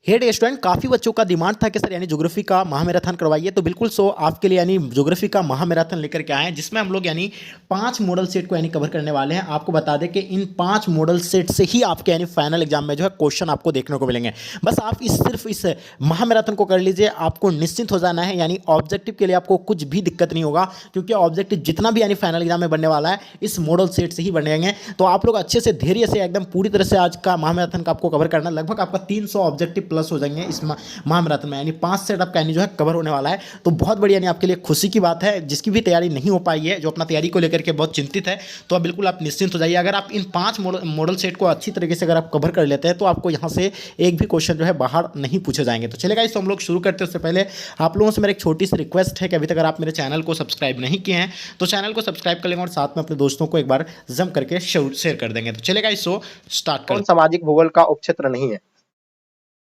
Head student काफ़ी बच्चों का डिमांड था कि सर यानी ज्योग्राफी का महामैराथन करवाइए, तो बिल्कुल सो आपके लिए यानी ज्योग्राफी का महामैराथन लेकर के आए हैं, जिसमें हम लोग यानी 5 मॉडल सेट को यानी कवर करने वाले हैं। आपको बता दें कि इन 5 मॉडल सेट से ही आपके यानी फाइनल एग्जाम में जो है क्वेश्चन आपको देखने को मिलेंगे। बस आप सिर्फ इस महामैराथन को कर लीजिए, आपको निश्चिंत हो जाना है। यानी ऑब्जेक्टिव के लिए आपको कुछ भी दिक्कत नहीं होगा, क्योंकि ऑब्जेक्टिव जितना भी यानी फाइनल एग्जाम में बनने वाला है इस मॉडल सेट से ही बनेंगे। तो आप लोग अच्छे से धैर्य से एकदम पूरी तरह से आज का महामैराथन का आपको कवर करना, लगभग आपका 300 ऑब्जेक्टिव प्लस हो जाएंगे इस महामैराथन में, यानी 5 सेट आपका यानी जो है कवर होने वाला है। तो बहुत बढ़िया, यानी आपके लिए खुशी की बात है। जिसकी भी तैयारी नहीं हो पाई है, जो अपना तैयारी को लेकर के बहुत चिंतित है, तो बिल्कुल आप निश्चिंत हो जाइए। अगर आप इन 5 मॉडल सेट को अच्छी तरीके से अगर आप कवर कर लेते हैं, तो आपको यहाँ से एक भी क्वेश्चन जो है बाहर नहीं पूछे जाएंगे। तो चलेगा, इसको हम लोग शुरू करते हैं। उससे पहले आप लोगों से मेरा एक छोटी सी रिक्वेस्ट है कि अभी तक अगर आप मेरे चैनल को सब्सक्राइब नहीं किए हैं, तो चैनल को सब्सक्राइब कर लेंगे और साथ में अपने दोस्तों को एक बार जम करके शेयर कर देंगे। तो चलेगा, इसको स्टार्ट कर। कौन सामाजिक भूगोल का उपक्षेत्र नहीं है?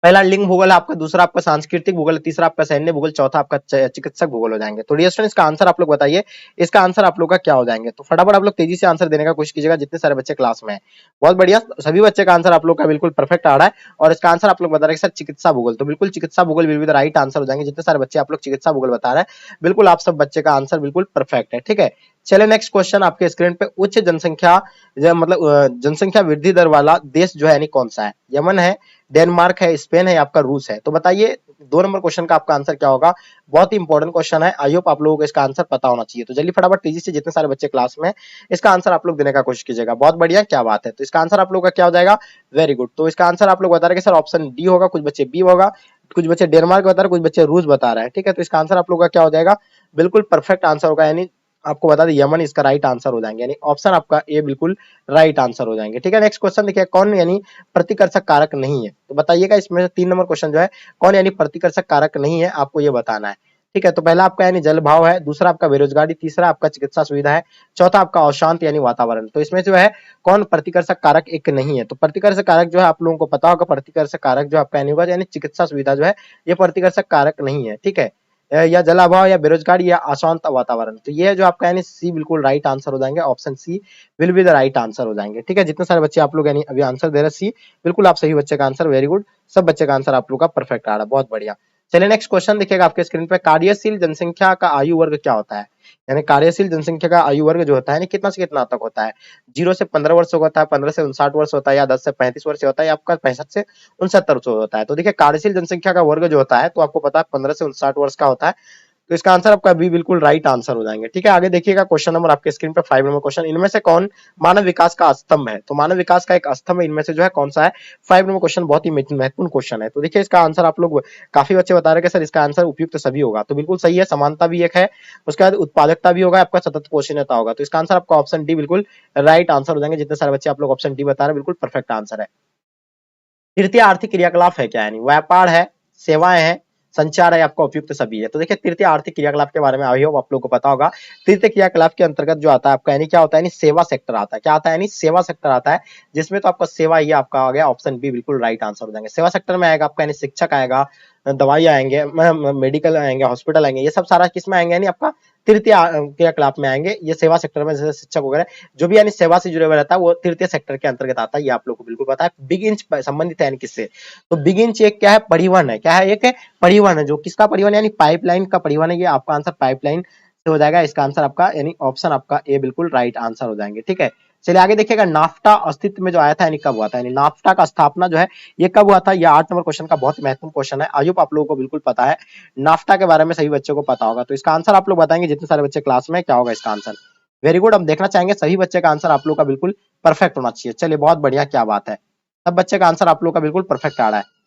पहला लिंग भूगोल है आपका, दूसरा आपका सांस्कृतिक भूगोल, तीसरा आपका सैन्य भूगोल, चौथा आपका चिकित्सक भूगोल हो जाएंगे। तो डियर स्टूडेंट, इसका आंसर आप लोग बताइए, इसका आंसर आप लोग का क्या हो जाएंगे? तो फटाफट आप लोग तेजी से आंसर देने का कोशिश कीजिएगा, जितने सारे बच्चे क्लास में हैं। बहुत बढ़िया, सभी बच्चे का आंसर आप लोग का बिल्कुल परफेक्ट आ रहा है। और इसका आंसर आप लोग बता रहे हैं सर चिकित्सा भूगोल, तो बिल्कुल चिकित्सा भूगोल will be the right answer हो जाएंगे। जितने सारे बच्चे आप लोग चिकित्सा भूगोल बता रहे हैं, बिल्कुल आप सब बच्चे का आंसर बिल्कुल परफेक्ट है। ठीक है, चलिए नेक्स्ट क्वेश्चन आपके स्क्रीन पे। उच्च जनसंख्या मतलब जनसंख्या वृद्धि दर वाला देश जो है यानी कौन सा है? यमन है, डेनमार्क है, स्पेन है, आपका रूस है। तो बताइए 2 नंबर क्वेश्चन का आपका आंसर क्या होगा? बहुत ही इंपॉर्टेंट क्वेश्चन है, आई होप आप लोगों को इसका आंसर पता होना चाहिए। तो जल्दी फटाफट तेजी से जितने सारे बच्चे क्लास में, इसका आंसर आप लोग देने का कोशिश कीजिएगा। बहुत बढ़िया, क्या बात है। तो इसका आंसर आप लोग का क्या हो जाएगा? Very good. तो इसका आंसर आप लोग बता रहे हैं कि सर ऑप्शन डी होगा, कुछ बच्चे बी होगा, कुछ बच्चे डेनमार्क बता रहे हैं, कुछ बच्चे रूस बता रहे हैं। ठीक है, तो इसका आंसर आप लोग का क्या हो जाएगा? बिल्कुल परफेक्ट आंसर होगा, यानी आपको बता दें यमन इसका राइट आंसर हो जाएंगे, यानी ऑप्शन आपका ए बिल्कुल राइट आंसर हो जाएंगे। ठीक है, नेक्स्ट क्वेश्चन देखिए, कौन यानी प्रतिकर्षक कारक नहीं है? तो बताइएगा इसमें से 3 नंबर क्वेश्चन जो है, कौन यानी प्रतिकर्षक कारक नहीं है, आपको ये बताना है। ठीक है, तो पहला आपका यानी जल भाव है, दूसरा आपका बेरोजगारी, तीसरा आपका चिकित्सा सुविधा है, चौथा आपका अशांत यानी वातावरण। तो इसमें जो है कौन प्रतिकर्षक कारक एक नहीं है? तो प्रतिकर्षक कारक जो है आप लोगों को पता होगा, प्रतिकर्षक कारक जो आपका यानी होगा यानी चिकित्सा सुविधा जो है, ये प्रतिकर्षक कारक नहीं है। ठीक है, या जल अभाव या बेरोजगारी या अशांत वातावरण। तो ये जो आपका यानी सी बिल्कुल राइट आंसर हो जाएंगे, option C will be the right answer हो जाएंगे। ठीक है, जितने सारे बच्चे आप लोग यानी अभी आंसर दे रहे सी, बिल्कुल आप सही बच्चे का आंसर, वेरी गुड, सब बच्चे का आंसर आप लोग का परफेक्ट आ रहा है, बहुत बढ़िया। चलिए नेक्स्ट क्वेश्चन देखिएगा आपके स्क्रीन पे, कार्यशील जनसंख्या का आयु वर्ग क्या होता है? यानी कार्यशील जनसंख्या का आयु वर्ग जो होता है कितना से कितना तक होता है? 0 से 15 वर्ष होता है, 15 से 59 वर्ष होता है, या 10 से 35 वर्ष होता है, या आपका 65 से 69 वर्ष होता है। तो देखिए कार्यशील जनसंख्या का वर्ग जो होता है, तो आपको पता है 15 से 59 वर्ष का होता है। तो इसका आंसर आपका बी बिल्कुल राइट आंसर हो जाएंगे। ठीक है, आगे देखिएगा क्वेश्चन नंबर आपके स्क्रीन पे 5 नंबर क्वेश्चन, इनमें से कौन मानव विकास का स्तंभ है? तो मानव विकास का एक स्तंभ इनमें से जो है कौन सा है? 5 नंबर क्वेश्चन बहुत ही महत्वपूर्ण क्वेश्चन है। तो देखिए इसका आंसर आप लोग, काफी बच्चे बता रहे हैं कि सर इसका आंसर उपयुक्त सभी होगा, तो बिल्कुल सही है, समानता भी एक है, उसके बाद उत्पादकता भी होगा, आपका सतत पोषणीयता होगा। तो इसका आंसर आपका ऑप्शन डी बिल्कुल राइट आंसर हो जाएंगे। जितने सारे बच्चे आप लोग ऑप्शन डी बता रहे हैं, बिल्कुल परफेक्ट आंसर है। तृतीय आर्थिक क्रियाकलाप है क्या? यानी व्यापार है, सेवाएं हैं, संचार है, आपका उपयुक्त सभी है। तो देखिए तृतीय आर्थिक क्रियाकलाप के बारे में आई होप आप लोगों को पता होगा। तृतीय क्रियाकलाप के अंतर्गत जो आता है आपका यानी क्या होता है? यानी सेवा सेक्टर आता है। क्या आता है? यानी सेवा सेक्टर आता है, जिसमें तो आपका सेवा ये आपका आ गया, ऑप्शन बी बिल्कुल राइट आंसर हो जाएंगे। सेवा सेक्टर में आएगा आपका यानी शिक्षक आएगा, दवाई आएंगे, मेडिकल आएंगे, हॉस्पिटल आएंगे, ये सब सारा किस में आएंगे? यानी आपका तृतीय क्रियाकलाप में आएंगे। ये सेवा सेक्टर में जैसे शिक्षक वगैरह जो भी यानी सेवा से जुड़े हुए रहता है, वो तृतीय सेक्टर के अंतर्गत आता है, ये आप लोग को बिल्कुल पता है। बिग इंच संबंधित है यानी किससे? तो बिग इंच एक क्या है? परिवहन है। क्या है? एक है परिवहन है, जो किसका परिवहन यानी पाइपलाइन का परिवहन है। ये आपका आंसर पाइपलाइन से हो जाएगा। इसका आंसर आपका यानी ऑप्शन आपका ए बिल्कुल राइट आंसर हो जाएंगे। ठीक है, चलिए आगे देखिएगा, नाफ्टा अस्तित्व में जो आया था यानी कब हुआ था? यानी नाफ्टा का स्थापना जो है ये कब हुआ था? ये 8 नंबर क्वेश्चन का बहुत महत्वपूर्ण क्वेश्चन है, आई होप आप लोगों को बिल्कुल पता है, नाफ्टा के बारे में सभी बच्चों को पता होगा। तो इसका आंसर आप लोग बताएंगे, जितने सारे बच्चे क्लास में, क्या होगा इसका आंसर? वेरी गुड, हम देखना चाहेंगे सभी बच्चे का आंसर आप लोग का बिल्कुल परफेक्ट होना चाहिए। चलिए बहुत बढ़िया, क्या बात है, सब बच्चे का आंसर आप लोग का बिल्कुल परफेक्ट आ रहा है।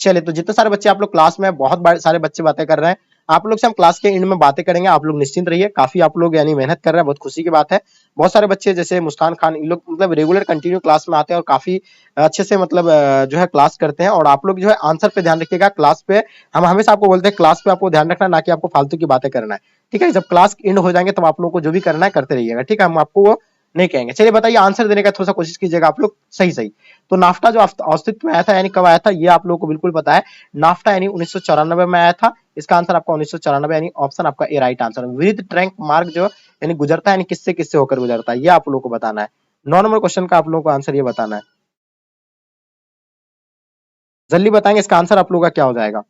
चलिए, तो जितने सारे बच्चे आप लोग क्लास में, बहुत सारे बच्चे बातें कर रहे हैं, आप लोग से हम क्लास के एंड में बातें करेंगे, आप लोग निश्चिंत रहिए। काफी आप लोग यानी मेहनत कर रहे हैं, बहुत खुशी की बात है। बहुत सारे बच्चे जैसे मुस्कान खान, इन लोग मतलब रेगुलर कंटिन्यू क्लास में आते हैं और काफी अच्छे से मतलब जो है क्लास करते हैं। और आप लोग जो है आंसर पे ध्यान रखिएगा, क्लास पे हम हमेशा आपको बोलते हैं क्लास पे आपको ध्यान रखना, ना कि आपको फालतू की बातें करना है। ठीक है, जब क्लास एंड हो जाएंगे तब आप लोग को जो भी करना है करते रहिएगा। ठीक है, हम आपको वो नहीं कहेंगे। चलिए बताइए, आंसर देने का थोड़ा सा कोशिश कीजिएगा आप लोग सही सही। तो नाफ्टा जो अस्तित्व में आया था यानी कब आया था, ये आप लोगों को बिल्कुल पता है। नाफ्टा यानी 1994 में आया था। इसका आंसर आपका 1994 यानी ऑप्शन आपका ए राइट आंसर। विद ट्रैंक मार्ग जो यानी गुजरता है, यानी किससे किससे होकर गुजरता है, ये आप लोगों को बताना है। 9 नंबर क्वेश्चन का आप लोगों को आंसर ये बताना है। जल्दी बताएंगे इसका आंसर आप लोगों का क्या हो जाएगा।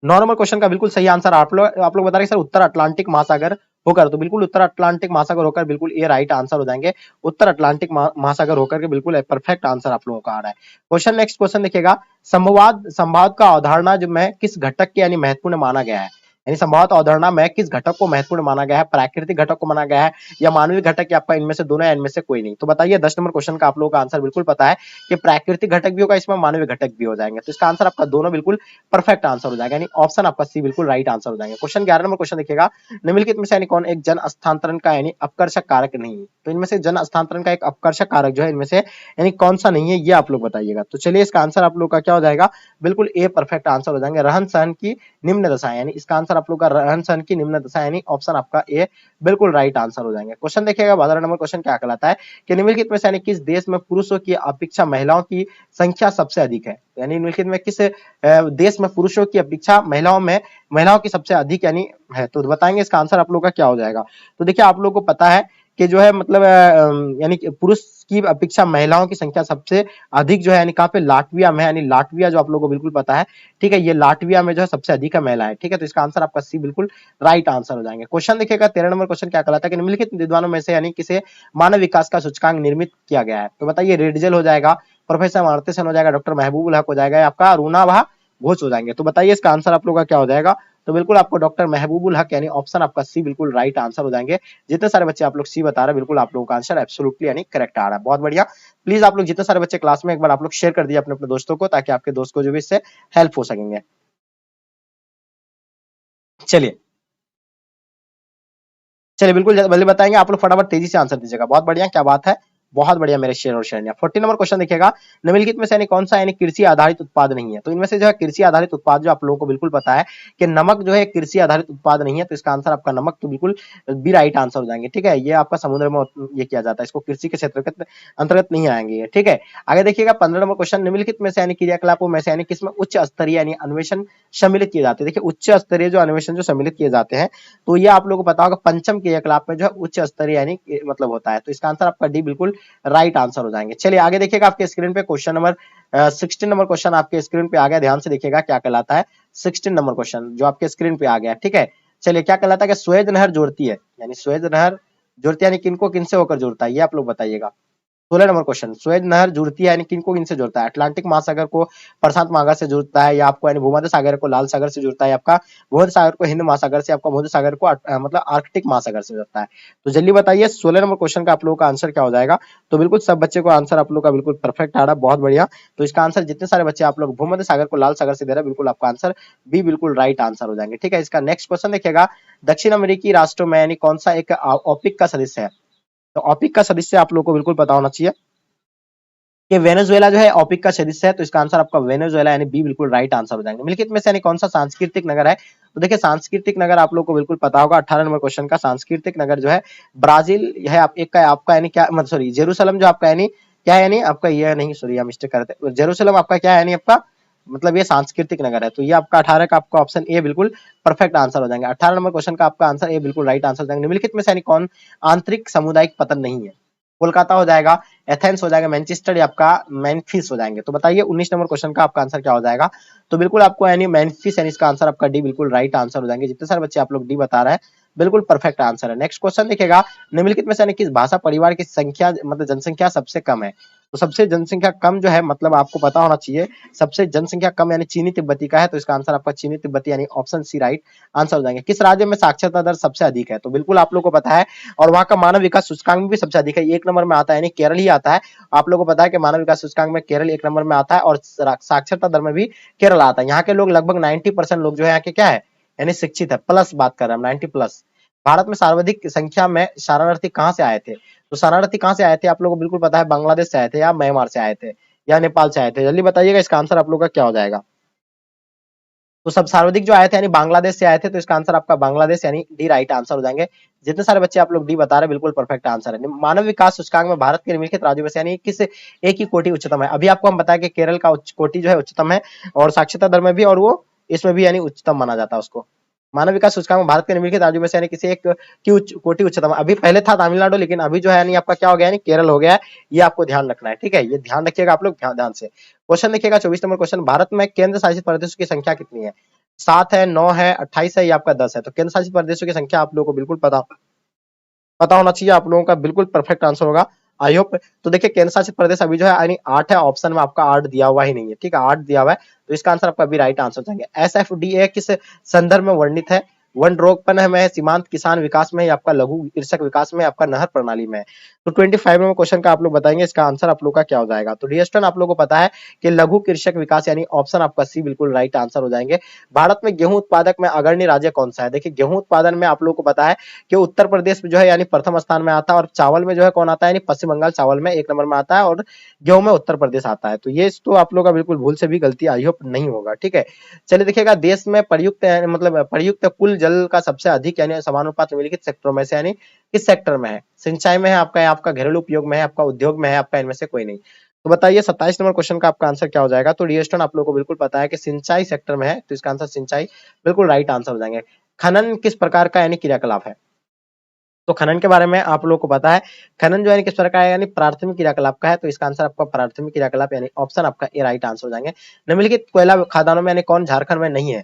नॉर्मल क्वेश्चन का बिल्कुल सही आंसर आप लोग बता रहे हैं सर उत्तर अटलांटिक महासागर होकर, तो बिल्कुल उत्तर अटलांटिक महासागर होकर बिल्कुल ये राइट आंसर हो जाएंगे। उत्तर अटलांटिक महासागर होकर के बिल्कुल परफेक्ट आंसर आप लोगों का आ रहा है। क्वेश्चन नेक्स्ट क्वेश्चन देखिएगा, संवाद का अवधारणा जो में किस घटक के यानी महत्वपूर्ण माना गया है, यानी संवाद अवधारणा में किस घटक को महत्वपूर्ण माना गया है, प्राकृतिक घटक को माना गया है या मानवीय घटक, या आपका इनमें से दोनों या इनमें से कोई नहीं। तो बताइए 10 नंबर क्वेश्चन का आप लोगों का आंसर बिल्कुल पता है कि प्राकृतिक घटक भी होगा, इसमें मानवीय घटक भी हो जाएंगे, तो इसका आंसर आपका दोनों बिल्कुल परफेक्ट आंसर हो जाएगा, यानी ऑप्शन आपका सी बिल्कुल राइट आंसर हो जाएंगे। क्वेश्चन 11 नंबर क्वेश्चन देखिएगा, निम्नलिखित में से यानी कौन एक जन स्थानांतरण का यानी अपकर्षक कारक नहीं है, तो इनमें से जन स्थानांतरण का एक अपकर्षक कारक जो है इनमें से यानी कौन सा नहीं है, ये आप लोग बताइएगा। तो चलिए इसका आंसर आप लोग का क्या हो जाएगा, बिल्कुल ए परफेक्ट आंसर हो जाएंगे, रहन सहन की निम्न दशा, यानी इसका आंसर आप लोग का रहन सहन की निम्न दशा, यानी ऑप्शन आपका ए बिल्कुल राइट आंसर हो जाएंगे। क्वेश्चन देखिएगा 12 नंबर क्वेश्चन क्या कहलाता है कि निम्नलिखित में से यानी किस देश में पुरुषों की अपेक्षा महिलाओं की संख्या सबसे अधिक है, यानी निम्नलिखित में किस देश में पुरुषों की अपेक्षा महिलाओं की सबसे अधिक यानी है, तो बताएंगे इसका आंसर आप लोग का क्या हो जाएगा। तो देखिए आप लोग को पता है कि जो है मतलब यानी पुरुष की अपेक्षा महिलाओं की संख्या सबसे अधिक जो है यानी कहाँ पे, लाटविया में, यानी लाटविया जो आप लोगों को बिल्कुल पता है, ठीक है, ये लाटविया में जो है सबसे अधिक है महिला है, ठीक है, तो इसका आंसर आपका सी बिल्कुल राइट आंसर हो जाएंगे। क्वेश्चन देखिएगा 13 नंबर क्वेश्चन क्या कहलाता है कि निम्नलिखित विद्वानों में से यानी किसे मानव विकास का सूचकांक निर्मित किया गया है, तो बताइए रेडजल हो जाएगा, प्रोफेसर अमर्त्य सेन हो जाएगा, डॉक्टर महबूबुल हक हो जाएगा, या आपका अरुणा घोष हो जाएंगे। तो बताइए इसका आंसर आप लोग का क्या हो जाएगा, तो बिल्कुल आपको डॉक्टर महबूबुल हक यानी ऑप्शन आपका सी बिल्कुल राइट आंसर हो जाएंगे। जितने सारे बच्चे आप लोग सी बता रहे हैं बिल्कुल आप लोगों का आंसर एब्सोल्युटली यानी करेक्ट आ रहा है, बहुत बढ़िया। प्लीज आप लोग जितने सारे बच्चे क्लास में एक बार आप लोग शेयर कर दिए अपने अपने दोस्तों को, ताकि आपके दोस्त को जो भी इससे हेल्प हो सकेंगे। चलिए चलिए बिल्कुल जल्दी बताएंगे, आप लोग फटाफट तेजी से आंसर दीजिएगा, बहुत बढ़िया, क्या बात है, बहुत बढ़िया मेरे शेर और शेरनिया। 14 नंबर क्वेश्चन देखिएगा, निम्नलिखित में से यानी कौन सा यानी कृषि आधारित उत्पाद नहीं है, तो इनमें से जो है कृषि आधारित उत्पाद जो आप लोगों को बिल्कुल पता है कि नमक जो है कृषि आधारित उत्पाद नहीं है, तो इसका आंसर आपका नमक तो बिल्कुल बी राइट आंसर हो जाएंगे, ठीक है, ये आपका समुद्र में ये किया जाता है, इसको कृषि के क्षेत्र के अंतर्गत नहीं आएंगे ये, ठीक है। आगे देखिएगा 15 नंबर क्वेश्चन, निम्नलिखित में से यानी क्रियाकलापों में से यानी किसमें उच्च स्तरीय यानी अन्वेषण सम्मिलित किए जाते हैं, देखिए उच्च स्तरीय जो अन्वेषण जो सम्मिलित किए जाते हैं, तो ये आप लोगों को पता होगा पंचम क्रियाकलाप में जो है उच्च स्तरीय यानी मतलब होता है, तो इसका आंसर आपका डी बिल्कुल राइट आंसर हो जाएंगे। चलिए आगे देखिएगा आपके स्क्रीन पे क्वेश्चन नंबर 16 नंबर क्वेश्चन आपके स्क्रीन पे आ गया, ध्यान से देखिएगा क्या कहलाता है 16 नंबर क्वेश्चन जो आपके स्क्रीन पे आ गया, ठीक है। चलिए क्या कहलाता है कि स्वेज नहर जोड़ती है, यानी स्वेज नहर जोड़ती है यानी किनको किनसे होकर जोड़ता है, ये आप लोग बताइएगा। 16 नंबर क्वेश्चन, स्वेज नहर जुड़ती है यानी किनको किनसे जोड़ता है, अटलांटिक महासागर को प्रशांत महासागर से जोड़ता है, या आपको यानी भूमध्य सागर को लाल सागर से जोड़ता है, आपका भूमध्य सागर को हिंद महासागर से, आपका भूमध्य सागर को मतलब आर्कटिक महासागर से जोड़ता है। तो जल्दी बताइए 16 नंबर क्वेश्चन का आप लोगों का आंसर क्या हो जाएगा। तो बिल्कुल सब बच्चे को आंसर आप लोग का बिल्कुल परफेक्ट आ रहा है, बहुत बढ़िया। तो इसका आंसर जितने सारे बच्चे आप लोग भूमध्य सागर को लाल सागर से दे रहे हैं, बिल्कुल आपका आंसर बी बिल्कुल राइट आंसर हो जाएंगे, ठीक है। इसका नेक्स्ट क्वेश्चन देखिएगा, दक्षिण अमेरिकी राष्ट्रों में यानी कौन सा एक ओपिक का सदस्य है, तो ओपिक का सदस्य आप लोग को बिल्कुल पता होना चाहिए कि वेनेजुएला जो है ओपिक का सदस्य है, तो इसका आंसर आपका वेनेजुएला यानी बी बिल्कुल राइट आंसर हो जाएंगे। निम्नलिखित में से यानी कौन सा सांस्कृतिक नगर है, तो देखिए सांस्कृतिक नगर आप लोग को बिल्कुल पता होगा, 18 नंबर क्वेश्चन का सांस्कृतिक नगर जो है ब्राजील है, आप एक का आपका यानी क्या मतलब सॉरी जेरूशलम जो आपका यानी क्या है, यानी आपका ये नहीं सॉरी हम मिस्टेक करते, जेरूशलम आपका क्या है यानी आपका मतलब ये सांस्कृतिक नगर है, तो ये आपका 18 का आपका ऑप्शन ए बिल्कुल परफेक्ट आंसर हो जाएंगे। 18 नंबर क्वेश्चन का आपका आंसर ए बिल्कुल राइट आंसर हो जाएंगे। निम्नलिखित में से यानी कौन आंतरिक सामुदायिक पतन नहीं है, कोलकाता हो जाएगा, एथेंस हो जाएगा, मैनचेस्टर या आपका मेम्फिस हो जाएंगे। तो बताइए 19 नंबर क्वेश्चन का आपका आंसर क्या हो जाएगा, तो बिल्कुल आपको यानी मेम्फिस यानी इसका आंसर आपका डी बिल्कुल राइट आंसर हो जाएंगे। जितने सारे बच्चे आप लोग डी बता रहे हैं बिल्कुल परफेक्ट आंसर है। नेक्स्ट क्वेश्चन देखिएगा, निम्नलिखित में से किस भाषा परिवार की संख्या मतलब जनसंख्या सबसे कम है, तो सबसे जनसंख्या कम जो है मतलब आपको पता होना चाहिए, सबसे जनसंख्या कम यानी चीनी तिब्बती का है, तो इसका आंसर आपका चीनी तिब्बती यानी ऑप्शन सी राइट आंसर हो जाएंगे। किस राज्य में साक्षरता दर सबसे अधिक है, तो बिल्कुल आप लोग को पता है, और वहां का मानव विकास सूचकांक भी सबसे अधिक है, एक नंबर में आता है यानी केरल ही आता है। आप लोगों को पता है कि मानव विकास सूचकांक में केरल एक नंबर में आता है, और साक्षरता दर में भी केरल आता है। यहाँ के लोग लगभग 90% लोग जो है यहाँ के क्या है यानी शिक्षित है, प्लस बात कर रहे हैं 90+। भारत में सर्वाधिक संख्या में शरणार्थी कहाँ से आए थे, तो शरणार्थी कहाँ से आए थे आप लोगों को बिल्कुल पता है, बांग्लादेश से आए थे या म्यांमार से आए थे या नेपाल से आए थे। जल्दी बताइएगा इसका आंसर आप लोग का क्या हो जाएगा। तो सब सर्वाधिक जो आए थे यानी बांग्लादेश से आए थे, तो इसका आंसर आपका बांग्लादेश यानी डी राइट आंसर हो जाएंगे। जितने सारे बच्चे आप लोग डी बता रहे हैं बिल्कुल परफेक्ट आंसर है। मानव विकास सूचकांक में भारत के निम्नलिखित राज्यों में से यानी किस एक ही कोटि उच्चतम है, अभी आपको हम बताया कि केरल का कोटि जो है उच्चतम है, और साक्षरता दर में भी, और वो इसमें भी यानी उच्चतम माना जाता है उसको, मानव विकास सूचकांक में भारत के निम्नलिखित राज्यों में से यानी किसी एक की कोटि उच्चतम, अभी पहले था तमिलनाडु, लेकिन अभी जो है यानी आपका क्या हो गया, यानी केरल हो गया है। ये आपको ध्यान रखना है, ठीक है, ये ध्यान रखिएगा आप लोग ध्यान से। क्वेश्चन देखिएगा 24 नंबर क्वेश्चन, भारत में केंद्र शासित प्रदेशों की संख्या कितनी है? 7 है, 9 है, 28 है या आपका 10 है? तो केंद्र शासित प्रदेशों की संख्या आप लोगों को बिल्कुल पता होना चाहिए, आप लोगों का बिल्कुल परफेक्ट आंसर होगा, आई होप। तो देखिए केंद्र शासित प्रदेश अभी जो है यानी 8 है, ऑप्शन में आपका 8 दिया हुआ ही नहीं है, ठीक है, 8 दिया हुआ है, तो इसका आंसर आपका अभी राइट आंसर हो जाएंगे। एसएफडीए किस संदर्भ में वर्णित है? वन रोगपन में है, सीमांत किसान विकास में, आपका लघु कृषक विकास में, आपका नहर प्रणाली में है। तो 25 नंबर क्वेश्चन का आप लोग बताएंगे, इसका आंसर आप लोग का क्या हो जाएगा? तो डियर स्टूडेंट आप लोग को पता है कि लघु कृषक विकास यानी ऑप्शन आपका सी बिल्कुल राइट आंसर हो जाएंगे। भारत में गेहूं उत्पादक में अग्रणी राज्य कौन सा है? देखिए गेहूं उत्पादन में आप लोग को पता है कि उत्तर प्रदेश जो है यानी प्रथम स्थान में आता है, और चावल में जो है कौन आता है, यानी पश्चिम बंगाल चावल में 1 नंबर में आता है, और गेहूं में उत्तर प्रदेश आता है। तो ये तो आप लोग का बिल्कुल भूल से भी गलती आई होप नहीं होगा, ठीक है। चलिए देखिएगा, देश में प्रयुक्त मतलब प्रयुक्त कुल जल का सबसे अधिक यानी समानुपात निम्नलिखित सेक्टरों में से यानी किस सेक्टर में है? सिंचाई में है, आपका घरेलू उपयोग में है, आपका उद्योग में है, आपका इनमें से कोई नहीं। तो बताइए 27 नंबर क्वेश्चन का आपका आंसर क्या हो जाएगा? तो डियर स्टूडेंट आप लोगों को बिल्कुल पता है कि सिंचाई सेक्टर में है, तो इसका आंसर सिंचाई बिल्कुल राइट आंसर हो जाएंगे। खनन किस प्रकार का यानी क्रियाकलाप है? तो खनन के बारे में आप लोगों को पता है, खनन जो है किस प्रकार का है, यानी प्राथमिक क्रियाकलाप का है, तो इसका आंसर आपका प्राथमिक क्रियाकलाप यानी ऑप्शन आपका ए राइट आंसर हो जाएंगे। निम्नलिखित कोयला खदानों में यानी कौन झारखंड में नहीं है?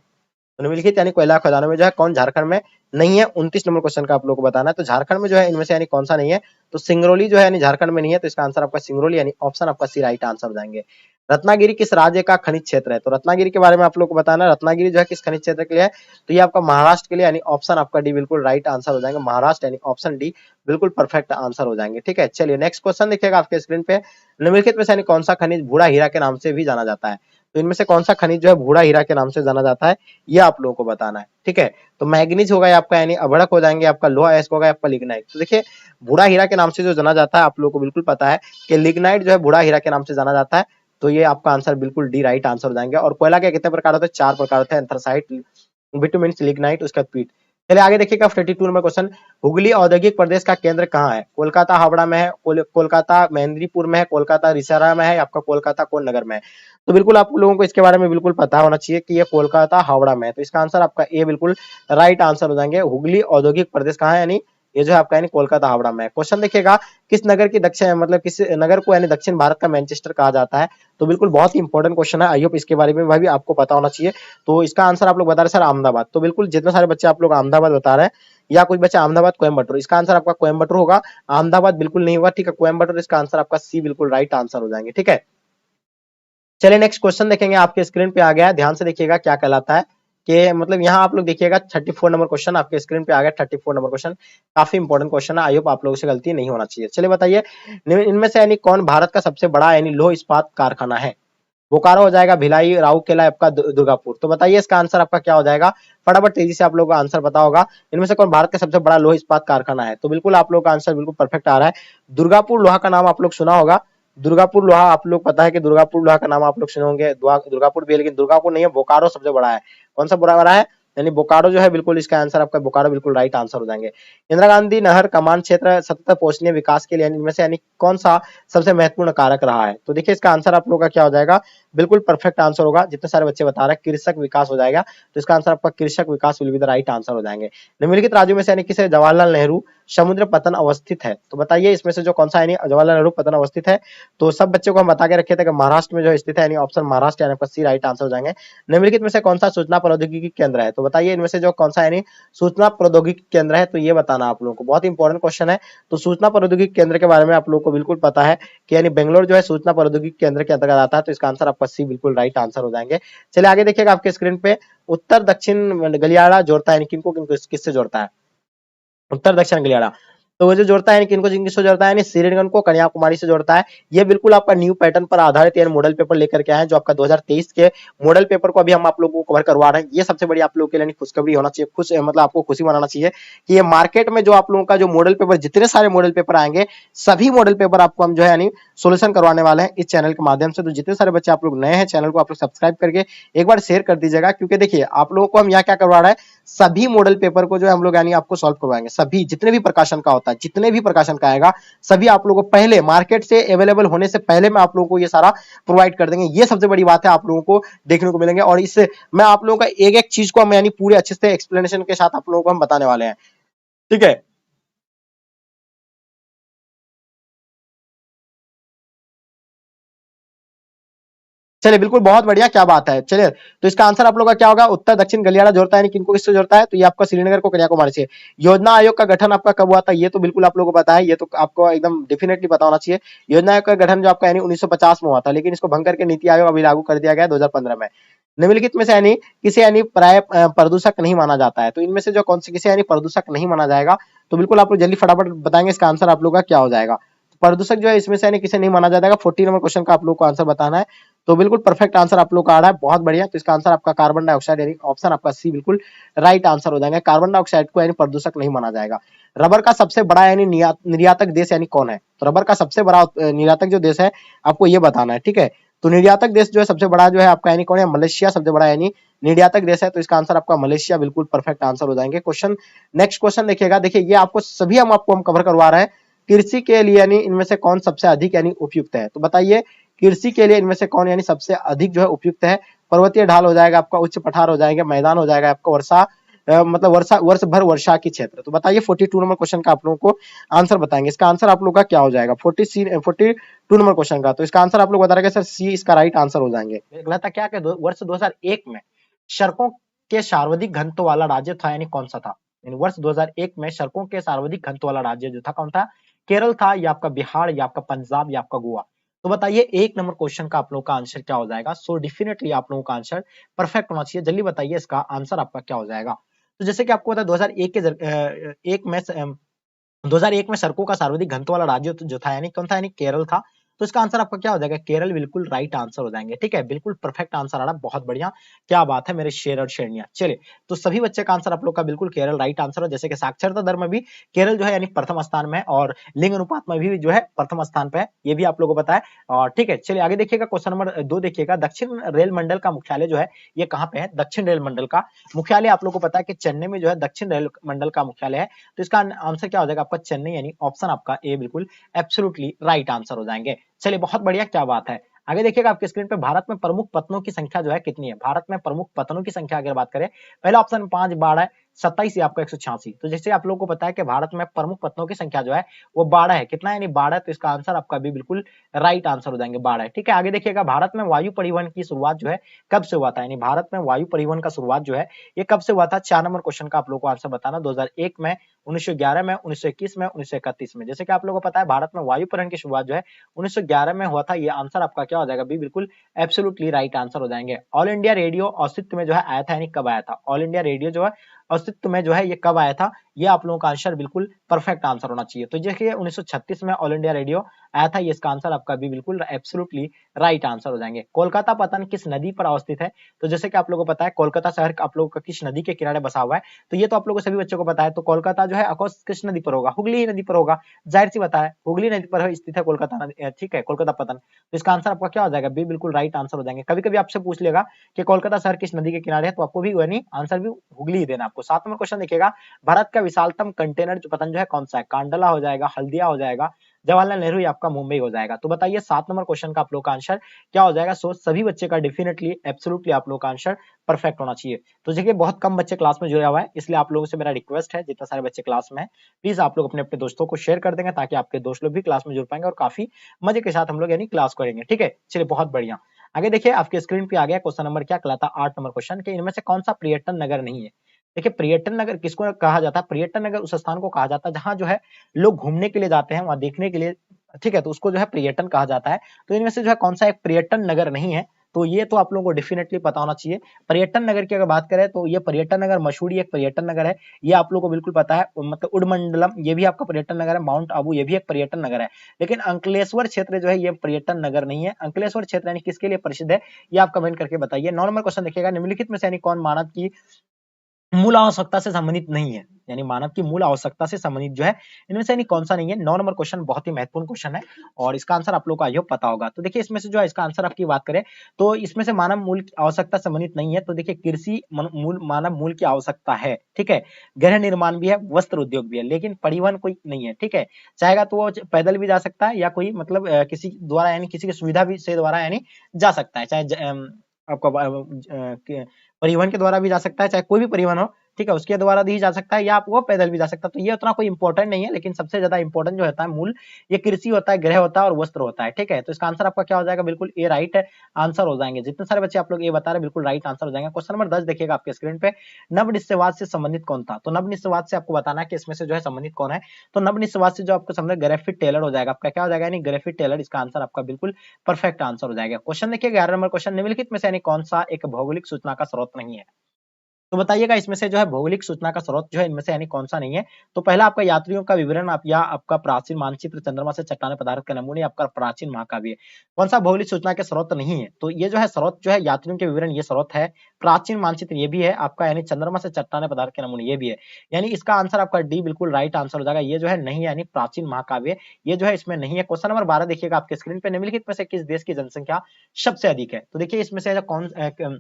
तो निम्नलिखित यानी कोयला खदानों में जो है कौन झारखंड में नहीं है? 29 नंबर क्वेश्चन का आप लोगों को बताना है। तो झारखंड में जो है इनमें से यानी कौन सा नहीं है? तो सिंगरौली जो है यानी झारखंड में नहीं है, तो इसका आंसर आपका सिंगरौली यानी ऑप्शन आपका सी राइट आंसर हो जाएंगे। रत्नागिरी किस राज्य का खनिज क्षेत्र है? तो रत्नागिरी के बारे में आप लोग को बताना है, रत्नागिरी जो है किस खनिज क्षेत्र के लिए है? तो ये आपका महाराष्ट्र के लिए यानी ऑप्शन आपका डी बिल्कुल राइट आंसर हो जाएंगे, महाराष्ट्र यानी ऑप्शन डी बिल्कुल परफेक्ट आंसर हो जाएंगे, ठीक है। चलिए नेक्स्ट क्वेश्चन देखिएगा आपके स्क्रीन पे, निम्नलिखित में से यानी कौन सा खनिज भूरा हीरा के नाम से भी जाना जाता है? तो इनमें से कौन सा खनिज जो है भूरा हीरा के नाम से जाना जाता है, ये आप लोगों को बताना है, ठीक है। तो मैग्नीज होगा आपका यानी अभड़क हो जाएंगे, आपका लोहा एस्क होगा, आपका लिग्नाइट। तो देखिए भूरा हीरा के नाम से जो जाना जाता है, आप लोगों को बिल्कुल पता है कि लिग्नाइट जो है भूरा हीरा के नाम से जाना जाता है, तो ये आपका आंसर बिल्कुल डी राइट आंसर हो जाएंगे। और कोयला के कितने प्रकार होते हैं? 4 प्रकार होते हैं, एंथ्रासाइट, बिटुमिन, लिग्नाइट, उसका पीट। चलिए आगे देखिएगा 42 नंबर क्वेश्चन, हुगली औद्योगिक प्रदेश का केंद्र कहाँ है? कोलकाता हावड़ा में है, कोलकाता मेदिनीपुर में है, कोलकाता रिसारा में है, आपका कोलकाता कौन नगर में है? तो बिल्कुल आप लोगों को इसके बारे में बिल्कुल पता होना चाहिए कि ये कोलकाता हावड़ा में है, तो इसका आंसर आपका ए बिल्कुल राइट आंसर हो जाएंगे। हुगली औद्योगिक प्रदेश कहाँ है, यानी ये जो है आपका यानी कोलकाता हावड़ा में है। क्वेश्चन देखिएगा, किस नगर की दक्षिण मतलब किस नगर को यानी दक्षिण भारत का मैनचेस्टर कहा जाता है? तो बिल्कुल बहुत ही इंपॉर्टेंट क्वेश्चन है, आई होप इसके बारे में वह भी आपको पता होना चाहिए। तो इसका आंसर आप लोग बता रहे सर अहमदाबाद, तो बिल्कुल जितने सारे बच्चे आप लोग अहमदाबाद बता रहे हैं, या कुछ बच्चे अहमदाबाद कोयम्बटूर, इसका आंसर आपका कोयम्बटूर होगा, अहमदाबाद बिल्कुल नहीं होगा, ठीक है, कोयम्बटूर इसका आंसर आपका सी बिल्कुल राइट आंसर हो जाएंगे, ठीक है। चलिए नेक्स्ट क्वेश्चन देखेंगे, आपके स्क्रीन पे आ गया है, ध्यान से देखिएगा क्या कहलाता है कि मतलब यहाँ आप लोग देखिएगा 34 नंबर क्वेश्चन आपके स्क्रीन पे आ गया, 34 नंबर क्वेश्चन काफी इंपॉर्टेंट क्वेश्चन है, आई होप आप लोगों से गलती नहीं होना चाहिए। चलिए बताइए इनमें से यानी कौन भारत का सबसे बड़ा यानी लौह इस्पात कारखाना है? बोकारो हो जाएगा, भिलाई, राउरकेला, आपका दुर्गापुर। तो बताइए इसका आंसर आपका क्या हो जाएगा? फटाफट तेजी से आप लोगों को आंसर पता होगा, इनमें से कौन भारत का सबसे बड़ा लौह इस्पात कारखाना है? तो बिल्कुल आप लोगों का आंसर बिल्कुल परफेक्ट आ रहा है, दुर्गापुर लोहा का नाम आप लोग सुना होगा, दुर्गापुर लोहा आप लोग पता है कि दुर्गापुर लोहा का नाम आप लोग सुने होंगे, दुर्गापुर भी है, लेकिन दुर्गापुर नहीं है, बोकारो सबसे बड़ा है। कौन सा बड़ा है? यानी बोकारो जो है बिल्कुल इसका आंसर आपका बोकारो बिल्कुल राइट आंसर हो जाएंगे। इंदिरा गांधी नहर कमान क्षेत्र सतत पहुंचने विकास के लिए इनमें से यानी कौन सा सबसे महत्वपूर्ण कारक रहा है? तो देखिए इसका आंसर आप लोगों का क्या हो जाएगा? बिल्कुल परफेक्ट आंसर होगा, जितने सारे बच्चे बता रहे हैं कृषक विकास हो जाएगा, तो इसका आंसर आपका कृषक विकास will be the right answer हो जाएंगे। निम्नलिखित राज्यों में से यानी किसे जवाहरलाल नेहरू समुद्र पतन अवस्थित है? तो बताइए इसमें से जो कौन सा यानी जवाहरलाल नेहरू पतन अवस्थित है? तो सब बच्चों को हम बता के रखे थे कि महाराष्ट्र में जो स्थित है, यानी ऑप्शन महाराष्ट्र यानी आपका सी राइट आंसर हो जाएंगे। निम्नलिखित में से कौन सा सूचना प्रौद्योगिकी केंद्र है? तो बताइए इनमें से जो कौन सा यानी सूचना प्रौद्योगिकी केंद्र है, तो ये बताना आप लोगों को, बहुत इंपॉर्टेंट क्वेश्चन है। तो सूचना प्रौद्योगिकी केंद्र के बारे में आप लोगों को बिल्कुल पता है कि यानी बेंगलोर जो है सूचना प्रौद्योगिकी केंद्र के अंतर्गत आता है, तो इसका आंसर आपका सी बिल्कुल राइट आंसर हो जाएंगे। चलिए आगे देखिएगा आपके स्क्रीन पे, उत्तर दक्षिण गलियारा जोड़ता है, किनको किससे जोड़ता है? उत्तर दक्षिण गलियारा, तो वो जो जोड़ता है किनको किसको जोड़ता है, यानी श्रीरंगन को कन्याकुमारी से जोड़ता है। ये बिल्कुल आपका न्यू पैटर्न पर आधारित यानी मॉडल पेपर लेकर के आए हैं, जो आपका 2023 के मॉडल पेपर को अभी हम आप लोगों को कवर करवा रहे हैं। ये सबसे बड़ी आप लोगों के लिए खुशखबरी होना चाहिए, खुश मतलब आपको खुशी मनाना चाहिए कि ये मार्केट में जो आप लोगों का जो मॉडल पेपर, जितने सारे मॉडल पेपर आएंगे, सभी मॉडल पेपर आपको हम जो है यानी सोल्यूशन करवाने वाले हैं इस चैनल के माध्यम से। तो जितने सारे बच्चे आप लोग नए हैं, चैनल को आप लोग सब्सक्राइब करके एक बार शेयर कर दीजिएगा, क्योंकि देखिए आप लोगों को हम यहाँ क्या करवा रहे हैं, सभी मॉडल पेपर को जो है हम लोग यानी आपको सॉल्व करवाएंगे। सभी जितने भी प्रकाशन का होता है, जितने भी प्रकाशन का आएगा, सभी आप लोगों को पहले मार्केट से अवेलेबल होने से पहले मैं आप लोगों को ये सारा प्रोवाइड कर देंगे। ये सबसे बड़ी बात है, आप लोगों को देखने को मिलेंगे। और इससे मैं आप लोगों का एक एक चीज को हम यानी पूरे अच्छे से एक्सप्लेनेशन के साथ आप लोगों को हम बताने वाले हैं, ठीक है। चलिए बिल्कुल, बहुत बढ़िया, क्या बात है। चलिए, तो इसका आंसर आप लोग का क्या होगा? उत्तर दक्षिण गलियारा जोड़ता है, किनको किससे जोड़ता है? तो ये आपका श्रीनगर को कन्याकुमारी से। योजना आयोग का गठन आपका कब हुआ था? ये तो बिल्कुल आप लोगों को पता है, ये तो आपको एकदम डेफिनेटली पता होना चाहिए। योजना आयोग का गठन जो आपका यानी 1950 में हुआ था, लेकिन इसको भंग करके नीति आयोग अभी लागू कर दिया गया 2015 में। निम्नलिखित में से यानी किसे यानी प्राय प्रदूषक नहीं माना जाता है? तो इनमें से जो कौन से किसे यानी प्रदूषक नहीं माना जाएगा? तो बिल्कुल आप लोग जल्दी फटाफट बताएंगे, इसका आंसर आप लोग का क्या हो जाएगा? प्रदूषक जो है इसमें से यानी किसे नहीं माना जाएगा? 40 नंबर क्वेश्चन का आप लोग को आंसर बताना है। तो बिल्कुल परफेक्ट आंसर आप लोग का आ रहा है, बहुत बढ़िया। तो इसका आंसर आपका कार्बन डाइऑक्साइड यानी ऑप्शन आपका सी बिल्कुल राइट आंसर हो जाएगा। कार्बन डाइऑक्साइड को यानी प्रदूषक नहीं माना जाएगा। रबर का सबसे बड़ा यानी निर्यातक देश यानी कौन है? तो रबर का सबसे बड़ा निर्यातक जो देश है, आपको ये बताना है, ठीक है। तो निर्यातक देश जो है सबसे बड़ा जो है आपका यानी कौन है? मलेशिया सबसे बड़ा यानी निर्यातक देश है। तो इसका आंसर आपका मलेशिया बिल्कुल परफेक्ट आंसर हो जाएंगे। क्वेश्चन, नेक्स्ट क्वेश्चन देखिएगा। देखिए ये आपको सभी हम कवर करवा रहे हैं। कृषि के लिए यानी इनमें से कौन सबसे अधिक यानी उपयुक्त है? तो बताइए कृषि के लिए इनमें से कौन यानी सबसे अधिक जो है उपयुक्त है? पर्वतीय ढाल हो जाएगा आपका, उच्च पठार हो जाएगा, मैदान हो जाएगा आपका, वर्षा मतलब वर्षा वर्ष भर वर्षा की क्षेत्र। तो बताइए 42 नंबर क्वेश्चन का आप लोगों को आंसर बताएंगे। इसका आंसर आप लोग का क्या हो जाएगा? 42 नंबर क्वेश्चन का। तो इसका आंसर आप लोग बता रहे सर सी इसका राइट आंसर हो जाएंगे। अगला था क्या वर्ष 2001 में सड़कों के सर्वाधिक घनत्व वाला राज्य था यानी कौन सा था? वर्ष 2001 में सड़कों के सर्वाधिक घनत्व वाला राज्य जो था कौन था? केरल था, या आपका बिहार, या आपका पंजाब, या आपका गोवा। तो बताइए 1 नंबर क्वेश्चन का आप लोग का आंसर क्या हो जाएगा? सो डेफिनेटली आप लोगों का आंसर परफेक्ट होना चाहिए। जल्दी बताइए इसका आंसर आपका क्या हो जाएगा? तो जैसे कि आपको पता है 2001 के एक में 2001 में सड़कों का सर्वाधिक घनत्व वाला राज्य जो था यानी कौन था? यानी केरल था। तो इसका आंसर आपका क्या हो जाएगा? केरल बिल्कुल राइट आंसर हो जाएंगे, ठीक है। बिल्कुल परफेक्ट आंसर आ रहा है, बहुत बढ़िया, क्या बात है मेरे शेर और शेरनिया। चलिए, तो सभी बच्चे का आंसर आप लोग का बिल्कुल केरल राइट आंसर हो। जैसे कि साक्षरता दर में भी केरल जो है यानी प्रथम स्थान में, और लिंग अनुपात में भी जो है प्रथम स्थान पे है, ये भी आप लोगों को पता है। और ठीक है, चलिए आगे देखिएगा। क्वेश्चन नंबर 2 देखिएगा। दक्षिण रेल मंडल का मुख्यालय जो है ये कहाँ पे है? दक्षिण रेल मंडल का मुख्यालय आप लोग को पता है कि चेन्नई में जो है दक्षिण रेल मंडल का मुख्यालय है। तो इसका आंसर क्या हो जाएगा आपका? चेन्नई, यानी ऑप्शन आपका ए बिल्कुल एब्सोल्युटली राइट आंसर हो जाएंगे। चलिए बहुत बढ़िया, क्या बात है। आगे देखिएगा आपके स्क्रीन पे, भारत में प्रमुख पत्तनों की संख्या जो है कितनी है? भारत में प्रमुख पत्तनों की संख्या अगर बात करें, पहला ऑप्शन 5 12 27 या आपका 186। तो जैसे आप लोगों को पता है कि भारत में प्रमुख पत्तनों की संख्या जो है वो 12 है। कितना यानी 12। तो इसका आंसर आपका भी बिल्कुल राइट आंसर हो जाएंगे, 12 है, ठीक है। आगे देखिएगा, भारत में वायु परिवहन की शुरुआत जो है कब से हुआ था? यानी भारत में वायु परिवहन का शुरुआत जो है ये कब से हुआ था? 4 नंबर क्वेश्चन का आप लोगों को आंसर बताना। 2001 में, 1911 में, 1921 में, 1931 में। जैसे कि आप लोगों को पता है भारत में वायु परिवहन की शुरुआत जो है 1911 में हुआ था। ये आंसर आपका क्या हो जाएगा? भी बिल्कुल एब्सोल्युटली राइट आंसर हो जाएंगे। ऑल इंडिया रेडियो अस्तित्व में जो है आया था, यानी कब आया था? ऑल इंडिया रेडियो जो है अस्तित्व में जो है ये कब आया था? ये आप लोगों का आंसर बिल्कुल परफेक्ट आंसर होना चाहिए। तो देखिए 1936 में ऑल इंडिया रेडियो आया था। ये इसका आंसर आपका भी बिल्कुल एब्सोल्युटली राइट आंसर हो जाएंगे। कोलकाता पतन किस नदी पर अवस्थित है? तो जैसे कि आप लोगों को पता है कोलकाता शहर आप लोगों का किस नदी के किनारे बसा हुआ है? तो ये तो आप लोगों को सभी बच्चों को पता है। तो कोलकाता जो है ऑफकोर्स किस नदी पर होगा? हुगली नदी पर होगा, जाहिर सी बात है, हुगली नदी पर स्थित है कोलकाता नदी, ठीक है, कोलकाता पतन। तो इसका आंसर आपका क्या हो जाएगा? बी बिल्कुल राइट आंसर हो जाएंगे। कभी कभी आपसे पूछ लेगा कि कोलकाता शहर किस नदी के किनारे है, तो आपको भी यानी आंसर भी हुगली ही देना आपको। 7 नंबर क्वेश्चन देखिएगा, भारत का विशालतम कंटेनर जो पतन जो है कौन सा है? कांडला हो जाएगा, हल्दिया हो जाएगा, जवाहरलाल नेहरू या आपका मुंबई हो जाएगा। तो बताइए 7 नंबर क्वेश्चन का आप लोग का आंसर क्या हो जाएगा? सो सभी बच्चे का डेफिनेटली एब्सोल्युटली आप लोग का आंसर परफेक्ट होना चाहिए। तो देखिए बहुत कम बच्चे क्लास में जुड़े हुआ है, इसलिए आप लोगों से मेरा रिक्वेस्ट है, जितना सारे बच्चे क्लास में है प्लीज आप लोग अपने अपने दोस्तों को शेयर कर देंगे, ताकि आपके दोस्त लोग भी क्लास में जुड़ पाएंगे और काफी मजे के साथ हम लोग यानी क्लास करेंगे, ठीक है। चलिए बहुत बढ़िया। आगे देखिए आपके स्क्रीन पे आ गया क्वेश्चन नंबर क्या कहलाता है? 8 नंबर क्वेश्चन के इनमें से कौन सा पर्यटन नगर नहीं है? देखिए पर्यटन नगर किसको कहा जाता है? पर्यटन नगर उस स्थान को कहा जाता है जहां जो है लोग घूमने के लिए जाते हैं, वहां देखने के लिए, ठीक है, तो उसको जो है पर्यटन कहा जाता है। तो इनमें से जो है कौन सा एक पर्यटन नगर नहीं है? तो ये तो आप लोगों को डेफिनेटली पता होना चाहिए। पर्यटन नगर की अगर बात करें तो ये पर्यटन नगर मसूरी एक पर्यटन नगर है, ये आप लोगों को बिल्कुल पता है। मतलब उडमंडलम ये भी आपका पर्यटन नगर है, माउंट आबू ये भी एक पर्यटन नगर है। लेकिन अंकलेश्वर क्षेत्र जो है ये पर्यटन नगर नहीं है। अंकलेश्वर क्षेत्र यानी किसके लिए प्रसिद्ध है? ये आप कमेंट करके बताइए। 9 नंबर क्वेश्चन देखिएगा, निम्नलिखित में से यानी कौन मानव की मूल आवश्यकता से संबंधित नहीं है, यानी मानव की मूल आवश्यकता से संबंधित जो है इनमें से यानी कौन सा नहीं है। 9 नंबर क्वेश्चन बहुत ही महत्वपूर्ण क्वेश्चन है और इसका आंसर आप लोग को आई होप पता होगा। तो देखिए इसमें से जो है इसका आंसर आपकी बात करें तो इसमें से मानव मूल की आवश्यकता संबंधित नहीं है। तो देखिए कृषि मूल मानव मूल की आवश्यकता है, ठीक है, गृह निर्माण भी है, वस्त्र उद्योग भी है, लेकिन परिवहन कोई नहीं है, ठीक है। चाहेगा तो वो पैदल भी जा सकता है या कोई मतलब किसी द्वारा यानी किसी की सुविधा भी से द्वारा यानी जा सकता है, चाहे आपका परिवहन के द्वारा भी जा सकता है, चाहे कोई भी परिवहन हो, ठीक है, उसके द्वारा भी जा सकता है या आप वो पैदल भी जा सकता है। तो ये उतना कोई इंपॉर्टेंट नहीं है, लेकिन सबसे ज्यादा इंपॉर्टेंट जो होता है मूल, ये कृषि होता है, गृह होता है और वस्त्र होता है, ठीक है। तो इसका आंसर आपका क्या हो जाएगा, बिल्कुल ए राइट आंसर हो जाएंगे। जितने सारे बच्चे आप लोग ये बता रहे हैं बिल्कुल राइट आंसर हो जाएंगे। क्वेश्चन नंबर 10 देखिएगा आपके स्क्रीन पे, नवनिश्चयवाद से संबंधित कौन था। तो नवनिश्चयवाद से आपको बताना है कि इसमें से जो है संबंधित कौन है। तो नवनिश्चयवाद से जो आपको समझ ग्राफिक टेलर हो जाएगा, आपका क्या हो जाएगा, यानी ग्राफिक टेलर, इसका आंसर आपका बिल्कुल परफेक्ट आंसर हो जाएगा। क्वेश्चन देखिए 11 नंबर क्वेश्चन, निम्नलिखित में से यानी कौन सा एक भौगोलिक सूचना का स्रोत नहीं है। तो बताइएगा इसमें से जो है भौगोलिक सूचना का स्रोत जो है इनमें से यानी कौन सा नहीं है। तो पहला आपका यात्रियों का विवरण आप या आपका प्राचीन मानचित्र, चंद्रमा से चट्टाने पदार्थ के नमूने, आपका प्राचीन महाकाव्य, कौन सा भौगोलिक सूचना के स्रोत नहीं है। तो ये जो है स्रोत जो है यात्रियों के विवरण ये स्रोत है, प्राचीन मानचित्र ये भी है आपका, यानी चंद्रमा से चट्टाने पदार्थ के नमूने ये भी है, यानी इसका आंसर आपका डी बिल्कुल राइट आंसर हो जाएगा। ये जो है नहीं है, यानी प्राचीन महाकाव्य ये जो है इसमें नहीं है। क्वेश्चन नंबर 12 देखिएगा आपके स्क्रीन पे, निम्नलिखित में से किस देश की जनसंख्या सबसे अधिक है। तो देखिए इसमें से कौन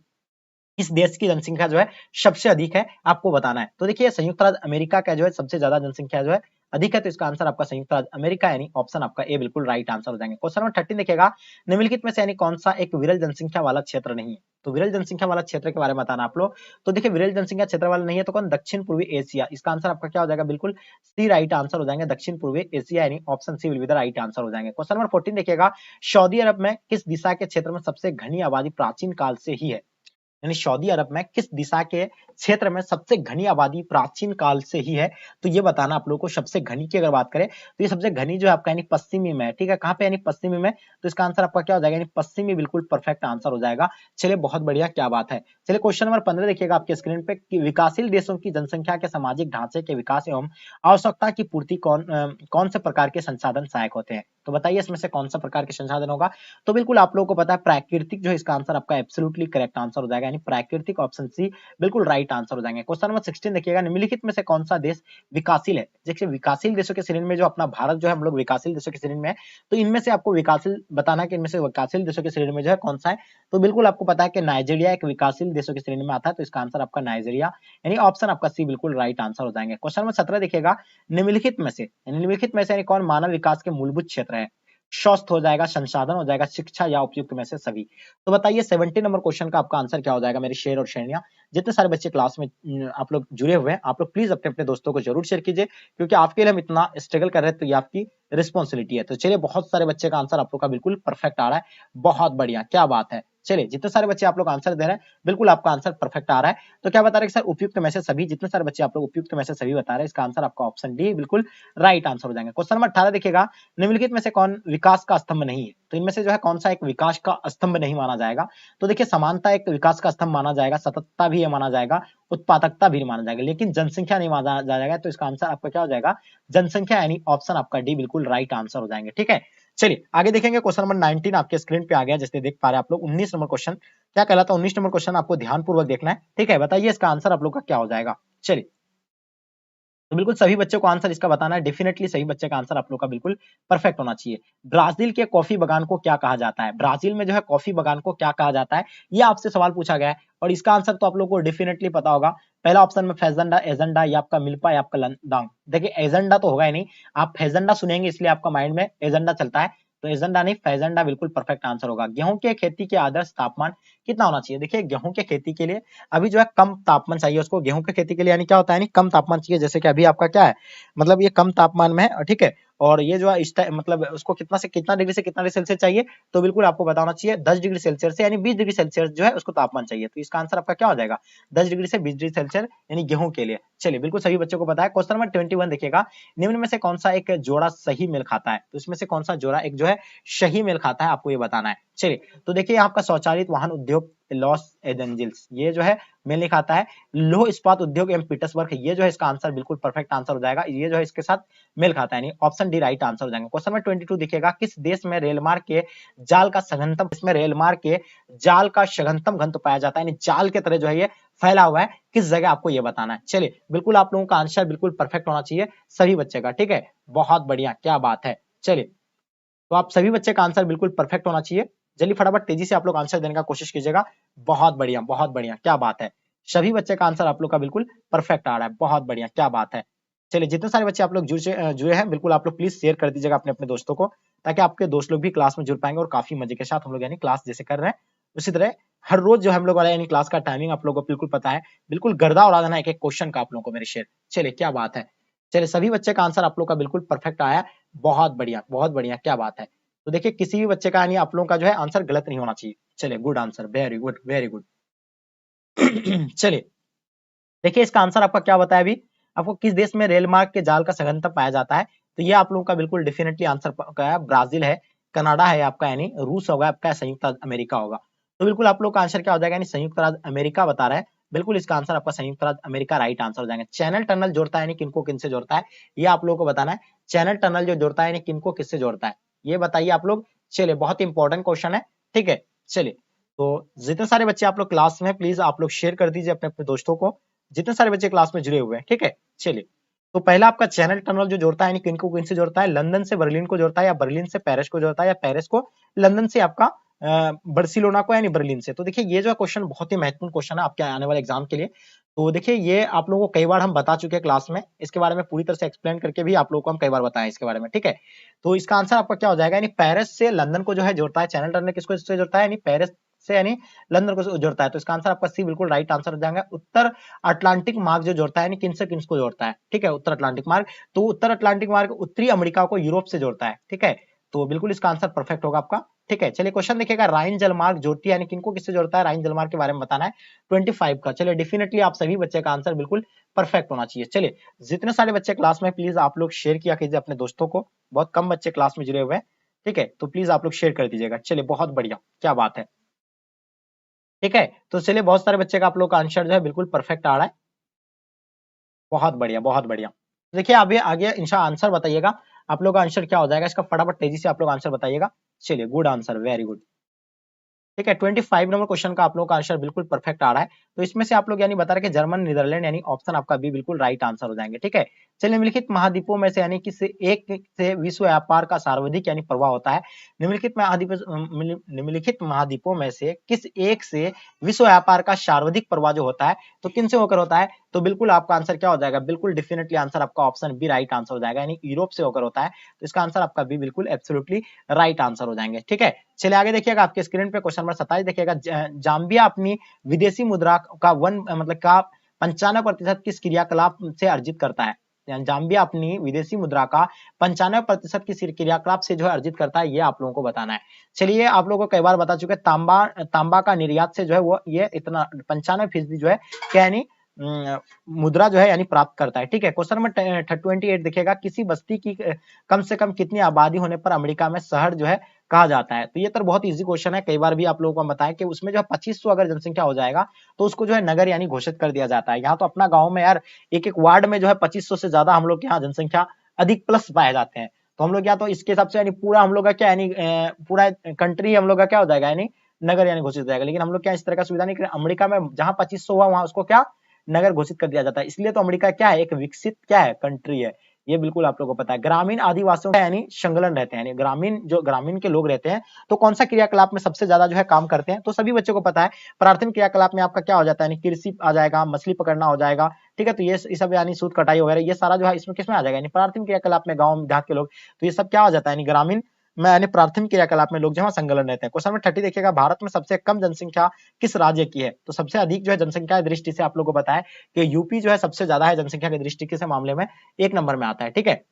इस देश की जनसंख्या जो है सबसे अधिक है, आपको बताना है। तो देखिए संयुक्त राज्य अमेरिका का जो है सबसे ज्यादा जनसंख्या जो है अधिक है, तो इसका आंसर आपका संयुक्त राज्य अमेरिका यानी ऑप्शन आपका ए बिल्कुल राइट आंसर हो जाएंगे। क्वेश्चन नंबर 13 देखिएगा, निम्नलिखित में से यानी कौन सा एक विरल जनसंख्या वाला क्षेत्र नहीं है। तो विरल जनसंख्या वाला क्षेत्र के बारे में बताना आप लोग। तो देखिए विरल जनसंख्या क्षेत्र वाला नहीं है तो कौन, दक्षिण पूर्वी एशिया, इसका आंसर आपका क्या हो जाएगा, बिल्कुल सी राइट आंसर हो जाएंगे, दक्षिण पूर्वी एशिया यानी option C will be the right answer हो जाएंगे। क्वेश्चन नंबर 14 देखिएगा, सऊदी अरब में किस दिशा के क्षेत्र में सबसे घनी आबादी प्राचीन काल से ही है। यानी सऊदी अरब में किस दिशा के क्षेत्र में सबसे घनी आबादी प्राचीन काल से ही है, तो ये बताना आप लोगों को। सबसे घनी की अगर बात करें तो ये सबसे घनी जो है आपका यानी पश्चिमी में है, ठीक है, कहां पे, यानी पश्चिमी में। तो इसका आंसर आपका क्या हो जाएगा, यानी पश्चिमी बिल्कुल परफेक्ट आंसर हो जाएगा। चलिए बहुत बढ़िया, क्या बात है। चलिए क्वेश्चन नंबर 15 देखिएगा आपके स्क्रीन पे, कि विकासशील देशों की जनसंख्या के सामाजिक ढांचे के विकास एवं आवश्यकता की पूर्ति कौन से प्रकार के संसाधन सहायक होते हैं। तो बताइए इसमें से कौन सा प्रकार के संसाधन होगा। तो बिल्कुल आप लोगों को पता है प्राकृतिक जो है इसका आंसर आपका एब्सोल्युटली करेक्ट आंसर हो जाएगा, यानी प्राकृतिक ऑप्शन सी बिल्कुल राइट आंसर हो जाएंगे। क्वेश्चन नंबर 16 देखिएगा, निम्नलिखित में से कौन सा देश विकासशील है। देखिए विकासशील देशों के श्रेणी में जो अपना भारत जो है हम लोग विकासशील देशों की श्रेणी में है, तो इनमें से आपको विकासशील बताना कि इनमें से विकासशील देशों की श्रेणी में जो है कौन सा है। तो बिल्कुल आपको पता है कि नाइजीरिया एक विकासशील देशों की श्रेणी में आता है, तो इसका आंसर आपका नाइजीरिया यानी ऑप्शन आपका सी बिल्कुल राइट आंसर हो जाएंगे। क्वेश्चन नंबर 17 देखिएगा, निम्नलिखित में से यानी कौन मानव विकास के मूलभूत क्षेत्र है। स्वस्थ हो जाएगा, संसाधन हो जाएगा, शिक्षा या उपयुक्त में से सभी। तो बताइए 70 नंबर क्वेश्चन का आपका आंसर क्या हो जाएगा। मेरे शेर और श्रेणियां, जितने सारे बच्चे क्लास में आप लोग जुड़े हुए हैं, आप लोग प्लीज अपने अपने दोस्तों को जरूर शेयर कीजिए, क्योंकि आपके लिए हम इतना स्ट्रगल कर रहे हैं, तो ये आपकी रिस्पॉन्सिबिलिटी है। तो चलिए बहुत सारे बच्चे का आंसर आप लोग का बिल्कुल परफेक्ट आ रहा है, बहुत बढ़िया, क्या बात है। चलिए जितने सारे बच्चे आप लोग आंसर दे रहे हैं बिल्कुल आपका आंसर परफेक्ट आ रहा है। तो क्या बता रहे हैं सर, उपयुक्त में से सभी, जितने सारे बच्चे आप लोग उपयुक्त में से सभी बता रहे हैं, इसका आंसर आपका ऑप्शन डी बिल्कुल राइट आंसर हो जाएंगे। क्वेश्चन नंबर 18 देखिएगा, निम्नलिखित में से कौन विकास का स्तंभ नहीं है। तो इनमें से जो है कौन सा एक विकास का स्तंभ नहीं माना जाएगा। तो देखिए समानता एक विकास का स्तंभ माना जाएगा, सततता भी माना जाएगा, उत्पादकता भी माना जाएगा, लेकिन जनसंख्या नहीं माना जाएगा। तो इसका आंसर आपका क्या हो जाएगा, जनसंख्या यानी ऑप्शन आपका डी बिल्कुल राइट आंसर हो जाएंगे, ठीक है। चलिए आगे देखेंगे, क्वेश्चन नंबर 19 आपके स्क्रीन पे आ गया, जैसे देख पा रहे हैं आप लोग। 19 नंबर क्वेश्चन क्या कहलाता है, 19 नंबर क्वेश्चन आपको ध्यानपूर्वक देखना है, ठीक है। बताइए इसका आंसर आप लोग का क्या हो जाएगा। चलिए तो बिल्कुल सभी बच्चों को आंसर इसका बताना है, डेफिनेटली सही बच्चे का आंसर आप लोग का बिल्कुल परफेक्ट होना चाहिए। ब्राजील के कॉफी बागान को क्या कहा जाता है। ब्राजील में जो है कॉफी बागान को क्या कहा जाता है, ये आपसे सवाल पूछा गया है और इसका आंसर तो आप लोग को डेफिनेटली पता होगा। पहला ऑप्शन में फेजेंडा, एजेंडा, या आपका मिल्पा, या आपका लंदांग। देखिए एजेंडा तो होगा ही नहीं, आप फेजेंडा सुनेंगे इसलिए आपका माइंड में एजेंडा चलता है, तो एजेंडा नहीं फेजेंडा बिल्कुल परफेक्ट आंसर होगा। गेहूं के खेती के आदर्श तापमान कितना होना चाहिए। देखिए गेहूं के खेती के लिए अभी जो है कम तापमान चाहिए उसको, गेहूं की खेती के लिए, यानी क्या होता है, नहीं कम तापमान चाहिए। जैसे कि अभी आपका क्या है, मतलब ये कम तापमान में है, ठीक है, और ये जो है मतलब उसको कितना से कितना डिग्री से कितना डिग्री सेल्सियस चाहिए, तो बिल्कुल आपको बताना चाहिए 10 डिग्री सेल्सियस से यानी 20 डिग्री सेल्सियस जो है उसको तापमान चाहिए। तो इसका आंसर आपका क्या हो जाएगा, 10 डिग्री से 20 डिग्री सेल्सियस यानी गेहूं के लिए। चलिए बिल्कुल सभी बच्चों को पता है। क्वेश्चन नंबर 21 देखिएगा, निम्न में से कौन सा एक जोड़ा सही मेल खाता है। तो इसमें से कौन सा जोड़ा एक जो है सही मेल खाता है, आपको ये बताना है। चलिए तो देखिए आपका स्वचालित वाहन उद्योग लॉस एंजल्स, ये जो है मेल नहीं खाता है। लोह इस्पात उद्योग एवं पीटर्सबर्ग, ये जो है इसका आंसर बिल्कुल परफेक्ट आंसर हो जाएगा, ये जो है इसके साथ मेल खाता है, यानी ऑप्शन डी राइट आंसर हो जाएगा। क्वेश्चन नंबर 22 देखिएगा, किस देश में रेलमार्ग के जाल का सघनतम, इसमें रेलमार्ग के जाल का सघनतम घनत्व पाया जाता है, यानी जाल के तरह जो है ये फैला हुआ है, किस जगह आपको ये बताना है। चलिए बिल्कुल आप लोगों का आंसर बिल्कुल परफेक्ट होना चाहिए सभी बच्चे का, ठीक है, बहुत बढ़िया, क्या बात है। चलिए तो आप सभी बच्चे का आंसर बिल्कुल परफेक्ट होना चाहिए, जल्दी फटाफट तेजी से आप लोग आंसर देने का कोशिश कीजिएगा। बहुत बढ़िया, क्या बात है, सभी बच्चे का आंसर आप लोग का बिल्कुल परफेक्ट आ रहा है, बहुत बढ़िया, क्या बात है। चलिए जितने सारे बच्चे आप लोग जुड़े हैं, बिल्कुल आप लोग प्लीज शेयर कर दीजिएगा अपने अपने दोस्तों को, ताकि आपके दोस्त लोग भी क्लास में जुड़ पाएंगे और काफी मजे के साथ हम लोग यानी क्लास जैसे कर रहे हैं उसी तरह हर रोज जो हम लोग वाला यानी क्लास का टाइमिंग आप लोगों को बिल्कुल पता है, बिल्कुल गर्दा उड़ा देना एक एक क्वेश्चन का आप लोगों को मेरे शेयर। चलिए क्या बात है, चलिए सभी बच्चे का आंसर आप लोग का बिल्कुल परफेक्ट आया, बहुत बढ़िया, क्या बात है। तो देखिए किसी भी बच्चे का यानी आप लोगों का जो है आंसर गलत नहीं होना चाहिए। चलिए good answer, very good very good. चलिए देखिए इसका आंसर आपका क्या बताया अभी, आपको किस देश में रेल मार्ग के जाल का सघनतम पाया जाता है, तो ये आप लोगों का बिल्कुल डेफिनेटली आंसर का है, ब्राजील है, कनाडा है आपका, यानी रूस होगा आपका, संयुक्त राज्य अमेरिका होगा। तो बिल्कुल आप लोग का आंसर क्या हो जाएगा, यानी संयुक्त राज्य अमेरिका बता रहा है, बिल्कुल इसका आंसर आपका संयुक्त राज्य अमेरिका राइट आंसर हो जाएगा। चैनल टनल जोड़ता है यानी किनको किनसे जोड़ता है, ये आप लोगों को बताना है। चैनल टनल जो जोड़ता है यानी किनको किससे जोड़ता है, ये बताइए आप लोग। चलिए बहुत इंपॉर्टेंट क्वेश्चन है, ठीक है। चलिए तो जितने सारे बच्चे आप लोग क्लास में, प्लीज आप लोग शेयर कर दीजिए अपने अपने दोस्तों को, जितने सारे बच्चे क्लास में जुड़े हुए हैं, ठीक है। चलिए तो पहला आपका चैनल टनल जो जोड़ता है यानी किनको किनसे जोड़ता है, लंदन से बर्लिन को जोड़ता है, या बर्लिन से पेरिस को जोड़ता है, या पेरिस को लंदन से आपका बार्सिलोना को यानी बर्लिन से। तो देखिए ये जो क्वेश्चन बहुत ही महत्वपूर्ण क्वेश्चन है आपके आने वाले एग्जाम के लिए। तो देखिए ये आप लोगों को कई बार हम बता चुके हैं क्लास में, इसके बारे में पूरी तरह से एक्सप्लेन करके भी आप लोगों को हम कई बार बताएं इसके बारे में, ठीक है। तो इसका आंसर आपका क्या हो जाएगा, यानी पेरिस से लंदन को जो है जोड़ता है, चैनल टनल किसको इससे जोड़ता है, यानी पेरिस से यानी लंदन को जोड़ता है। तो इसका आंसर आपका सी बिल्कुल राइट आंसर हो जाएगा। उत्तर अटलांटिक मार्ग जो जोड़ता है यानी किनसे किसको जोड़ता है, ठीक है, उत्तर अटलांटिक मार्ग। तो उत्तर अटलांटिक मार्ग उत्तरी अमेरिका को यूरोप से जोड़ता है, ठीक है। तो बिल्कुल इसका आंसर परफेक्ट होगा आपका, ठीक है। चलिए क्वेश्चन देखिएगा, राइन जलमार्ग जोड़ती है यानी किनको किससे जोड़ता है, राइन जलमार्ग के बारे में बताना है 25 का। चलिए डेफिनेटली आप सभी बच्चे का आंसर बिल्कुल परफेक्ट होना चाहिए। चलिए जितने सारे बच्चे क्लास में, प्लीज आप लोग शेयर किया कीजिए अपने दोस्तों को, बहुत कम बच्चे क्लास में जुड़े हुए हैं, ठीक है। तो प्लीज आप लोग शेयर कर दीजिएगा। चलिए बहुत बढ़िया, क्या बात है, ठीक है। तो चलिए बहुत सारे बच्चे का आप लोग का आंसर जो है बिल्कुल परफेक्ट आ रहा है, बहुत बढ़िया बहुत बढ़िया। तो देखिए अभी आगे इंशाल्लाह आंसर बताइएगा, आप लोग का आंसर क्या हो जाएगा इसका, फटाफट तेजी से आप लोग आंसर बताइएगा। चलिए गुड आंसर, वेरी गुड, ठीक है। 25 नंबर क्वेश्चन का आप लोगों का आंसर बिल्कुल परफेक्ट आ रहा है। तो इसमें से आप लोग यानी बता रहे कि जर्मन नीदरलैंड यानी ऑप्शन आपका बी बिल्कुल राइट आंसर हो जाएंगे, ठीक है। चलिए निम्नलिखित महाद्वीपों में से यानी किस एक से विश्व व्यापार का सर्वाधिक यानी प्रवाह होता है, निम्नलिखित महाद्वीपों में से किस एक से विश्व व्यापार का सर्वाधिक प्रवाह जो होता है, तो किन से होकर होता है, तो बिल्कुल आपका आंसर क्या हो जाएगा, बिल्कुल डेफिनेटली आंसर आपका ऑप्शन बी राइट आंसर हो जाएगा, यानी यूरोप से होकर होता है। तो इसका आंसर आपका बी बिल्कुल एब्सोल्युटली राइट आंसर हो जाएंगे, ठीक है। चलिए आगे देखिएगा आपके स्क्रीन पे क्वेश्चन नंबर 27 देखिएगा, जाम्बिया अपनी विदेशी मुद्रा का मतलब का 95% किस क्रियाकलाप से अर्जित करता है, जाम्बिया अपनी विदेशी मुद्रा का 95% किस क्रियाकलाप से जो है अर्जित करता है, ये आप लोगों को बताना है। चलिए आप लोगों को कई बार बता चुके, तांबा का निर्यात से जो है वो ये इतना 95% जो है क्या यानी मुद्रा जो है यानी प्राप्त करता है, ठीक है। क्वेश्चन नंबर 28 देखिएगा, किसी बस्ती की कम से कम कितनी आबादी होने पर अमेरिका में शहर जो है कहा जाता है। तो ये तो बहुत इजी क्वेश्चन है, कई बार भी आप लोगों को बताया कि उसमें जो है 2500 अगर जनसंख्या हो जाएगा तो उसको जो है नगर यानी घोषित कर दिया जाता है। यहाँ तो अपना गांव में यार एक एक वार्ड में जो है 2500 से ज्यादा हम लोग के यहाँ जनसंख्या अधिक प्लस पाए जाते हैं। तो हम लोग यहाँ तो इसके हिसाब से यानी पूरा हम लोग का क्या यानी पूरा कंट्री हम लोग का क्या हो जाएगा, यानी नगर यानी घोषित हो जाएगा। लेकिन हम लोग क्या इस तरह का सुविधा नहीं करें, अमेरिका में जहां 2500 हुआ वहां उसको क्या नगर घोषित कर दिया जाता है। इसलिए तो अमेरिका क्या है, एक विकसित क्या है कंट्री है, ये बिल्कुल आप लोगों को पता है। ग्रामीण आदिवासियों का यानी संगलन रहते हैं, यानी ग्रामीण के लोग रहते हैं, तो कौन सा क्रियाकलाप में सबसे ज्यादा जो है काम करते हैं, तो सभी बच्चों को पता है प्राथमिक क्रियाकलाप में आपका क्या हो जाता है, यानी कृषि आ जाएगा, मछली पकड़ना हो जाएगा, ठीक है। तो ये सब यानी सूत कटाई वगैरह ये सारा जो है इसमें किसमें आ जाएगा, यानी प्राथमिक क्रियाकलाप में गाँव देहात के लोग, तो ये सब क्या हो जाता है, यानी ग्रामीण में यानी प्राथमिक क्रियाकलाप में लोग जहां संलग्न रहते हैं। क्वेश्चन नंबर 30 देखिएगा, भारत में सबसे कम जनसंख्या किस राज्य की है, तो सबसे अधिक जो है जनसंख्या की दृष्टि से आप लोगों को बताया कि यूपी जो है सबसे ज्यादा है जनसंख्या की दृष्टि के मामले में, एक नंबर में आता है, ठीक है।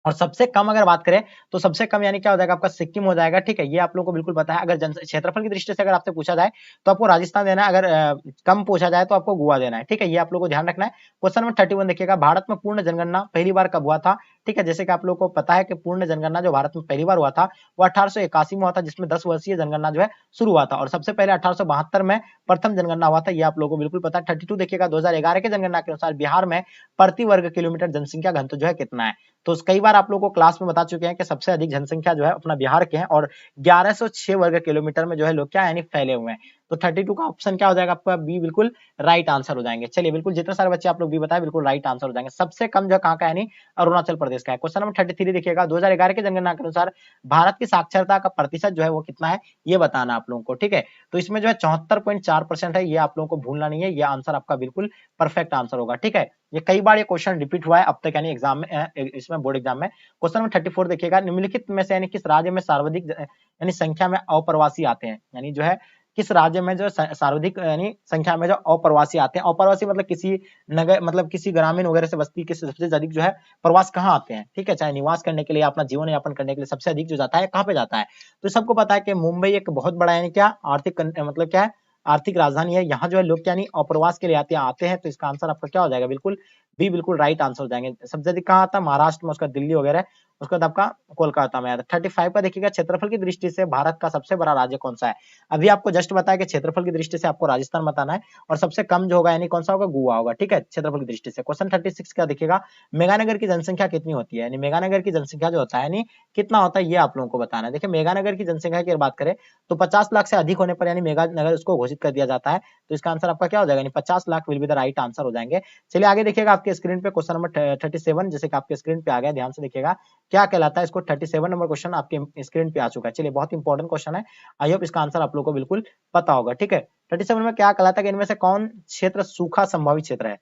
और सबसे कम अगर बात करें तो सबसे कम यानी क्या हो जाएगा आपका सिक्किम हो जाएगा, ठीक है। ये आप लोगों को बिल्कुल पता है। अगर क्षेत्रफल की दृष्टि से अगर आपसे पूछा जाए तो आपको राजस्थान देना है, अगर कम पूछा जाए तो आपको गोवा देना है, ठीक है। ये आप लोगों को ध्यान रखना है। क्वेश्चन नंबर 31 देखिएगा, भारत में पूर्ण जनगणना पहली बार कब हुआ था, ठीक है, जैसे कि आप लोगों को पता है कि पूर्ण जनगणना जो भारत में पहली बार हुआ था वो 1881 में हुआ था, जिसमें 10 वर्षीय जनगणना जो है शुरू हुआ था, और सबसे पहले 1872 में प्रथम जनगणना हुआ था, ये आप लोगों को बिल्कुल पता है। 32 देखिएगा 2011 के जनगणना के अनुसार बिहार में प्रति वर्ग किलोमीटर जनसंख्या घनत्व जो है कितना है। तो कई बार आप लोगों को क्लास में बता चुके हैं कि सबसे अधिक जनसंख्या जो है अपना बिहार के हैं, और 1106 वर्ग किलोमीटर में जो है लोग क्या यानी फैले हुए हैं। तो 32 का ऑप्शन क्या हो जाएगा आपका, बी बिल्कुल राइट आंसर हो जाएंगे। चलिए बिल्कुल जितने सारे बच्चे आप लोग बी बताए बिल्कुल राइट आंसर हो जाएंगे। सबसे कम जो कहाँ का यानी अरुणाचल प्रदेश का है। क्वेश्चन नंबर 33 देखिएगा 2011 के जनगणना के अनुसार भारत की साक्षरता का प्रतिशत जो है वो कितना है, ये बताना आप लोगों को, ठीक है। तो इसमें जो है 74.4% है, ये आप लोगों को भूलना नहीं है, ये आंसर आपका बिल्कुल परफेक्ट आंसर होगा, ठीक है। ये कई बार ये क्वेश्चन रिपीट हुआ है अब तक यानी एग्जाम में, इसमें बोर्ड एग्जाम में। क्वेश्चन नंबर 34 देखिएगा निम्नलिखित में से यानी किस राज्य में सर्वाधिक यानी संख्या में अप्रवासी आते हैं, यानी जो है किस राज्य में जो सर्वाधिक यानी संख्या में जो अप्रवासी आते हैं। अप्रवासी मतलब किसी नगर मतलब किसी ग्रामीण वगैरह से बस्ती के सबसे अधिक जो है प्रवास कहाँ आते हैं, ठीक है, चाहे निवास करने के लिए अपना जीवन यापन करने के लिए सबसे अधिक जो जाता है कहाँ पे जाता है। तो सबको पता है कि मुंबई एक बहुत बड़ा यानी क्या आर्थिक मतलब क्या है आर्थिक राजधानी है, यहाँ जो है लोग यानी अप्रवास के लिए आते हैं। तो इसका आंसर आपका क्या हो जाएगा, बिल्कुल बी बिल्कुल राइट आंसर हो जाएंगे। सबसे अधिक कहाँ आता है, महाराष्ट्र में, उसका दिल्ली वगैरह, उसके बाद आपका कोलकाता में आता है। 35 का देखिएगा क्षेत्रफल की दृष्टि से भारत का सबसे बड़ा राज्य कौन सा है। अभी आपको जस्ट बताया कि क्षेत्रफल की दृष्टि से आपको राजस्थान बताना है, और सबसे कम जो होगा यानी कौन सा होगा, गोवा होगा, ठीक है, क्षेत्रफल की दृष्टि से। क्वेश्चन 36 का देखिएगा मेगानगर की जनसंख्या कितनी होती है, यानी मेगानगर की जनसंख्या जो होता है यानी कितना होता है, ये आप लोगों को बताना है। देखिए मेगानगर की जनसंख्या की बात करें तो 50 लाख से अधिक होने पर यानी मेगानगर उसको घोषित कर दिया जाता है। तो इसका आंसर आपका क्या हो जाएगा, यानी 50 lakh will be the right answer हो जाएंगे। चलिए आगे देखिएगा आपके स्क्रीन पे क्वेश्चन नंबर 37, जैसे कि आपके स्क्रीन पे आ गया, ध्यान से देखिएगा क्या कहलाता है इसको। 37 नंबर क्वेश्चन आपके स्क्रीन पे आ चुका है। चलिए बहुत इंपॉर्टेंट क्वेश्चन है, आई होप इसका आंसर आप लोगों को बिल्कुल पता होगा, ठीक है। 37 में क्या कहलाता है कि इनमें से कौन क्षेत्र सूखा संभावित क्षेत्र है।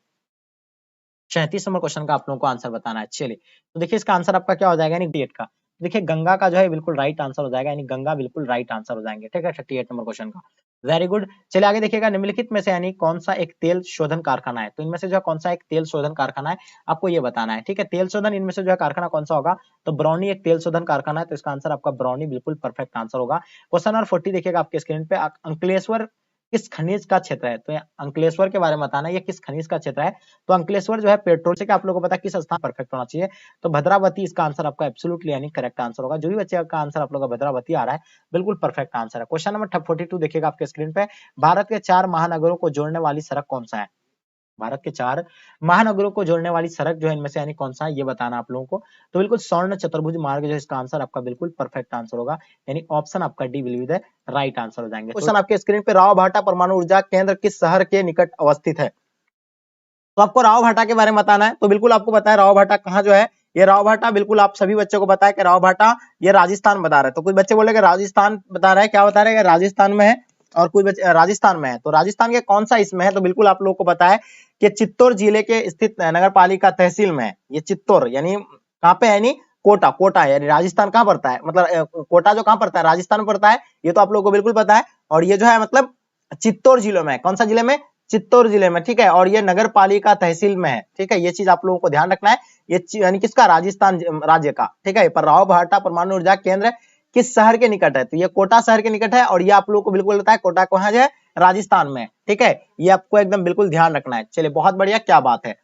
37 नंबर क्वेश्चन का आप लोगों को आंसर बताना है। चलिए तो देखिए इसका आंसर आपका क्या हो जाएगा, यानी 38 का। देखिए गंगा का जो है बिल्कुल राइट आंसर हो जाएगा, यानी गंगा बिल्कुल राइट आंसर हो जाएंगे, ठीक है, 38 नंबर क्वेश्चन का। Very good. चलिए आगे देखिएगा निम्नलिखित में से यानी कौन सा एक तेल शोधन कारखाना है। तो इनमें से जो है कौन सा एक तेल शोधन कारखाना है, आपको ये बताना है, ठीक है। तेल शोधन इनमें से जो है कारखाना कौन सा होगा, तो ब्रौनी एक तेल शोधन कारखाना है। तो इसका आंसर आपका ब्रौनी बिल्कुल परफेक्ट आंसर होगा। क्वेश्चन नंबर 40 देखिएगा आपके स्क्रीन पे, अंकलेश्वर किस खनिज का क्षेत्र है। तो अंकलेश्वर के बारे में बताना है, ये किस खनिज का क्षेत्र है। तो अंकलेश्वर जो है पेट्रोल से, क्या आप लोगों को पता है किस स्थान परफेक्ट होना चाहिए, तो भद्रावती इसका आंसर आपका एब्सोल्युटली यानी करेक्ट आंसर होगा। जो भी बच्चे का आंसर आप लोगों का भद्रावती आ रहा है बिल्कुल परफेक्ट आंसर है। क्वेश्चन नंबर 42 देखिएगा आपके स्क्रीन पे, भारत के 4 महानगरों को जोड़ने वाली सड़क कौन सा है। भारत के 4 महानगरों को जोड़ने वाली सड़क जो है इनमें से यानी कौन सा है, ये बताना आप लोगों को। तो बिल्कुल स्वर्ण चतुर्भुज मार्ग जो है इसका आंसर आपका बिल्कुल परफेक्ट आंसर होगा, यानी ऑप्शन आपका D will be the right answer हो जाएंगे। क्वेश्चन आपके स्क्रीन पे, राव भाटा परमाणु ऊर्जा केंद्र किस शहर के निकट अवस्थित है। तो आपको राव भाटा के बारे में बताना है। तो बिल्कुल आपको पता है राव भाटा कहाँ जो है, ये राव भाटा बिल्कुल आप सभी बच्चों को पता है कि राव भाटा ये राजस्थान बता रहे हैं। तो कुछ बच्चे बोले कि राजस्थान बता रहे हैं, क्या बता रहे हैं, राजस्थान में है, और कुछ बच्चे राजस्थान में है। तो राजस्थान के कौन सा इसमें है, तो बिल्कुल आप लोगों को पता है कि चित्तौड़ जिले के स्थित नगर पालिका तहसील में है। ये चित्तौड़ यानी कहाँ पे है, यानी कोटा, कोटा है, यानी राजस्थान कहाँ पड़ता है, मतलब कोटा जो कहाँ पड़ता है, राजस्थान में पड़ता है, ये तो आप लोगों को बिल्कुल पता है। और ये जो है मतलब चित्तौड़ जिले में, कौन सा जिले में, चित्तौड़ जिले में, ठीक है, और ये नगर पालिका तहसील में है, ठीक है। ये चीज आप लोगों को ध्यान रखना है, ये यानी किसका, राजस्थान राज्य का, ठीक है। पर राव भाटा परमाणु ऊर्जा केंद्र किस शहर के निकट है, तो ये कोटा शहर के निकट है, और ये आप लोगों को बिल्कुल पता है कोटा कहाँ है, राजस्थान में, ठीक है। ये आपको एकदम बिल्कुल ध्यान रखना है। चलिए बहुत बढ़िया, क्या बात है।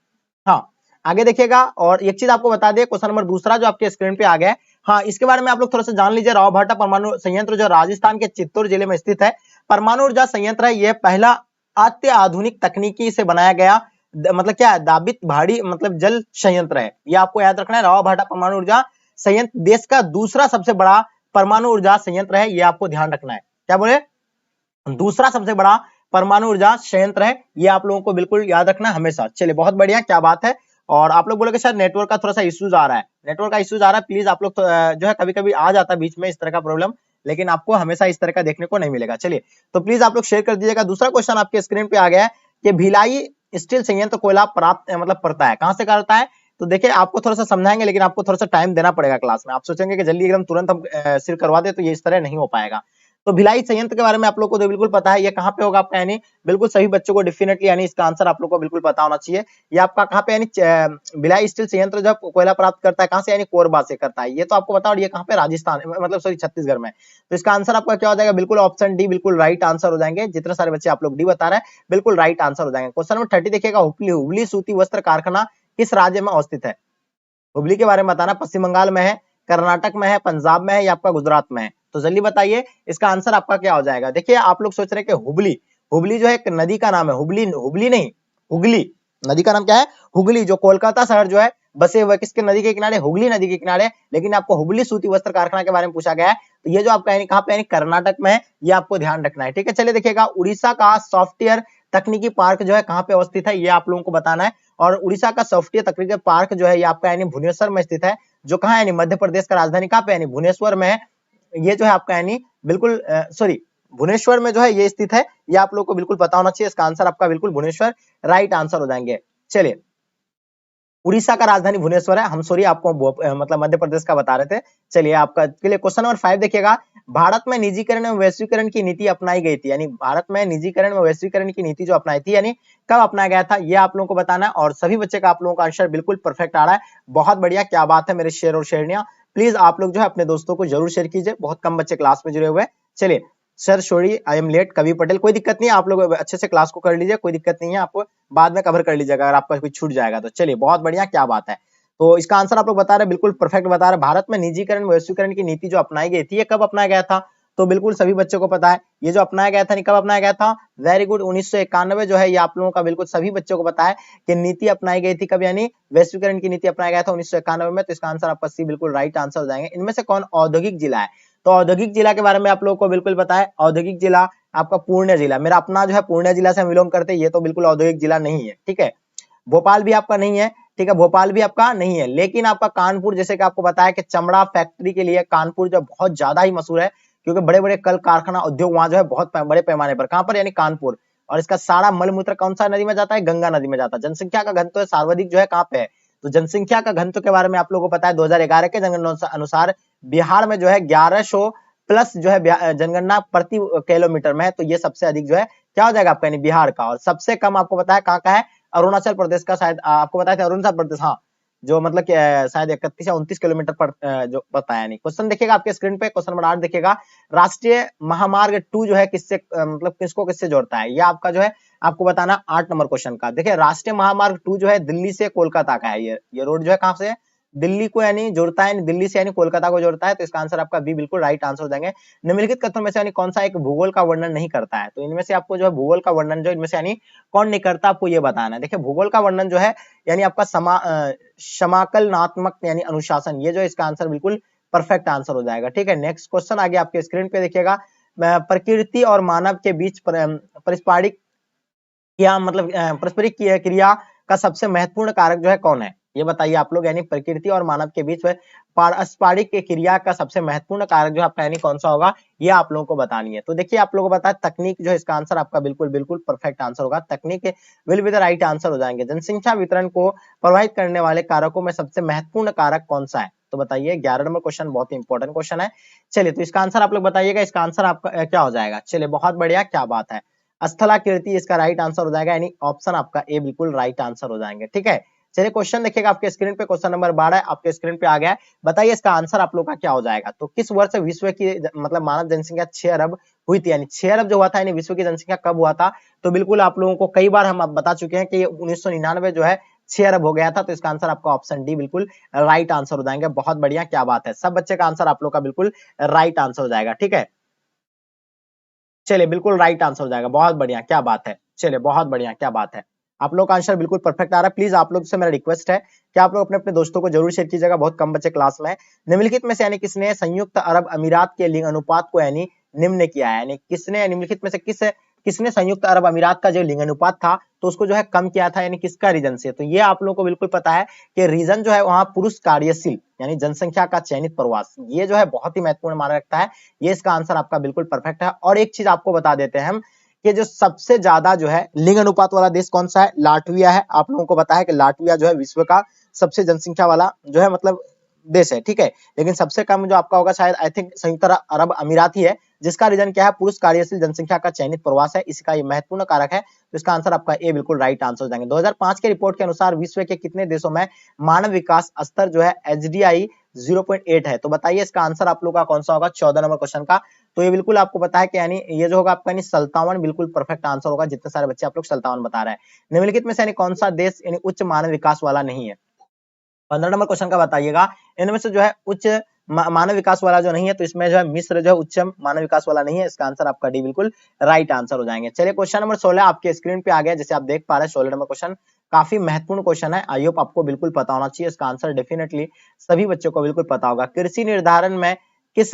हाँ आगे देखिएगा, और एक चीज आपको बता दे, क्वेश्चन नंबर दूसरा जो आपके स्क्रीन पे आ गया है, हाँ इसके बारे में आप लोग थोड़ा सा जान लीजिए। राव भाटा परमाणु संयंत्र जो राजस्थान के चित्तौड़ जिले में स्थित है, परमाणु ऊर्जा संयंत्र है, यह पहला अत्याधुनिक तकनीकी से बनाया गया मतलब क्या है, दाबित भारी मतलब जल संयंत्र है। ये आपको याद रखना है, राव भाटा परमाणु ऊर्जा संयंत्र देश का दूसरा सबसे बड़ा परमाणु ऊर्जा संयंत्र है, ये आपको ध्यान रखना है। क्या बोले, दूसरा सबसे बड़ा परमाणु ऊर्जा संयंत्र है, ये आप लोगों को बिल्कुल याद रखना हमेशा। चलिए बहुत बढ़िया, क्या बात है। और आप लोग बोलोगे सर नेटवर्क का थोड़ा सा इश्यूज आ रहा है, नेटवर्क का इश्यूज आ रहा है, प्लीज आप लोग तो, जो है कभी कभी आ जाता है बीच में इस तरह का प्रॉब्लम, लेकिन आपको हमेशा इस तरह का देखने को नहीं मिलेगा। चलिए तो प्लीज आप लोग शेयर कर दीजिएगा। दूसरा क्वेश्चन आपके स्क्रीन पे आ गया है कि भिलाई स्टील संयंत्र कोयला प्राप्त मतलब पड़ता है, कहां से करता है। तो देखिए आपको थोड़ा सा समझाएंगे, लेकिन आपको थोड़ा सा टाइम देना पड़ेगा क्लास में। आप सोचेंगे कि जल्दी एकदम तुरंत हम सिर्फ करवा दे, तो ये इस तरह नहीं हो पाएगा। तो भिलाई संयंत्र के बारे में आप लोग को तो बिल्कुल पता है, ये कहाँ पे होगा आपका, यानी बिल्कुल सभी बच्चों को डेफिनेटली यानी इसका आंसर आप लोग को बिल्कुल पता होना चाहिए। ये आपका कहाँ पे, यानी भिलाई स्टील संयंत्र जब कोयला प्राप्त करता है कहाँ से, यानी कोरबा से करता है, ये तो आपको पता। और ये कहाँ पे, राजस्थान मतलब सॉरी छत्तीसगढ़ में। तो इसका आंसर आपका क्या हो जाएगा, बिल्कुल ऑप्शन डी बिल्कुल राइट आंसर हो जाएंगे। जितने सारे बच्चे आप लोग डी बता रहे हैं बिल्कुल राइट आंसर हो जाएंगे। क्वेश्चन नंबर 30 देखिएगा, हुबली सूती वस्त्र कारखाना किस राज्य में अवस्थित है। हुबली के बारे में बताना, पश्चिम बंगाल में है, कर्नाटक में है, पंजाब में है या आपका गुजरात में है? तो जल्दी बताइए इसका आंसर आपका क्या हो जाएगा। देखिए आप लोग सोच रहे हैं कि हुबली, हुबली जो है एक नदी का नाम है, हुबली, हुबली नहीं, हुगली नदी का नाम क्या है, हुगली, जो कोलकाता शहर जो है बसे हुए किसके नदी के किनारे, हुगली नदी के किनारे। लेकिन आपको हुबली सूती वस्त्र कारखाना के बारे में पूछा गया है, तो ये जो आपका यानी कहां पे, यानी कर्नाटक में है, ये आपको ध्यान रखना है। ठीक है, चलिए देखिएगा, उड़ीसा का सॉफ्टवेयर तकनीकी पार्क जो है कहां पे अवस्थित है, ये आप लोगों को बताना है। और उड़ीसा का सॉफ्टवेयर तकनीकी पार्क जो है ये आपका यानी भुवनेश्वर में स्थित है, जो कहां है, यानी मध्य प्रदेश का राजधानी कहां पे, यानी भुवनेश्वर में है। ये जो है आपका यानी बिल्कुल सॉरी, भुवनेश्वर में जो है ये स्थित है, ये आप लोग को बिल्कुल पता होना चाहिए। इसका आंसर आपका बिल्कुल भुवनेश्वर राइट आंसर हो जाएंगे। चलिए, उड़ीसा का राजधानी भुवनेश्वर है, हम सॉरी आपको मतलब मध्य प्रदेश का बता रहे थे। चलिए आपका के लिए क्वेश्चन नंबर 5 देखिएगा, भारत में निजीकरण एवं वैश्वीकरण की नीति अपनाई गई थी, यानी भारत में निजीकरण एवं वैश्वीकरण की नीति जो अपनाई थी, यानी कब अपनाया गया था, ये आप लोगों को बताना है। और सभी बच्चे का आप लोगों का आंसर बिल्कुल परफेक्ट आ रहा है, बहुत बढ़िया, क्या बात है मेरे शेर और शेरनियां। प्लीज आप लोग जो है अपने दोस्तों को जरूर शेयर कीजिए, बहुत कम बच्चे क्लास में जुड़े हुए हैं। चलिए, sir sorry I am late, Kavi Patel, कोई दिक्कत नहीं है, आप लोग अच्छे से क्लास को कर लीजिए, कोई दिक्कत नहीं है, आपको बाद में कवर कर लीजिएगा अगर आपका कुछ छूट जाएगा तो। चलिए बहुत बढ़िया, क्या बात है। तो इसका आंसर आप लोग बता रहे, बिल्कुल परफेक्ट बता रहे। भारत में निजीकरण वैश्वीकरण की नीति जो अपनाई गई थी, ये कब अपनाया गया था, तो बिल्कुल सभी बच्चों को पता है, ये जो अपनाया गया था, नहीं कब अपनाया गया था, वेरी गुड, 1991 जो है, ये आप लोगों का बिल्कुल सभी बच्चों को पता है कि नीति अपनाई गई थी कब, यानी वैश्वीकरण की नीति अपनाया गया था 1991 में। तो इसका आंसर आपका सी बिल्कुल राइट आंसर हो जाएंगे। इनमें से कौन औद्योगिक जिला है, तो औद्योगिक जिला के बारे में आप लोगों को बिल्कुल पता है, औद्योगिक जिला आपका पूर्णिया जिला, मेरा अपना जो है पूर्णिया जिला से हम बिलोंग करते हैं, ये तो बिल्कुल औद्योगिक जिला नहीं है। ठीक है, भोपाल भी आपका नहीं है, ठीक है, भोपाल भी आपका नहीं है, लेकिन आपका कानपुर, जैसे कि आपको बताया कि चमड़ा फैक्ट्री के लिए कानपुर जो बहुत ज्यादा ही मशहूर है, क्योंकि बड़े बड़े कल कारखाना उद्योग वहां जो है बहुत बड़े पैमाने पर, कहां पर, यानी कानपुर। और इसका सारा मलमूत्र कौन सा नदी में जाता है, गंगा नदी में जाता है। जनसंख्या का घनत्व सर्वाधिक जो है कहां पे है, तो जनसंख्या का घनत्व के बारे में आप लोगों को पता है, 2011 के जनगणना अनुसार बिहार में जो है 1100 प्लस जो है जनगणना प्रति किलोमीटर में है, तो ये सबसे अधिक जो है क्या हो जाएगा आपका, यानी बिहार का। और सबसे कम आपको पता है कहाँ का है, अरुणाचल प्रदेश का, शायद आपको बताया था अरुणाचल प्रदेश, हाँ, जो मतलब कि शायद 31 या 29 किलोमीटर पर जो पता है। नहीं, क्वेश्चन देखिएगा आपके स्क्रीन पे, क्वेश्चन नंबर 8 देखिएगा, राष्ट्रीय महामार्ग 2 जो है किससे मतलब किसको किससे जोड़ता है, ये आपका जो है आपको बताना 8 नंबर क्वेश्चन का। देखिए राष्ट्रीय महामार्ग 2 जो है दिल्ली से कोलकाता का है, ये रोड जो है कहां से है, दिल्ली को यानी जोड़ता है, दिल्ली से यानी कोलकाता को जोड़ता है। तो इसका आंसर आपका बी बिल्कुल राइट आंसर हो जाएंगे। निम्नलिखित कथनों में से यानी कौन सा एक भूगोल का वर्णन नहीं करता है, तो इनमें से आपको जो है भूगोल का वर्णन जो इनमें से यानी कौन नहीं करता, आपको ये बताना है। देखिए भूगोल का वर्णन जो है यानी आपका समाकलनात्मक यानी अनुशासन, ये जो इसका आंसर बिल्कुल परफेक्ट आंसर हो जाएगा। ठीक है, नेक्स्ट क्वेश्चन आगे आपके स्क्रीन पे देखिएगा, प्रकृति और मानव के बीच पारस्परिक या मतलब पारस्परिक क्रिया का सबसे महत्वपूर्ण कारक जो है कौन है, ये बताइए आप लोग। यानी प्रकृति और मानव के बीच पारस्परिक क्रिया का सबसे महत्वपूर्ण कारक जो आपका यानी कौन सा होगा, ये आप लोगों को बतानी है। तो देखिए आप लोगों को बताया तकनीक जो है इसका आंसर आपका बिल्कुल बिल्कुल परफेक्ट आंसर होगा, तकनीक will be the right answer हो जाएंगे। जनसंख्या वितरण को प्रभावित करने वाले कारकों में सबसे महत्वपूर्ण कारक कौन सा है, तो बताइए। 11 नंबर क्वेश्चन बहुत ही इंपॉर्टेंट क्वेश्चन है। चलिए तो इसका आंसर आप लोग बताइएगा, इसका आंसर आपका क्या हो जाएगा। चलिए बहुत बढ़िया, क्या बात है, स्थलाकृति इसका राइट आंसर हो जाएगा, यानी ऑप्शन आपका ए बिल्कुल राइट आंसर हो जाएंगे। ठीक है, चलिए क्वेश्चन देखिएगा आपके स्क्रीन पे, क्वेश्चन नंबर 12 आपके स्क्रीन पे आ गया है। बताइए इसका आंसर आप लोग का क्या हो जाएगा। तो किस वर्ष विश्व की मतलब मानव जनसंख्या 6 अरब हुई थी, यानी 6 अरब जो हुआ था, यानी विश्व की जनसंख्या कब हुआ था, तो बिल्कुल आप लोगों को कई बार हम बता चुके हैं कि 1999 जो है 6 अरब हो गया था। तो इसका आंसर आपका ऑप्शन डी बिल्कुल राइट आंसर हो जाएंगे। बहुत बढ़िया, क्या बात है, सब बच्चे का आंसर आप लोग का बिल्कुल राइट आंसर हो जाएगा। ठीक है, चलिए बिल्कुल राइट आंसर हो जाएगा, बहुत बढ़िया, क्या बात है। चलिए बहुत बढ़िया, क्या बात है, आप लोग का आंसर बिल्कुल परफेक्ट आ रहा है। प्लीज आप लोग से मेरा रिक्वेस्ट है कि आप लोग अपने अपने दोस्तों को जरूर शेयर कीजिएगा, बहुत कम बच्चे क्लास में है। निम्नलिखित में से यानी किसने संयुक्त अरब अमीरात के लिंग अनुपात को यानी निम्न किया है, यानी किसने निम्नलिखित में से किसने संयुक्त अरब अमीरात का जो लिंग अनुपात था तो उसको जो है कम किया था, यानी किसका रीजन से, तो ये आप लोगों को बिल्कुल पता है कि रीजन जो है वहां पुरुष कार्यशील यानी जनसंख्या का चयनित प्रवास, ये जो है बहुत ही महत्वपूर्ण माना रखता है। ये इसका आंसर आपका बिल्कुल परफेक्ट है। और एक चीज आपको बता देते हैं हम कि जो सबसे ज्यादा जो है लिंग अनुपात वाला देश कौन सा है, लाटविया है। आप लोगों को पता है कि लाटविया जो है विश्व का सबसे जनसंख्या वाला जो है मतलब देश है। ठीक है, लेकिन सबसे कम जो आपका होगा शायद आई थिंक संयुक्त अरब अमीरात ही है, जिसका रीजन क्या है, पुरुष कार्यशील जनसंख्या का चयनित प्रवास है, इसका ये महत्वपूर्ण कारक है। तो इसका आंसर आपका ए बिल्कुल राइट आंसर हो जाएंगे। 2005 के रिपोर्ट के अनुसार विश्व के कितने देशों में मानव विकास स्तर जो है HDI 0.8 है, तो बताइए इसका आंसर आप लोग का कौन सा होगा 14 नंबर क्वेश्चन का। तो ये बिल्कुल आपको पता है कि यानी ये जो होगा आपका यानी 57 बिल्कुल परफेक्ट आंसर होगा, जितने सारे बच्चे आप लोग 57 बता रहे हैं। निम्नलिखित में से यानी कौन सा देश यानी उच्च मानव विकास वाला नहीं है, 15 नंबर क्वेश्चन का बताइएगा, इनमें से जो है उच्च मानव विकास वाला जो नहीं है, तो इसमें जो है मिस्र जो है उच्च मानव विकास वाला नहीं है, इसका आंसर आपका डी बिल्कुल राइट आंसर हो जाएंगे। चलिए क्वेश्चन नंबर 16 आपके स्क्रीन पे आ गया, जैसे आप देख पा रहे हैं 16 नंबर क्वेश्चन काफी महत्वपूर्ण क्वेश्चन है, आई होप आपको बिल्कुल पता होना चाहिए, इसका आंसर डेफिनेटली सभी बच्चों को बिल्कुल पता होगा। कृषि निर्धारण में किस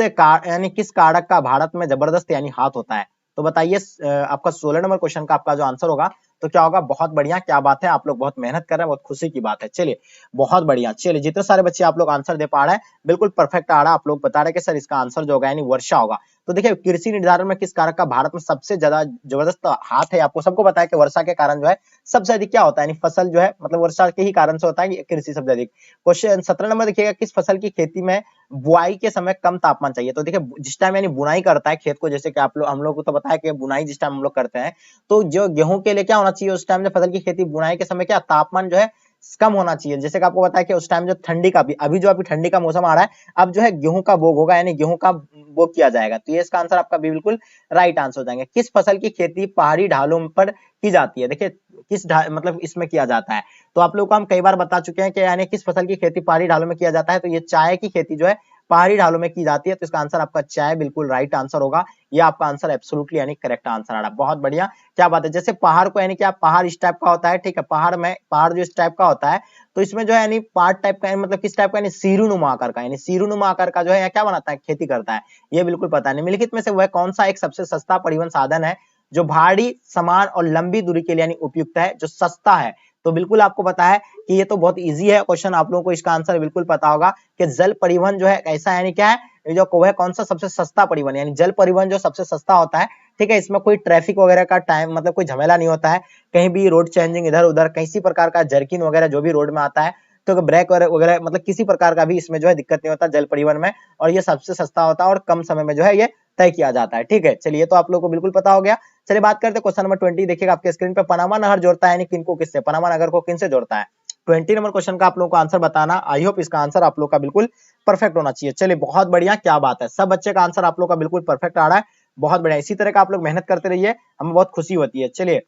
कारक का भारत में जबरदस्त यानी हाथ होता है, तो बताइए आपका 16 नंबर क्वेश्चन का आपका जो आंसर होगा तो क्या होगा। बहुत बढ़िया, क्या बात है, आप लोग बहुत मेहनत कर रहे हैं, बहुत खुशी की बात है। चलिए बहुत बढ़िया, चलिए जितने सारे बच्चे आप लोग आंसर दे पा रहे हैं बिल्कुल परफेक्ट आ रहा है, आप लोग बता रहे हैं कि सर इसका आंसर जो होगा यानी वर्षा होगा। तो देखिए कृषि निर्धारण में किस कारक का भारत में सबसे ज्यादा जबरदस्त हाथ है, आपको सबको पता है कि वर्षा के कारण जो है सबसे अधिक क्या होता है, यानी फसल जो है मतलब वर्षा के ही कारण से होता है कृषि सबसे अधिक। क्वेश्चन 17 नंबर देखिएगा, किस फसल की खेती में बुआई के समय कम तापमान चाहिए, तो देखिए जिस टाइम यानी बुनाई करता है खेत को, जैसे कि आप लोग हम लोग को तो पता है कि बुनाई जिस टाइम हम लोग करते हैं तो जो गेहूं के लिए क्या होना चाहिए उस टाइम जो फसल की खेती बुनाई के समय क्या तापमान जो है कम होना चाहिए। जैसे कि आपको पता है कि उस टाइम जो ठंडी का भी अभी जो अभी ठंडी का मौसम आ रहा है, अब जो है गेहूं का बोग होगा यानी गेहूं का बोग किया जाएगा, तो ये इसका आंसर आपका भी बिल्कुल राइट आंसर हो जाएंगे। किस फसल की खेती पहाड़ी ढालों पर की जाती है, देखिए किस मतलब इसमें किया जाता है, तो आप लोग को हम कई बार बता चुके हैं कि यानी किस फसल की खेती पहाड़ी ढालों में किया जाता है, तो ये चाय की खेती जो है पहाड़ी ढालों में की जाती है, तो इसका आंसर आपका चाय बिल्कुल राइट आंसर होगा। ये आपका आंसर एब्सोल्युटली यानी करेक्ट आंसर आ रहा है, बहुत बढ़िया, क्या बात है। जैसे पहाड़ को यानी क्या पहाड़ इस टाइप का होता है, ठीक है, पहाड़ जो इस टाइप का होता है, तो इसमें जो है यानी पहाड़ टाइप का मतलब किस टाइप का, यानी सीरूनुमा आकार का, यानी सीरूनुमा आकार का जो है क्या बनाता है, खेती करता है, ये बिल्कुल पता है। निम्नलिखित में से वह कौन सा एक सबसे सस्ता परिवहन साधन है जो भारी समान और लंबी दूरी के लिए यानी उपयुक्त है, जो सस्ता है, तो बिल्कुल आपको पता है कि ये तो बहुत इजी है क्वेश्चन, आप लोगों को इसका आंसर बिल्कुल पता होगा कि जल परिवहन जो है ऐसा यानी क्या है जो वह कौन सा सबसे सस्ता परिवहन, यानी जल परिवहन जो सबसे सस्ता होता है, ठीक है, इसमें कोई ट्रैफिक वगैरह का टाइम मतलब कोई झमेला नहीं होता है, कहीं भी रोड चेंजिंग इधर उधर किसी प्रकार का जर्किन वगैरह जो भी रोड में आता है, तो ब्रेक वगैरह मतलब किसी प्रकार का भी इसमें जो है दिक्कत नहीं होता जल परिवहन में, और ये सबसे सस्ता होता है और कम समय में जो है ये तय किया जाता है, ठीक है। चलिए तो आप लोगों को बिल्कुल पता हो गया। चलिए बात करते हैं क्वेश्चन नंबर 20, देखिएगा आपके स्क्रीन पे, पनामा नहर जोड़ता है यानी किनको किससे, पनामा नगर को किनसे जोड़ता है, 20 नंबर क्वेश्चन का आप लोगों को आंसर बताना, आई होप इसका आंसर आप लोग का बिल्कुल परफेक्ट होना चाहिए। चलिए बहुत बढ़िया, क्या बात है, सब बच्चे का आंसर आप लोग का बिल्कुल परफेक्ट आ रहा है, बहुत बढ़िया, इसी तरह का आप लोग मेहनत करते रहिए, हमें बहुत खुशी होती है। चलिए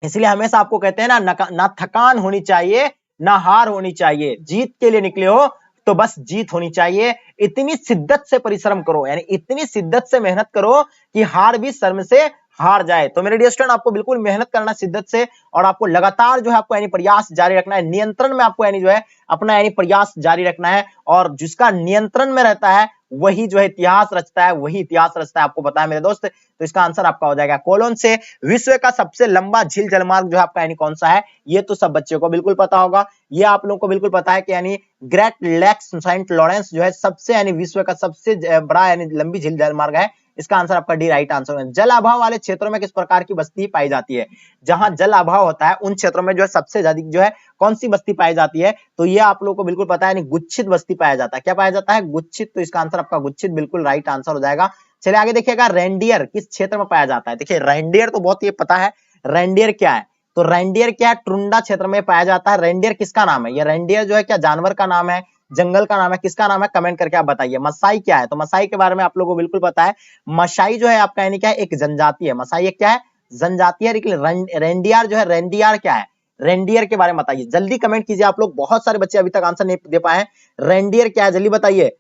इसलिए हमेशा आपको कहते हैं ना थकान होनी चाहिए ना हार होनी चाहिए, जीत के लिए निकले हो तो बस जीत होनी चाहिए, इतनी शिद्दत से परिश्रम करो, यानी इतनी शिद्दत से मेहनत करो कि हार भी शर्म से हार जाए। तो मेरे डियर स्टूडेंट आपको बिल्कुल मेहनत करना शिद्दत से, और आपको लगातार जो है आपको यानी प्रयास जारी रखना है, नियंत्रण में आपको यानी जो है अपना यानी प्रयास जारी रखना है, और जिसका नियंत्रण में रहता है वही जो है इतिहास रचता है, वही इतिहास रचता है, आपको पता है मेरे दोस्त। तो इसका आंसर आपका हो जाएगा कोलोन से विश्व का सबसे लंबा झील जलमार्ग जो है आपका यानी कौन सा है, ये तो सब बच्चों को बिल्कुल पता होगा, ये आप लोगों को बिल्कुल पता है कि यानी ग्रेट लेक्स सेंट लॉरेंस जो है सबसे यानी विश्व का सबसे बड़ा यानी लंबी झील जलमार्ग है, इसका आंसर आपका डी राइट आंसर है। जल अभाव वाले क्षेत्रों में किस प्रकार की बस्ती पाई जाती है, जहां जल अभाव होता है उन क्षेत्रों में जो है सबसे ज्यादा जो है कौन सी बस्ती पाई जाती है, तो ये आप लोगों को बिल्कुल पता है, गुच्छित बस्ती पाया जाता है, क्या पाया जाता है, गुच्छित, तो इसका आंसर आपका गुच्छित बिल्कुल राइट आंसर हो जाएगा। चलिए आगे देखिएगा, रेंडियर किस क्षेत्र में पाया जाता है, देखिए रेंडियर तो बहुत ये पता है, रेंडियर क्या है, तो रेंडियर क्या है, ट्रुंडा क्षेत्र में पाया जाता है। रेंडियर किसका नाम है, ये रेंडियर जो है क्या जानवर का नाम है, जंगल का नाम है, किसका नाम है, कमेंट करके आप बताइए। मसाई क्या है, तो मसाई के बारे में आप लोगों को बिल्कुल पता है, मसाई जो है आपका यानी क्या है एक जनजाति है, मसाई एक क्या है जनजाति है, लेकिन रेंडियर जो है, रेंडियर क्या है, रेंडियर के बारे में बताइए, जल्दी कमेंट कीजिए आप लोग, बहुत सारे बच्चे अभी तक आंसर नहीं दे पाए हैं, रेंडियर क्या है जल्दी बताइए,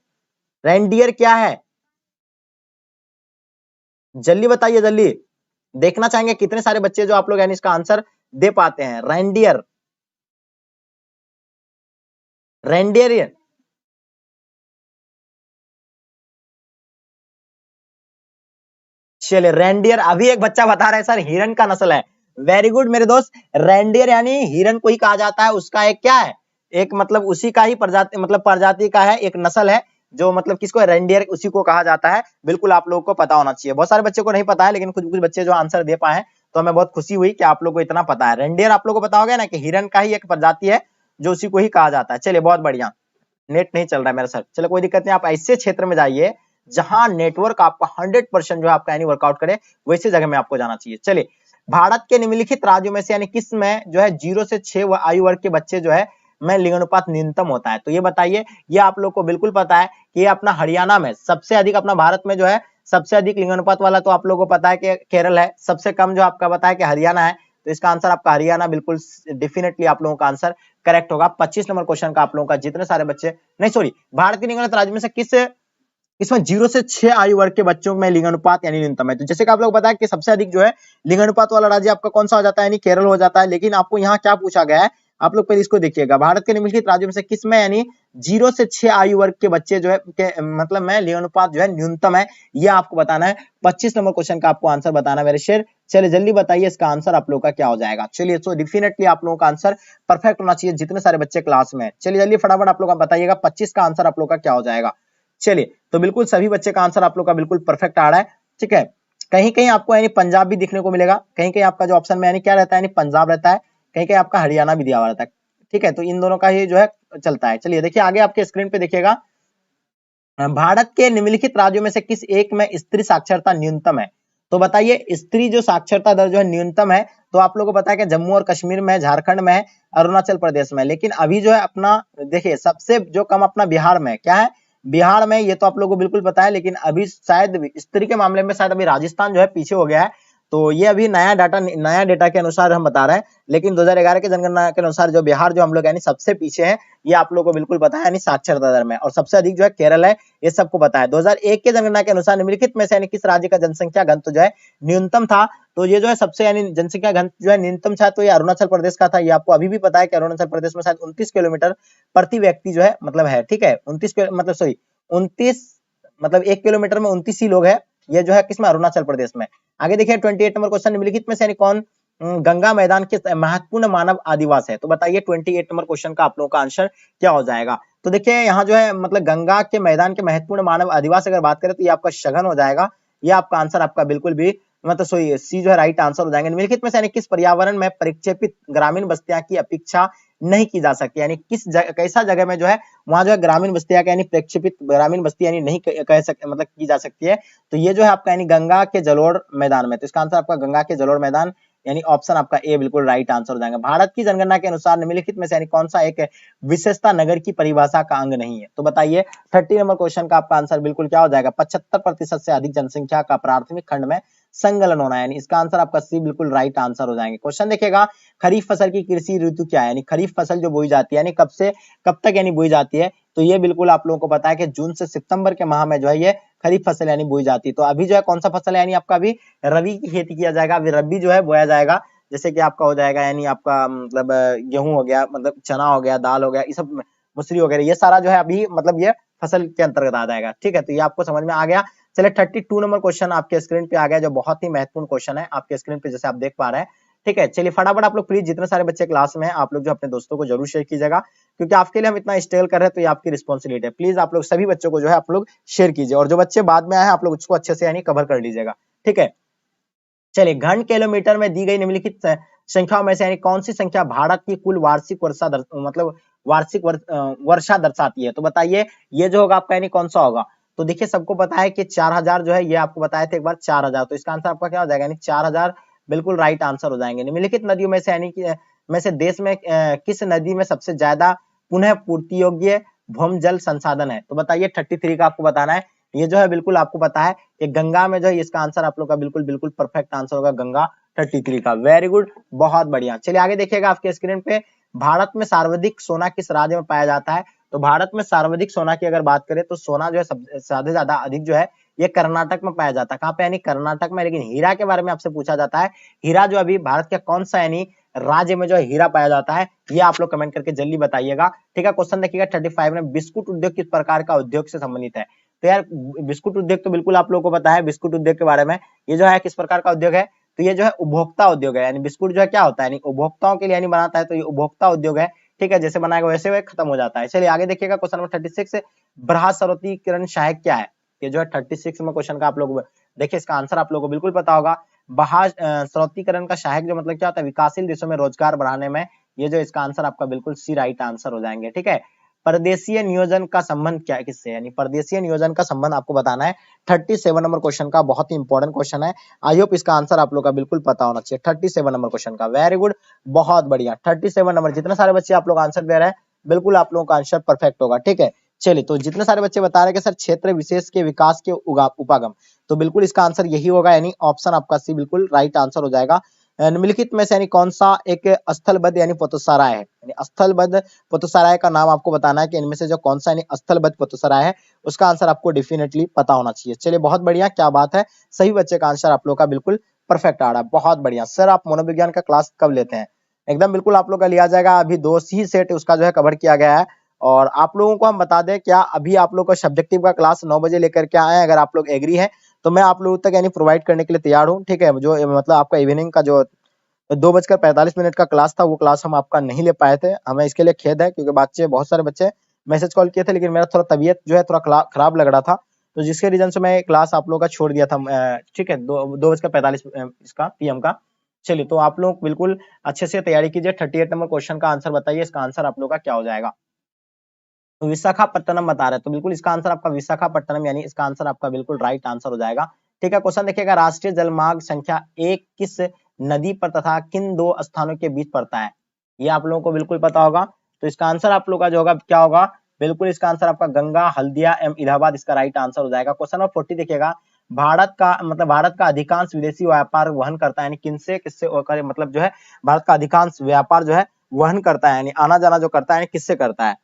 रेंडियर क्या है, जल्दी बताइए जल्दी, देखना चाहेंगे कितने सारे बच्चे जो आप लोग यानी इसका आंसर दे पाते हैं। रेंडियर, रेंडियर, चलिए रेंडियर, अभी एक बच्चा बता रहा है सर हिरन का नस्ल है, वेरी गुड मेरे दोस्त, रेंडियर यानी हिरन को ही कहा जाता है, उसका एक क्या है, एक मतलब उसी का ही प्रजाति मतलब प्रजाति का है, एक नस्ल है जो मतलब किसको रेंडियर उसी को कहा जाता है, बिल्कुल आप लोगों को पता होना चाहिए। बहुत सारे बच्चों को नहीं पता है, लेकिन कुछ कुछ बच्चे जो आंसर दे पाए हैं, तो हमें बहुत खुशी हुई कि आप लोगों को इतना पता है। रेंडियर आप लोगों को पता होगा ना कि हिरन का ही एक प्रजाति है जो उसी को ही कहा जाता है। चलिए बहुत बढ़िया, नेट नहीं चल रहा है मेरा सर, चलो कोई दिक्कत नहीं, आप ऐसे क्षेत्र में जाइए जहां नेटवर्क आपका 100% जो है आपका यानी वर्कआउट करे, वैसे जगह में आपको जाना चाहिए। चलिए भारत के निम्नलिखित राज्यों में से यानी किस में जो है 0 से 6 आयु वर्ग के बच्चे जो है में लिंगानुपात न्यूनतम होता है, तो ये बताइए, ये आप लोग को बिल्कुल पता है कि ये अपना हरियाणा में सबसे अधिक, अपना भारत में जो है सबसे अधिक लिंगानुपात वाला तो आप लोगों को पता है कि केरल है, सबसे कम जो आपका पता है कि हरियाणा है, तो इसका आंसर आपका हरियाणा बिल्कुल डेफिनेटली आप लोगों का आंसर करेक्ट होगा। 25 नंबर क्वेश्चन का आप लोगों का जितने सारे बच्चे नहीं सॉरी भारत के निम्नलिखित राज्य में से किस इसमें 0 से 6 आयु वर्ग के बच्चों में लिंगानुपात यानी न्यूनतम है। तो जैसे कि आप लोग बताया कि सबसे अधिक जो है लिंगानुपात वाला राज्य आपका कौन सा हो जाता है, यानी केरल हो जाता है। लेकिन आपको यहाँ क्या पूछा गया है, आप लोग पहले इसको देखिएगा, भारत के निम्नलिखित राज्यों में से किस में यानी 0 से 6 आयु वर्ग के बच्चे जो है मतलब में लिंगानुपात जो है न्यूनतम है, ये आपको बताना है। 25 नंबर क्वेश्चन का आपको आंसर बताना है मेरे शेर। चलिए जल्दी बताइए इसका आंसर आप लोग का क्या हो जाएगा। चलिए तो डेफिनेटली आप लोगों का आंसर परफेक्ट होना चाहिए जितने सारे बच्चे क्लास में। चलिए जल्दी फटाफट आप लोग का बताइएगा 25 का आंसर आप लोग का क्या हो जाएगा। चलिए तो बिल्कुल सभी बच्चे का आंसर आप लोग का बिल्कुल परफेक्ट आ रहा है, ठीक है। कहीं कहीं आपको यानी पंजाब भी दिखने को मिलेगा, कहीं कहीं आपका जो ऑप्शन में यानी क्या रहता है, यानी पंजाब रहता है, कहीं कहीं आपका हरियाणा भी दिया हुआ रहता है, ठीक है। तो इन दोनों का ही जो है चलता है। चलिए देखिए आगे आपके स्क्रीन पे देखिएगा, भारत के निम्नलिखित राज्यों में से किस एक में स्त्री साक्षरता न्यूनतम है। तो बताइए स्त्री जो साक्षरता दर जो है न्यूनतम है, तो आप लोगों को पता है कि जम्मू और कश्मीर में, झारखंड में है, अरुणाचल प्रदेश में। लेकिन अभी जो है अपना देखिए सबसे जो कम अपना बिहार में क्या है, बिहार में, ये तो आप लोगों को बिल्कुल पता है। लेकिन अभी शायद स्त्री के मामले में शायद अभी राजस्थान जो है पीछे हो गया है। तो ये अभी नया डेटा के अनुसार हम बता रहे हैं। लेकिन 2011 के जनगणना के अनुसार जो बिहार जो हम लोग यानी सबसे पीछे है, ये आप लोगों को बिल्कुल पता है, यानी साक्षरता दर में। और सबसे अधिक जो है केरल है, ये सबको पता है। 2001 के जनगणना के अनुसार निम्नलिखित में से यानी किस राज्य का जनसंख्या घनत्व जो है न्यूनतम था। तो ये जो है सबसे यानी जनसंख्या घनत्व जो है न्यूनतम था, तो ये अरुणाचल प्रदेश का था। ये आपको अभी भी पता है कि अरुणाचल प्रदेश में शायद 29 किलोमीटर प्रति व्यक्ति जो है मतलब है, ठीक है। 29 मतलब सॉरी 29 मतलब 1 किलोमीटर में 29 ही लोग है, ये जो है किसमें, अरुणाचल प्रदेश में। आगे देखिए 28 नंबर क्वेश्चन, निम्नलिखित में से यानी कौन गंगा मैदान के महत्वपूर्ण मानव आदिवास है। तो बताइए 28 नंबर क्वेश्चन का आप लोगों का आंसर क्या हो जाएगा। तो देखिए यहाँ जो है मतलब गंगा के मैदान के महत्वपूर्ण मानव आदिवासी अगर बात करें तो ये आपका सघन हो जाएगा। ये आपका आंसर आपका बिल्कुल भी मतलब सॉरी सी जो है राइट आंसर हो जाएंगे। निम्नलिखित में से यानी किस पर्यावरण में प्रक्षेपित ग्रामीण बस्तियां की अपेक्षा नहीं की जा सकती, यानी किस कैसा जगह में जो है वहां जो है ग्रामीण बस्तियां यानी प्रक्षेपित ग्रामीण बस्ती यानी नहीं कह सकते मतलब की जा सकती है। तो ये जो है आपका यानी गंगा के जलोढ़ मैदान में। तो इसका आंसर आपका गंगा के जलोढ़ मैदान यानी ऑप्शन आपका ए बिल्कुल राइट आंसर हो जाएगा। भारत की जनगणना के अनुसार निम्नलिखित में से यानी कौन सा एक विशेषता नगर की परिभाषा का अंग नहीं है। तो बताइए 30 नंबर क्वेश्चन का आपका आंसर बिल्कुल क्या हो जाएगा। 75% से अधिक जनसंख्या का प्राथमिक खंड में संकलन होना है, यानी इसका आंसर आपका सी बिल्कुल राइट आंसर हो जाएंगे। क्वेश्चन देखिएगा, खरीफ फसल की कृषि ऋतु क्या है, यानी खरीफ फसल जो बोई जाती है यानी कब से कब तक यानी बोई जाती है। तो ये बिल्कुल आप लोगों को पता है कि जून से सितंबर के माह में जो है ये खरीफ फसल यानी बोई जाती है। तो अभी जो है कौन सा फसल है, यानी आपका अभी रबी की खेती किया जाएगा, अभी रबी जो है बोया जाएगा। जैसे कि आपका हो जाएगा यानी आपका मतलब गेहूं हो गया, मतलब चना हो गया, दाल हो गया, ये सब मसूरी वगैरह, ये सारा जो है अभी मतलब ये फसल के अंतर्गत आ जाएगा, ठीक है। तो ये आपको समझ में आ गया। चलिए 32 नंबर क्वेश्चन आपके स्क्रीन पे आ गया, जो बहुत ही महत्वपूर्ण क्वेश्चन है आपके स्क्रीन पे जैसे आप देख पा रहे हैं, ठीक है। चलिए फटाफट आप लोग प्लीज जितने सारे बच्चे क्लास में हैं आप लोग जो अपने दोस्तों को जरूर शेयर कीजिएगा, क्योंकि आपके लिए हम इतना स्ट्रगल कर रहे हैं, तो ये आपकी रिस्पॉन्सिबिलिटी है। प्लीज आप लोग सभी बच्चों को जो है आप लोग शेयर कीजिए, और जो बच्चे बाद में आए हैं आप लोग उसको अच्छे से यानी कवर कर लीजिएगा, ठीक है। चलिए घन किलोमीटर में दी गई निम्नलिखित संख्याओं में से यानी कौन सी संख्या भारत की कुल वार्षिक वर्षा मतलब वार्षिक वर्षा दर्शाती है। तो बताइए ये जो होगा आपका यानी कौन सा होगा। तो देखिए सबको पता है कि 4000 जो है ये आपको बताया था एक बार 4000, तो इसका आंसर आपका क्या हो जाएगा, यानी 4000 बिल्कुल राइट आंसर हो जाएंगे। निम्नलिखित नदियों में से यानी में से देश में किस नदी में सबसे ज्यादा पुनः पूर्ति योग्य भूमि जल संसाधन है। तो बताइए 33 का आपको बताना है। ये जो है बिल्कुल आपको पता है कि गंगा में जो है इसका आंसर आप लोग का बिल्कुल बिल्कुल परफेक्ट आंसर होगा गंगा 33 का। वेरी गुड, बहुत बढ़िया। चलिए आगे देखिएगा आपके स्क्रीन पे, भारत में सर्वाधिक सोना किस राज्य में पाया जाता है। तो भारत में सर्वाधिक सोना की अगर बात करें तो सोना जो है सबसे ज्यादा अधिक जो है ये कर्नाटक में पाया जाता है। कहाँ पे, यानी कर्नाटक में। लेकिन हीरा के बारे में आपसे पूछा जाता है, हीरा जो अभी भारत के कौन सा यानी राज्य में जो है हीरा पाया जाता है, ये आप लोग कमेंट करके जल्दी बताइएगा, ठीक है। क्वेश्चन देखिएगा 35 में, बिस्कुट उद्योग किस प्रकार का उद्योग से संबंधित है। तो यार बिस्कुट उद्योग तो बिल्कुल आप लोगों को पता है, बिस्कुट उद्योग के बारे में, ये जो है किस प्रकार का उद्योग है। तो ये जो है उपभोक्ता उद्योग है, यानी बिस्कुट जो है क्या होता है, यानी उपभोक्ताओं के लिए यानी बनाता है, तो ये उपभोक्ता उद्योग है, ठीक है। जैसे बनाएगा वैसे वह खत्म हो जाता है। चलिए आगे देखिएगा क्वेश्चन नंबर 36, बृहस्पतिकरण सहायक क्या है। ये जो है 36 में क्वेश्चन का आप लोग देखिए इसका आंसर आप लोगों को बिल्कुल पता होगा। स्रोतीकरण का सहायक जो मतलब क्या होता है, विकासशील देशों में रोजगार बढ़ाने में। ये जो इसका आंसर आपका बिल्कुल सी राइट आंसर हो जाएंगे, ठीक है। परदेशीय नियोजन का संबंध क्या है किससे, यानी परदेशीय नियोजन का संबंध आपको बताना है। 37 नंबर क्वेश्चन का बहुत ही इंपॉर्टेंट क्वेश्चन है। आई होप इसका आंसर आप लोग का बिल्कुल पता होना चाहिए। 37 नंबर क्वेश्चन का, वेरी गुड, बहुत बढ़िया। 37 नंबर, जितने सारे बच्चे आप लोग आंसर दे रहे हैं बिल्कुल आप लोगों का आंसर परफेक्ट होगा, ठीक है। चलिए तो जितने सारे बच्चे बता रहे हैं कि सर क्षेत्र विशेष के विकास के उपागम, तो बिल्कुल इसका आंसर यही होगा, यानी ऑप्शन आपका सी बिल्कुल राइट आंसर हो जाएगा। निम्नलिखित में से यानी कौन सा एक स्थलबद्ध यानी पोतसराय है, यानी स्थलबद्ध पोतसराय का नाम आपको बताना है कि इनमें से जो कौन सा यानी स्थलबद्ध पोतसराय है, उसका आंसर आपको डेफिनेटली पता होना चाहिए। चलिए बहुत बढ़िया, क्या बात है, सही बच्चे का आंसर आप लोग का बिल्कुल परफेक्ट आ रहा है, बहुत बढ़िया। सर आप मनोविज्ञान का क्लास कब लेते हैं? एकदम बिल्कुल आप लोग का लिया जाएगा, अभी 2 ही सेट उसका जो है कवर किया गया है। और आप लोगों को हम बता दें, क्या अभी आप लोग का सब्जेक्टिव का क्लास 9 बजे लेकर के आए हैं, अगर आप लोग एग्री हैं तो मैं आप लोगों तक यानी प्रोवाइड करने के लिए तैयार हूँ, ठीक है। जो मतलब आपका इवनिंग का जो 2:45 का क्लास था, वो क्लास हम आपका नहीं ले पाए थे, हमें इसके लिए खेद है, क्योंकि बच्चे बहुत सारे बच्चे मैसेज कॉल किए थे, लेकिन मेरा थोड़ा तबीयत जो है थोड़ा खराब लग रहा था, तो जिसके रीजन से मैं क्लास आप लोगों का छोड़ दिया था, ठीक है। 2:45 इसका पीएम का। चलिए, तो आप लोग बिल्कुल अच्छे से तैयारी कीजिए। 38 नंबर क्वेश्चन का आंसर बताइए, इसका आंसर आप लोग का क्या हो जाएगा? तो विशाखापट्टनम बता रहे हैं, तो बिल्कुल इसका आंसर आपका विशाखापट्टनम, यानी इसका आंसर आपका बिल्कुल राइट आंसर हो जाएगा। ठीक है, क्वेश्चन देखिएगा, राष्ट्रीय जलमार्ग संख्या 1 किस नदी पर तथा किन 2 स्थानों के बीच पड़ता है? ये आप लोगों को बिल्कुल पता होगा, तो इसका आंसर आप लोग का जो होगा क्या होगा? बिल्कुल इसका आंसर आपका गंगा, हल्दिया एवं इलाहाबाद इसका राइट आंसर हो जाएगा। क्वेश्चन नंबर 40 देखिएगा, भारत का अधिकांश विदेशी व्यापार वहन करता है, यानी किनसे किससे मतलब जो है भारत का अधिकांश व्यापार जो है वहन करता है, यानी आना जाना जो करता है किससे करता है?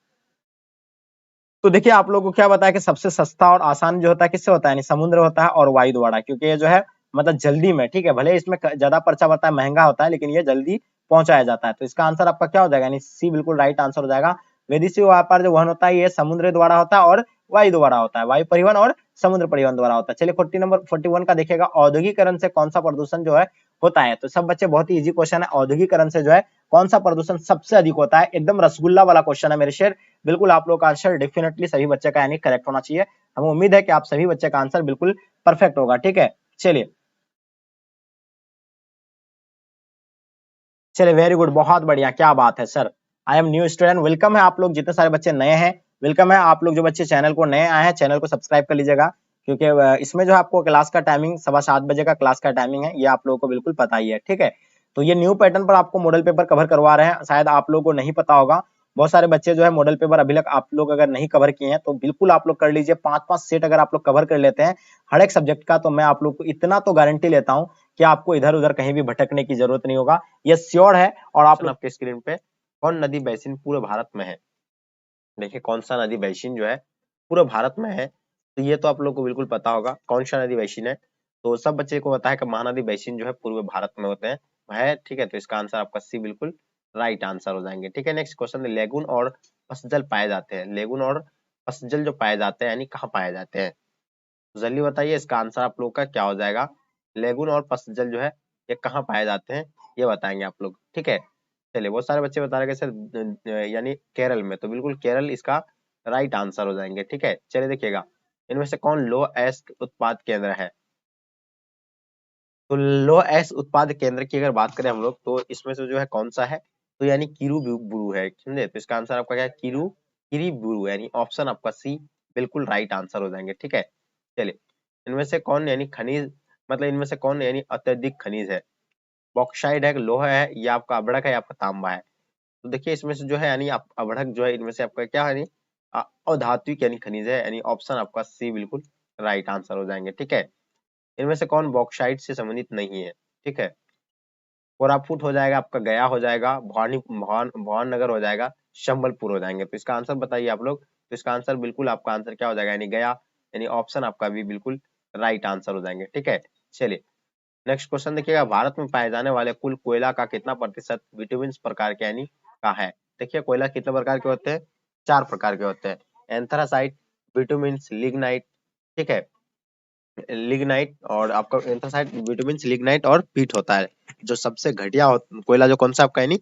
तो देखिए आप लोगों को क्या बताया कि सबसे सस्ता और आसान जो होता है किससे होता है, यानी समुद्र होता है और वायु द्वारा, क्योंकि ये जो है मतलब जल्दी में, ठीक है, भले इसमें ज्यादा पर्चा बढ़ता है, महंगा होता है, लेकिन ये जल्दी पहुंचाया जाता है। तो इसका आंसर आपका क्या हो जाएगा, यानी सी बिल्कुल राइट आंसर हो जाएगा। विदेशी व्यापार जो वहन होता है ये समुद्र द्वारा होता है और वायु द्वारा होता है, वायु परिवहन और समुद्र परिवहन द्वारा होता है। चलिए 41 का देखिएगा, औद्योगिकरण से कौन सा प्रदूषण जो है होता है? तो सब बच्चे बहुत ही इजी क्वेश्चन है, औद्योगिकरण से जो है कौन सा प्रदूषण सबसे अधिक होता है? एकदम रसगुल्ला वाला क्वेश्चन है मेरे शेर, बिल्कुल आप लोग का आंसर डेफिनेटली सभी बच्चे का यानी करेक्ट होना चाहिए। हमें उम्मीद है कि आप सभी बच्चे का आंसर बिल्कुल परफेक्ट होगा, ठीक है। चलिए चलिए, वेरी गुड, बहुत बढ़िया, क्या बात है sir. I am new student, welcome है आप लोग जितने सारे बच्चे नए हैं, वेलकम है आप लोग जो बच्चे चैनल को नए आए हैं, चैनल को सब्सक्राइब कर लीजिएगा, क्योंकि इसमें जो है आपको क्लास का टाइमिंग 7:15 बजे का क्लास का टाइमिंग है, ये आप लोगों को बिल्कुल पता ही है, ठीक है। तो ये न्यू पैटर्न पर आपको मॉडल पेपर कवर करवा रहे हैं, शायद आप लोगों को नहीं पता होगा, बहुत सारे बच्चे जो है मॉडल पेपर अभी तक आप लोग अगर नहीं कवर किए हैं तो बिल्कुल आप लोग कर लीजिए। 5-5 सेट अगर आप लोग कवर कर लेते हैं हर एक सब्जेक्ट का, तो मैं आप लोग को इतना तो गारंटी लेता हूं कि आपको इधर उधर कहीं भी भटकने की जरूरत नहीं होगा, ये श्योर है। और आप लोग आपके स्क्रीन पे कौन नदी बेसिन पूरे भारत में है? देखिए कौन सा नदी बेसिन जो है पूरे भारत में है, तो ये तो आप लोग को बिल्कुल पता होगा कौन सा नदी बेसिन है। तो सब बच्चे को पता है कि महानदी बेसिन जो है पूर्व भारत में होते हैं, है, ठीक है। तो इसका आंसर आपका सी बिल्कुल राइट आंसर हो जाएंगे, ठीक है। नेक्स्ट क्वेश्चन, लेगुन और पसजल पाए जाते हैं, लेगुन और पसजल जो पाए जाते हैं यानी कहाँ पाए जाते हैं? तो जल्दी बताइए, इसका आंसर आप लोग का क्या हो जाएगा? लेगुन और पसजल जो है ये कहाँ पाए जाते हैं, ये बताएंगे आप लोग, ठीक है। चलिए, बहुत सारे बच्चे बता रहे हैं कि सर यानी केरल में, तो बिल्कुल केरल इसका राइट आंसर हो जाएंगे, ठीक है। चलिए देखिएगा, इनमें से कौन लो एस उत्पाद केंद्र है? तो लो एस उत्पाद केंद्र की अगर बात करें हम लोग, तो इसमें से जो है कौन सा है? तो यानी किरीबुरू है, समझे। तो इसका आंसर आपका क्या है? किरीबुरू, यानी ऑप्शन आपका सी बिल्कुल राइट आंसर हो जाएंगे, ठीक है। चलिए, इनमें से कौन यानी खनिज, मतलब इनमें से कौन यानी अत्यधिक खनिज है? बॉक्साइड है, लोहा है, या आपका अभ्रक है, या आपका तांबा है? तो देखिए इसमें से जो है यानी आप अभ्रक जो है, इनमें से आपका क्या है, यानी अधात्विक यानी खनिज है, यानी ऑप्शन आपका सी बिल्कुल राइट आंसर हो जाएंगे, ठीक है। इनमें से कौन बॉक्साइट से संबंधित नहीं है? ठीक है, कोरापुट हो जाएगा, आपका गया हो जाएगा, भवान नगर हो जाएगा, संबलपुर हो जाएंगे। तो इसका आंसर बताइए आप लोग। तो इसका आंसर बिल्कुल आपका आंसर क्या हो जाएगा, यानी गया, यानी ऑप्शन आपका भी बिल्कुल राइट आंसर हो जाएंगे, ठीक है। चलिए नेक्स्ट क्वेश्चन देखिएगा, भारत में पाए जाने वाले कुल कोयला का कितना प्रतिशत विटामिन प्रकार के यानी का है? देखिए कोयला कितने प्रकार के होते हैं? 4 प्रकार के होते हैं, एंथ्रासाइट, विटामिन, लिग्नाइट, ठीक है, लिग्नाइट, और आपका एंथ्रासाइट, विटामिन, लिग्नाइट और पीट होता है। जो सबसे घटिया कोयला जो कौन सा आपका यानी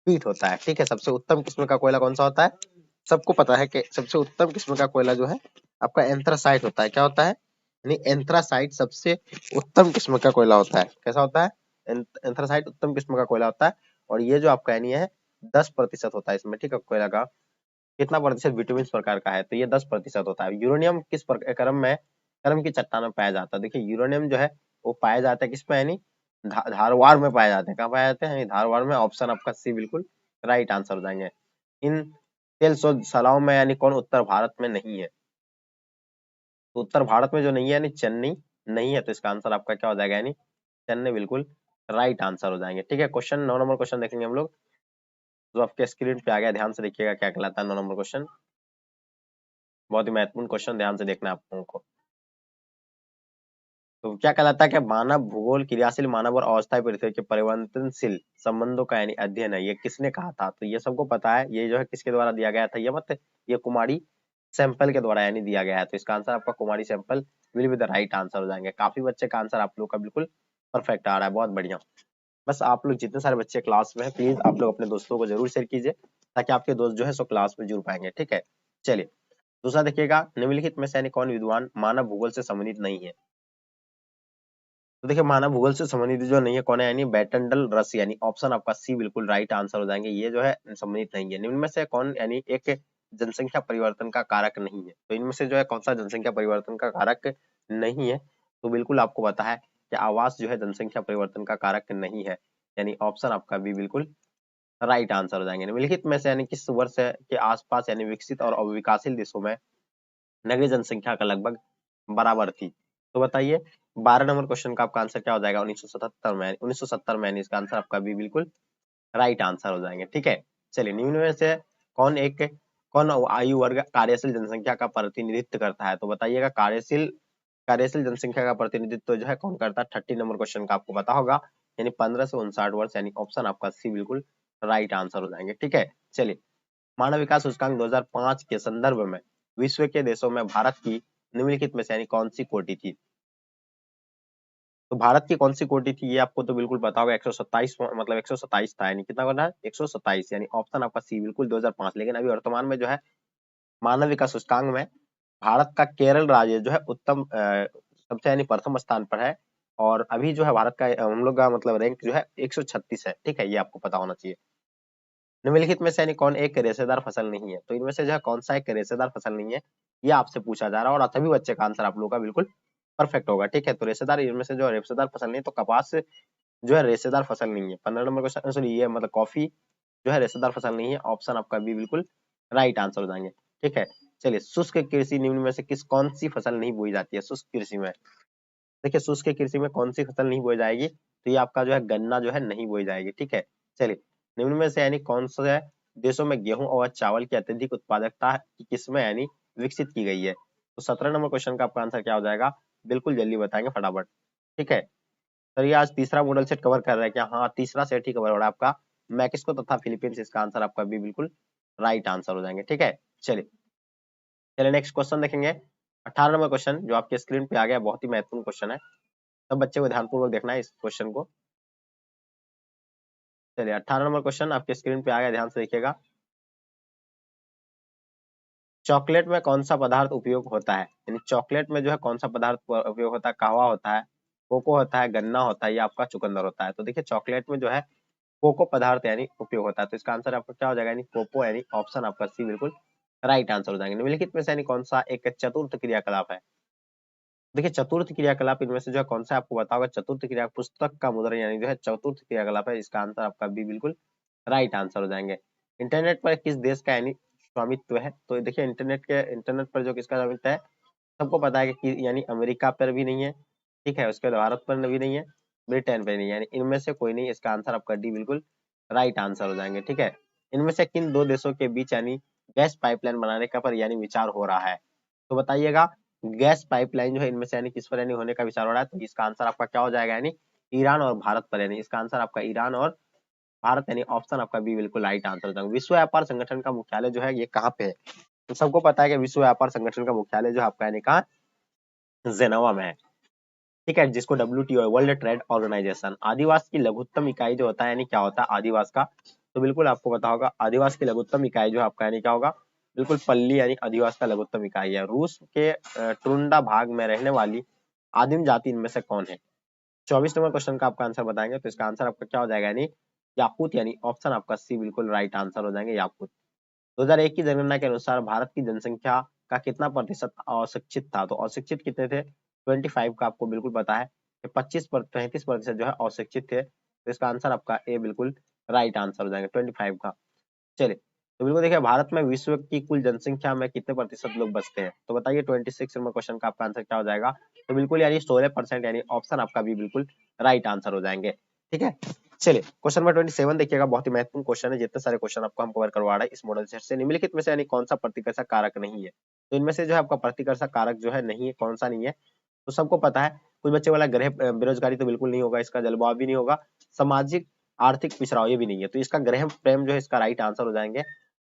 पीट होता है, ठीक है। सबसे उत्तम किस्म का कोयला कौन सा होता है? सबको पता है कि सबसे उत्तम किस्म का कोयला जो है आपका एंथ्रासाइट होता है। क्या होता है? यानी एंथ्रासाइट सबसे उत्तम किस्म का कोयला होता है। कैसा होता है? एंथ्रासाइट उत्तम किस्म का कोयला होता है, और ये जो आपका यानी है 10% होता है इसमें, ठीक है। कोयला का कितना प्रतिशत विटामिन प्रकार का है? तो ये 10% होता है। यूरेनियम किस क्रम में, क्रम की चट्टान में पाया जाता है? देखिए यूरेनियम जो है वो पाया जाता है किस में, यानी धारवाड़ में पाया जाते हैं। कहाँ पाया जाते हैं? यानी धारवाड़ में, ऑप्शन आपका सी बिल्कुल राइट आंसर हो जाएंगे। इन तेल शोधशालाओं में यानी कौन उत्तर भारत में नहीं है? तो उत्तर भारत में जो नहीं है यानी चेन्नई नहीं है, तो इसका आंसर आपका क्या हो जाएगा, यानी चेन्नई बिल्कुल राइट आंसर हो जाएंगे। ठीक है, क्वेश्चन 9 नंबर क्वेश्चन देखेंगे हम लोग, जो आपके स्क्रीन पे आ गया, ध्यान से देखिएगा क्या कहलाता है 9 नंबर क्वेश्चन। बहुत ही महत्वपूर्ण क्वेश्चन, ध्यान से देखना है आप लोगों को। तो क्या कहलाता है कि मानव भूगोल क्रियाशील मानव और अस्थायी पृथ्वी के परिवर्तनशील संबंधों का यानी अध्ययन है, ये किसने कहा था? तो ये सबको पता है, ये जो है किसके द्वारा दिया गया था, ये कुमारी सैंपल के द्वारा यानी दिया गया है। तो इसका आंसर आपका कुमारी sample will be the right answer हो जाएंगे। काफी बच्चे का आंसर आप लोग का बिल्कुल परफेक्ट आ रहा है, बहुत बढ़िया। बस आप लोग जितने सारे बच्चे क्लास में हैं, प्लीज आप लोग अपने दोस्तों को जरूर शेयर कीजिए, ताकि आपके दोस्त जो है सो क्लास में जुड़ पाएंगे। ठीक है, चलिए दूसरा देखिएगा, निम्नलिखित में से यानी कौन विद्वान मानव भूगोल से संबंधित नहीं है? तो देखिए मानव भूगोल से संबंधित जो नहीं है कौन है, यानी बैटनडल रस, यानी ऑप्शन आपका सी बिल्कुल राइट आंसर हो जाएंगे। ये जो है संबंधित नहीं है। निम्न में से कौन यानी एक जनसंख्या परिवर्तन का कारक नहीं है? तो इनमें से जो है कौन सा जनसंख्या परिवर्तन का कारक नहीं है? तो बिल्कुल आपको पता है कि आवास जो है जनसंख्या परिवर्तन का कारक नहीं है, यानी ऑप्शन आपका बी बिल्कुल राइट आंसर हो जाएंगे। निम्नलिखित में से यानी किस वर्ष के आसपास यानी विकसित और अविकासशील देशों में नगरीय जनसंख्या का लगभग बराबर थी? तो बताइए 12 नंबर क्वेश्चन का आपका आंसर क्या हो जाएगा? 1977 में। 1970 में, यानी इसका आंसर आपका भी बिल्कुल राइट आंसर हो जाएंगे। ठीक है, चलिए निम्न में से कौन आयु वर्ग कार्यशील जनसंख्या का प्रतिनिधित्व करता है? तो बताइएगा कार्यशील कार्यशील जनसंख्या का प्रतिनिधित्व जो है कौन करता है? 30 नंबर क्वेश्चन का आपको पता होगा, यानी 15 से 59 वर्ष, यानी ऑप्शन आपका सी बिल्कुल राइट आंसर हो जाएंगे। ठीक है, चलिए मानव विकास सूचकांक 2005 के संदर्भ में विश्व के देशों में भारत की निम्नलिखित में से यानी कौन सी कोटि थी? तो भारत की कौन सी कोटि थी, ये आपको तो बिल्कुल पता होगा, 127, मतलब 127 था, यानी कितना बना? 127, यानी ऑप्शन आपका सी बिल्कुल 2005। लेकिन अभी वर्तमान में जो है मानव विकास सूचकांक में भारत का केरल राज्य जो है सबसे यानी प्रथम स्थान पर है। और अभी जो है भारत का हम लोग का मतलब रैंक जो है 136 है। ठीक है, ये आपको पता होना चाहिए। निम्नलिखित में से यानी कौन एक रेशेदार फसल नहीं है? तो इनमें से जो है कौन सा एक रेशेदार फसल नहीं है, ये आपसे पूछा जा रहा है, और सभी बच्चे का आंसर आप लोगों का बिल्कुल परफेक्ट होगा। ठीक है, तो रेशेदार, इनमें से जो रेशेदार फसल नहीं है, तो कपास जो है रेशेदार फसल नहीं है। 15 नंबर क्वेश्चन, सॉरी ये मतलब कॉफी जो है रेशेदार फसल नहीं है, ऑप्शन आपका भी बिल्कुल राइट आंसर हो जाएंगे। ठीक है, चलिए शुष्क कृषि निम्न में से कौन सी फसल नहीं बोई जाती है शुष्क कृषि में? देखिए शुष्क कृषि में कौन सी फसल नहीं बोई जाएगी? तो ये आपका जो है गन्ना जो है नहीं बोई जाएगी। ठीक है, चलिए निम्न में से यानी कौन सा देशों में गेहूं और चावल की अत्यधिक उत्पादकता किसमें यानी विकसित की गई है? तो 17 नंबर क्वेश्चन का आपका आंसर क्या हो जाएगा? बिल्कुल जल्दी बताएंगे फटाफट। ठीक है, सर ये आज तीसरा मॉडल सेट कवर कर रहा है क्या? हाँ, तीसरा सेट ही कवर हो रहा है आपका, मैक्सिको तथा फिलीपींस। इसका आंसर आपका भी बिल्कुल राइट आंसर हो जाएंगे। ठीक है, चलिए चलिए नेक्स्ट क्वेश्चन देखेंगे। 18 नंबर क्वेश्चन जो आपके स्क्रीन पे आ गया, बहुत ही महत्वपूर्ण क्वेश्चन है, सब बच्चे को ध्यानपूर्वक देखना है इस क्वेश्चन को। चलिए 18 नंबर क्वेश्चन आपके स्क्रीन पे आ गया, ध्यान से देखिएगा। चॉकलेट में कौन सा पदार्थ उपयोग होता है? यानी चॉकलेट में जो है कौन सा पदार्थ उपयोग होता है? कहवा होता है, कोको होता है, गन्ना होता है, या आपका चुकंदर होता है? तो देखिए चॉकलेट में जो है कोको पदार्थ यानी उपयोग होता है। तो इसका आंसर आपका क्या हो जाएगा? यानी कोको, यानी ऑप्शन आपका सी बिल्कुल राइट आंसर हो जाएंगे। निम्नलिखित में से यानी कौन सा एक चतुर्थ क्रियाकलाप है? देखिए चतुर्थ क्रियाकलाप इनमें से जो है कौन सा आपको बताओगे? चतुर्थ क्रिया पुस्तक का मुद्रण यानी जो है चतुर्थ क्रियाकलाप है। इसका आंसर आपका बी बिल्कुल राइट आंसर हो जाएंगे। इंटरनेट पर किस देश का यानी स्वामित्व है? तो देखिए इंटरनेट पर जो किसका स्वामित्व है, सबको पता है कि यानी अमेरिका पर भी नहीं है, ठीक है, उसके बाद भारत पर भी नहीं है, ब्रिटेन पर नहीं है, यानी इनमें से कोई नहीं। इसका आंसर आपका डी बिल्कुल राइट आंसर हो जाएंगे। ठीक है, इनमें से किन दो देशों के बीच यानी गैस पाइपलाइन बनाने का पर यानी विचार हो रहा है? तो बताइएगा गैस पाइपलाइन जो है इनमें से यानी किस पर यानी होने का विचार हो रहा है? तो इसका आंसर आपका क्या हो जाएगा? यानी ईरान और भारत पर, यानी इसका आंसर आपका ईरान और भारत, यानी ऑप्शन आपका बी बिल्कुल राइट आंसर हो जाएगा। विश्व व्यापार संगठन का मुख्यालय जो है ये कहाँ पे है? तो सबको पता है कि विश्व व्यापार संगठन का मुख्यालय जो है आपका यानी कहाँ, जेनेवा में है। ठीक है, जिसको WTO वर्ल्ड ट्रेड ऑर्गेनाइजेशन। आदिवास की लघुत्तम इकाई जो होता है यानी क्या होता है आदिवास का? तो बिल्कुल आपको पता होगा, आदिवास की लघुत्तम इकाई जो आपका यानी क्या होगा? बिल्कुल पल्ली, यानी आदिवास का लघुत्तम इकाई है। रूस के टुंडा भाग में रहने वाली आदिम जाति इनमें से कौन है? 24 नंबर क्वेश्चन का आपका आंसर बताएंगे, तो इसका आंसर आपका क्या हो जाएगा? यानी याकूत, यानी ऑप्शन आपका सी बिल्कुल राइट आंसर हो जाएंगे, याकूत। 2001 की जनगणना के अनुसार भारत की जनसंख्या का कितना प्रतिशत अशिक्षित था? तो अशिक्षित कितने थे? 25 का आपको बिल्कुल पता है कि 35% जो है अशिक्षित थे। तो इसका आंसर आपका ए बिल्कुल राइट आंसर हो जाएगा 25 का। चलिए तो बिल्कुल देखिए भारत में विश्व की कुल जनसंख्या में कितने प्रतिशत लोग बसते हैं? तो बताइए 26 नंबर क्वेश्चन का आपका आंसर क्या हो जाएगा? तो बिल्कुल यानी 16%, यानी ऑप्शन आपका भी बिल्कुल राइट आंसर हो जाएंगे। ठीक है। चलिए क्वेश्चन नंबर 27 देखिएगा, बहुत ही महत्वपूर्ण क्वेश्चन है। जितने सारे क्वेश्चन आपको हम कवर करवा रहे हैं इस मॉडल सेट से, निम्नलिखित में से यानी कौन सा प्रतिकर्षक कारक नहीं है। तो इनमें से जो है आपका प्रतिकर्षक कारक जो है नहीं है, कौन सा नहीं है, तो सबको पता है। कुछ बच्चे वाला गृह बेरोजगारी तो बिल्कुल नहीं होगा, इसका जलवायु भी नहीं होगा, सामाजिक आर्थिक पिछड़ा ये भी नहीं है, तो इसका गृह प्रेम जो है इसका राइट आंसर हो जाएंगे।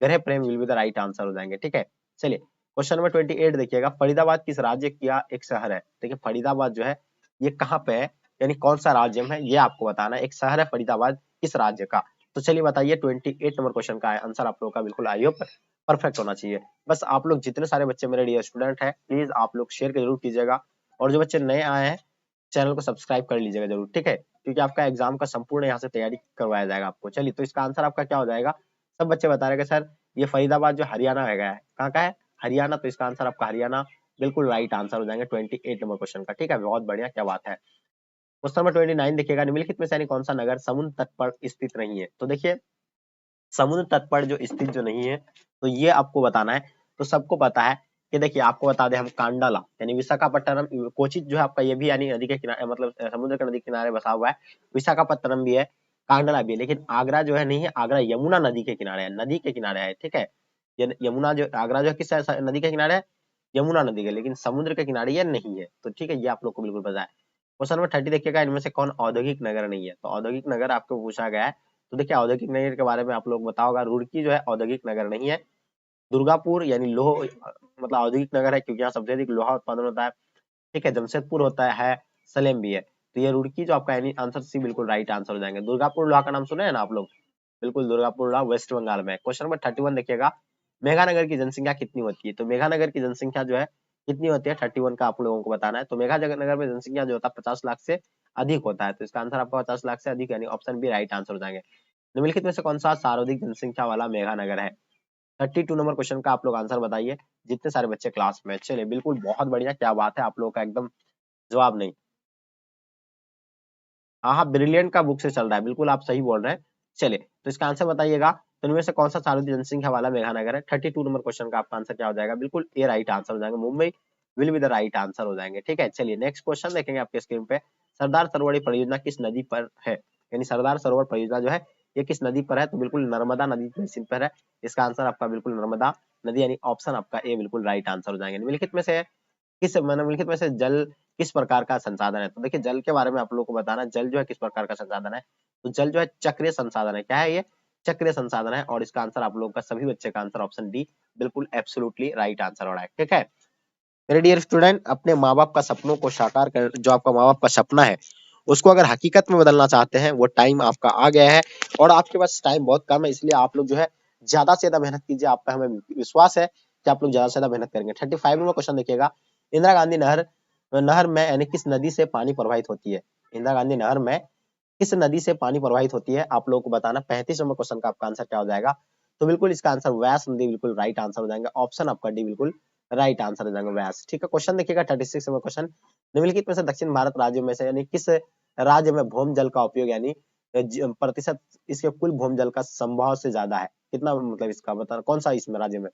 गृह प्रेम will be the right answer हो जाएंगे। ठीक है। चलिए क्वेश्चन नंबर 28 देखिएगा, फरीदाबाद किस राज्य का एक शहर है। देखिए फरीदाबाद जो है ये कहाँ पे है, यानी कौन सा राज्य में है, ये आपको बताना है। एक शहर है फरीदाबाद, किस राज्य का। तो चलिए बताइए, 28 नंबर क्वेश्चन का आंसर आप लोगों का बिल्कुल आई होप परफेक्ट होना चाहिए। बस आप लोग जितने सारे बच्चे मेरे डियर स्टूडेंट हैं, प्लीज आप लोग शेयर जरूर कीजिएगा, और जो बच्चे नए आए हैं चैनल को सब्सक्राइब कर लीजिएगा जरूर। ठीक है, क्योंकि आपका एग्जाम का संपूर्ण यहाँ से तैयारी करवाया जाएगा आपको। चलिए तो इसका आंसर आपका क्या हो जाएगा, सब बच्चे बता रहे हैं कि सर ये फरीदाबाद जो हरियाणा है, कहाँ का है, हरियाणा। तो इसका आंसर आपका हरियाणा बिल्कुल राइट आंसर हो जाएंगे 28 नंबर क्वेश्चन का। ठीक है, बहुत बढ़िया, क्या बात है। क्वेश्चन नंबर 29 देखिएगा, निम्नलिखित में से यानी कौन सा नगर समुद्र तट पर स्थित नहीं है। तो देखिए समुद्र तट पर जो स्थित जो नहीं है, तो ये आपको बताना है। तो सबको पता है कि देखिए आपको बता दें हम, कांडाला यानी विशाखापट्टनम, कोचिन जो है आपका ये भी यानी नदी के किनारे, मतलब समुद्र के नदी के किनारे बसा हुआ है। विशाखापट्टनम भी है, कांडाला भी है, लेकिन आगरा जो है नहीं है। आगरा यमुना नदी के किनारे है, नदी के किनारे है। ठीक है, यमुना जो आगरा जो है किस नदी के किनारे है, यमुना नदी के, लेकिन समुद्र के किनारे ये नहीं है। तो ठीक है, ये आप लोग को बिल्कुल पता है। क्वेश्चन नंबर 30 देखिएगा, इनमें से कौन औद्योगिक नगर नहीं है। तो औद्योगिक नगर आपको पूछा गया है। तो देखिए औद्योगिक नगर के बारे में आप लोग बताओगा, रुड़की जो है औद्योगिक नगर नहीं है। दुर्गापुर यानी लोह मतलब औद्योगिक नगर है, क्योंकि यहाँ सबसे अधिक लोहा उत्पादन होता है। ठीक है, जमशेदपुर होता है, सलेम भी है। तो ये रुड़की जो आपका यानी आंसर सी बिल्कुल राइट आंसर हो जाएंगे। दुर्गापुर लोहा का नाम सुने हैं ना आप लोग, बिल्कुल दुर्गापुर लोहा वेस्ट बंगाल में। क्वेश्चन नंबर 31 देखिएगा, मेघानगर की जनसंख्या कितनी होती है। तो मेघानगर की जनसंख्या जो है कितनी होती है, 31 का आप लोगों को बताना है। तो मेघानगर में जनसंख्या जो होता है 50 लाख से अधिक होता है। तो इसका आंसर आपका 50 लाख से अधिक यानी ऑप्शन बी राइट आंसर हो जाएंगे। निम्नलिखित में से कौन सा सर्वाधिक जनसंख्या वाला मेघानगर है। 32 नंबर क्वेश्चन का आप लोग आंसर बताइए, जितने सारे बच्चे क्लास में। चलिए बिल्कुल बहुत बढ़िया, क्या बात है, आप लोगों का एकदम जवाब नहीं। हाँ हाँ, ब्रिलियंट का बुक से चल रहा है, बिल्कुल आप सही बोल रहे हैं। चलिए तो इसका आंसर बताइएगा, तो इनमें से कौन सा सर्वाधिक जनसंख्या वाला मेघानगर है। 32 नंबर क्वेश्चन का आपका आंसर क्या हो जाएगा, बिल्कुल ए राइट आंसर हो जाएगा, Mumbai will be the right answer हो जाएंगे। ठीक है, चलिए नेक्स्ट क्वेश्चन देखेंगे आपके स्क्रीन पे। सरदार सरोवर परियोजना किस नदी पर है, यानी सरदार सरोवर परियोजना जो है ये किस नदी पर है। तो बिल्कुल नर्मदा नदी बेसिन पर है। इसका आंसर आपका बिल्कुल नर्मदा नदी यानी ऑप्शन आपका ए बिल्कुल राइट आंसर हो जाएंगे। निम्नलिखित में से किस निम्नलिखित में से जल किस प्रकार का संसाधन है। तो देखिए जल के बारे में आप लोगों को बताना, जल जो है किस प्रकार का संसाधन है। तो जल जो है चक्रीय संसाधन है। क्या है ये, चक्रीय संसाधन है। और इसका आंसर आप लोगों का सभी बच्चे का आंसर ऑप्शन डी बिल्कुल एब्सोल्युटली राइट आंसर हो रहा है। ठीक है मेरे डियर स्टूडेंट, अपने माँ बाप का सपनों को साकार कर, जो आपका माँ बाप का सपना है उसको अगर हकीकत में बदलना चाहते हैं, वो टाइम आपका आ गया है। और आपके पास टाइम बहुत कम है, इसलिए आप लोग जो है ज्यादा से ज्यादा मेहनत कीजिए। आप पे हमें विश्वास है कि आप लोग ज्यादा से ज्यादा मेहनत करेंगे। 35 नंबर क्वेश्चन देखिएगा, इंदिरा गांधी नहर नहर में यानी किस नदी से पानी प्रवाहित होती है। इंदिरा गांधी नहर में किस नदी से पानी प्रवाहित होती है, आप लोगों को बताना। 35 नंबर क्वेश्चन का आपका आंसर क्या हो जाएगा। तो बिल्कुल इसका आंसर व्यास नदी बिल्कुल राइट आंसर हो जाएगा। ऑप्शन आपका डी बिल्कुल राइट आंसर हो जाएगा, व्यास। ठीक है, क्वेश्चन देखिएगा 36 नंबर क्वेश्चन, निम्नलिखित में से दक्षिण भारत राज्यों में से यानी किस राज्य में भूम जल का उपयोग यानी प्रतिशत इसके कुल भूम जल का संभाव से ज्यादा है, कितना मतलब इसका बताना, कौन सा इसमें राज्य में।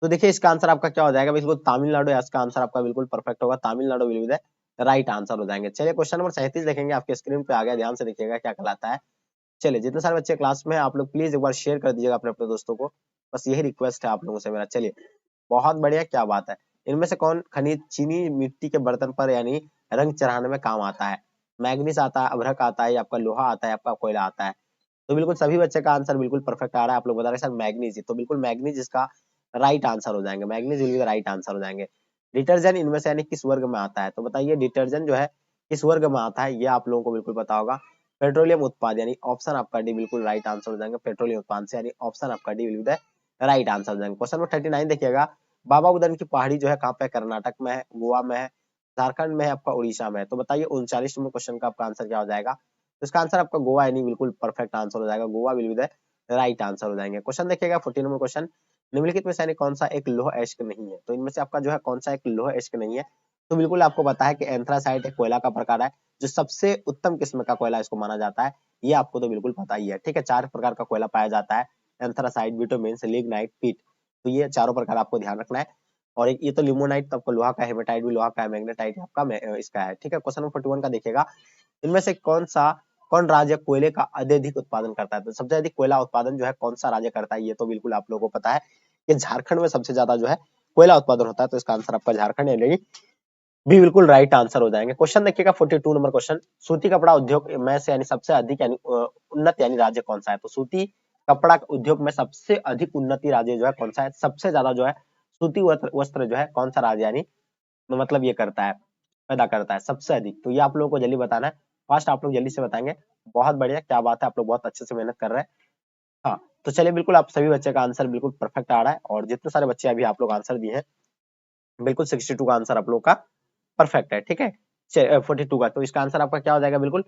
तो देखिए इसका आंसर आपका क्या हो जाएगा, बिल्कुल तमिलनाडु है। इसका आंसर आपका बिल्कुल परफेक्ट होगा, Tamil Nadu will be the right answer हो जाएंगे। चलिए क्वेश्चन नंबर 37 देखेंगे, आपके स्क्रीन पे आ गया, ध्यान से देखिएगा क्या कहलाता है। चलिए जितने सारे बच्चे क्लास में हैं आप लोग प्लीज एक बार शेयर कर दीजिएगा अपने अपने दोस्तों को, बस यही रिक्वेस्ट है आप लोगों से मेरा। चलिए बहुत बढ़िया, क्या बात है। इनमें से कौन खनिज चीनी मिट्टी के बर्तन पर यानी रंग चढ़ाने में काम आता है। मैग्नीज आता है, अभ्रक आता है, आपका लोहा आता है, आपका कोयला आता है। तो बिल्कुल सभी बच्चे का आंसर बिल्कुल परफेक्ट आ रहा है। आप लोग बता रहे हैं सर मैग्नीज, तो बिल्कुल मैग्नीज इसका राइट आंसर हो जाएंगे। Manganese will be the right answer हो जाएंगे। डिटर्जेंट इनमें से यानी किस वर्ग में आता है। तो बताइए डिटर्जेंट जो है किस वर्ग में आता है, ये आप लोगों को बिल्कुल पता होगा। पेट्रोलियम उत्पाद यानी ऑप्शन आपका डी बिल्कुल राइट आंसर हो जाएंगे। पेट्रोलियम उत्पाद से यानी ऑप्शन आपका D will be the right answer हो जाएंगे। क्वेश्चन नंबर 39 देखिएगा, बाबा बुदन की पहाड़ी जो है कहाँ पे, कर्नाटक में है, गोवा में है, झारखंड में है, आपका उड़ीसा में है। तो बताइए 39 नंबर क्वेश्चन का आपका आंसर क्या हो जाएगा। तो इसका आंसर आपका गोवा यानी बिल्कुल परफेक्ट आंसर हो जाएगा। Goa will be the right answer हो जाएंगे। क्वेश्चन देखिएगा 14 नंबर क्वेश्चन, निम्नलिखित में से यानी कौन सा एक लौह अयस्क नहीं है। तो इनमें से आपका जो है कौन सा एक लौह अयस्क नहीं है। तो बिल्कुल आपको पता है कि एंथ्रासाइट एक कोयला का प्रकार है, जो सबसे उत्तम किस्म का कोयला इसको माना जाता है। ये आपको तो बिल्कुल पता ही है। ठीक है, 4 प्रकार का कोयला पाया जाता है, एंथ्रासाइट, बिटुमेन, लिग्नाइट, पीट। तो ये चारों प्रकार आपको ध्यान रखना है। और एक ये तो लिमोनाइट तो आपको लोहा का, हेमेटाइट भी लोहा का है, मैग्नेटाइट आपका इसका है। ठीक है, क्वेश्चन नंबर 41 का देखिएगा, इनमें से कौन राज्य कोयले का अत्यधिक उत्पादन करता है? तो सबसे अधिक कोयला उत्पादन जो है कौन सा राज्य करता है? ये तो बिल्कुल आप लोगों को पता है कि झारखंड में सबसे ज्यादा जो है कोयला उत्पादन होता है, तो इसका आंसर आपका झारखंड यानी भी बिल्कुल राइट आंसर हो जाएंगे। क्वेश्चन देखिएगा 42 नंबर क्वेश्चन, सूती कपड़ा उद्योग में से यानी सबसे अधिक यानी उन्नत यानी राज्य कौन सा है? तो सूती कपड़ा उद्योग में सबसे अधिक उन्नति राज्य जो है कौन सा है? सबसे ज्यादा जो है सूती वस्त्र जो है कौन सा राज्य यानी मतलब ये करता है, पैदा करता है सबसे अधिक? तो ये आप लोगों को जल्दी बताना है, फास्ट आप लोग जल्दी से बताएंगे। बहुत बढ़िया, क्या बात है, आप लोग बहुत अच्छे से मेहनत कर रहे हैं। हाँ, तो चलिए बिल्कुल आप सभी बच्चे का आंसर बिल्कुल परफेक्ट आ रहा है, और जितने सारे बच्चे अभी आप लोग आंसर दिए हैं बिल्कुल 62 का आंसर आप लोग का परफेक्ट है, ठीक है। 42 का, तो इसका आंसर आपका क्या हो जाएगा? बिल्कुल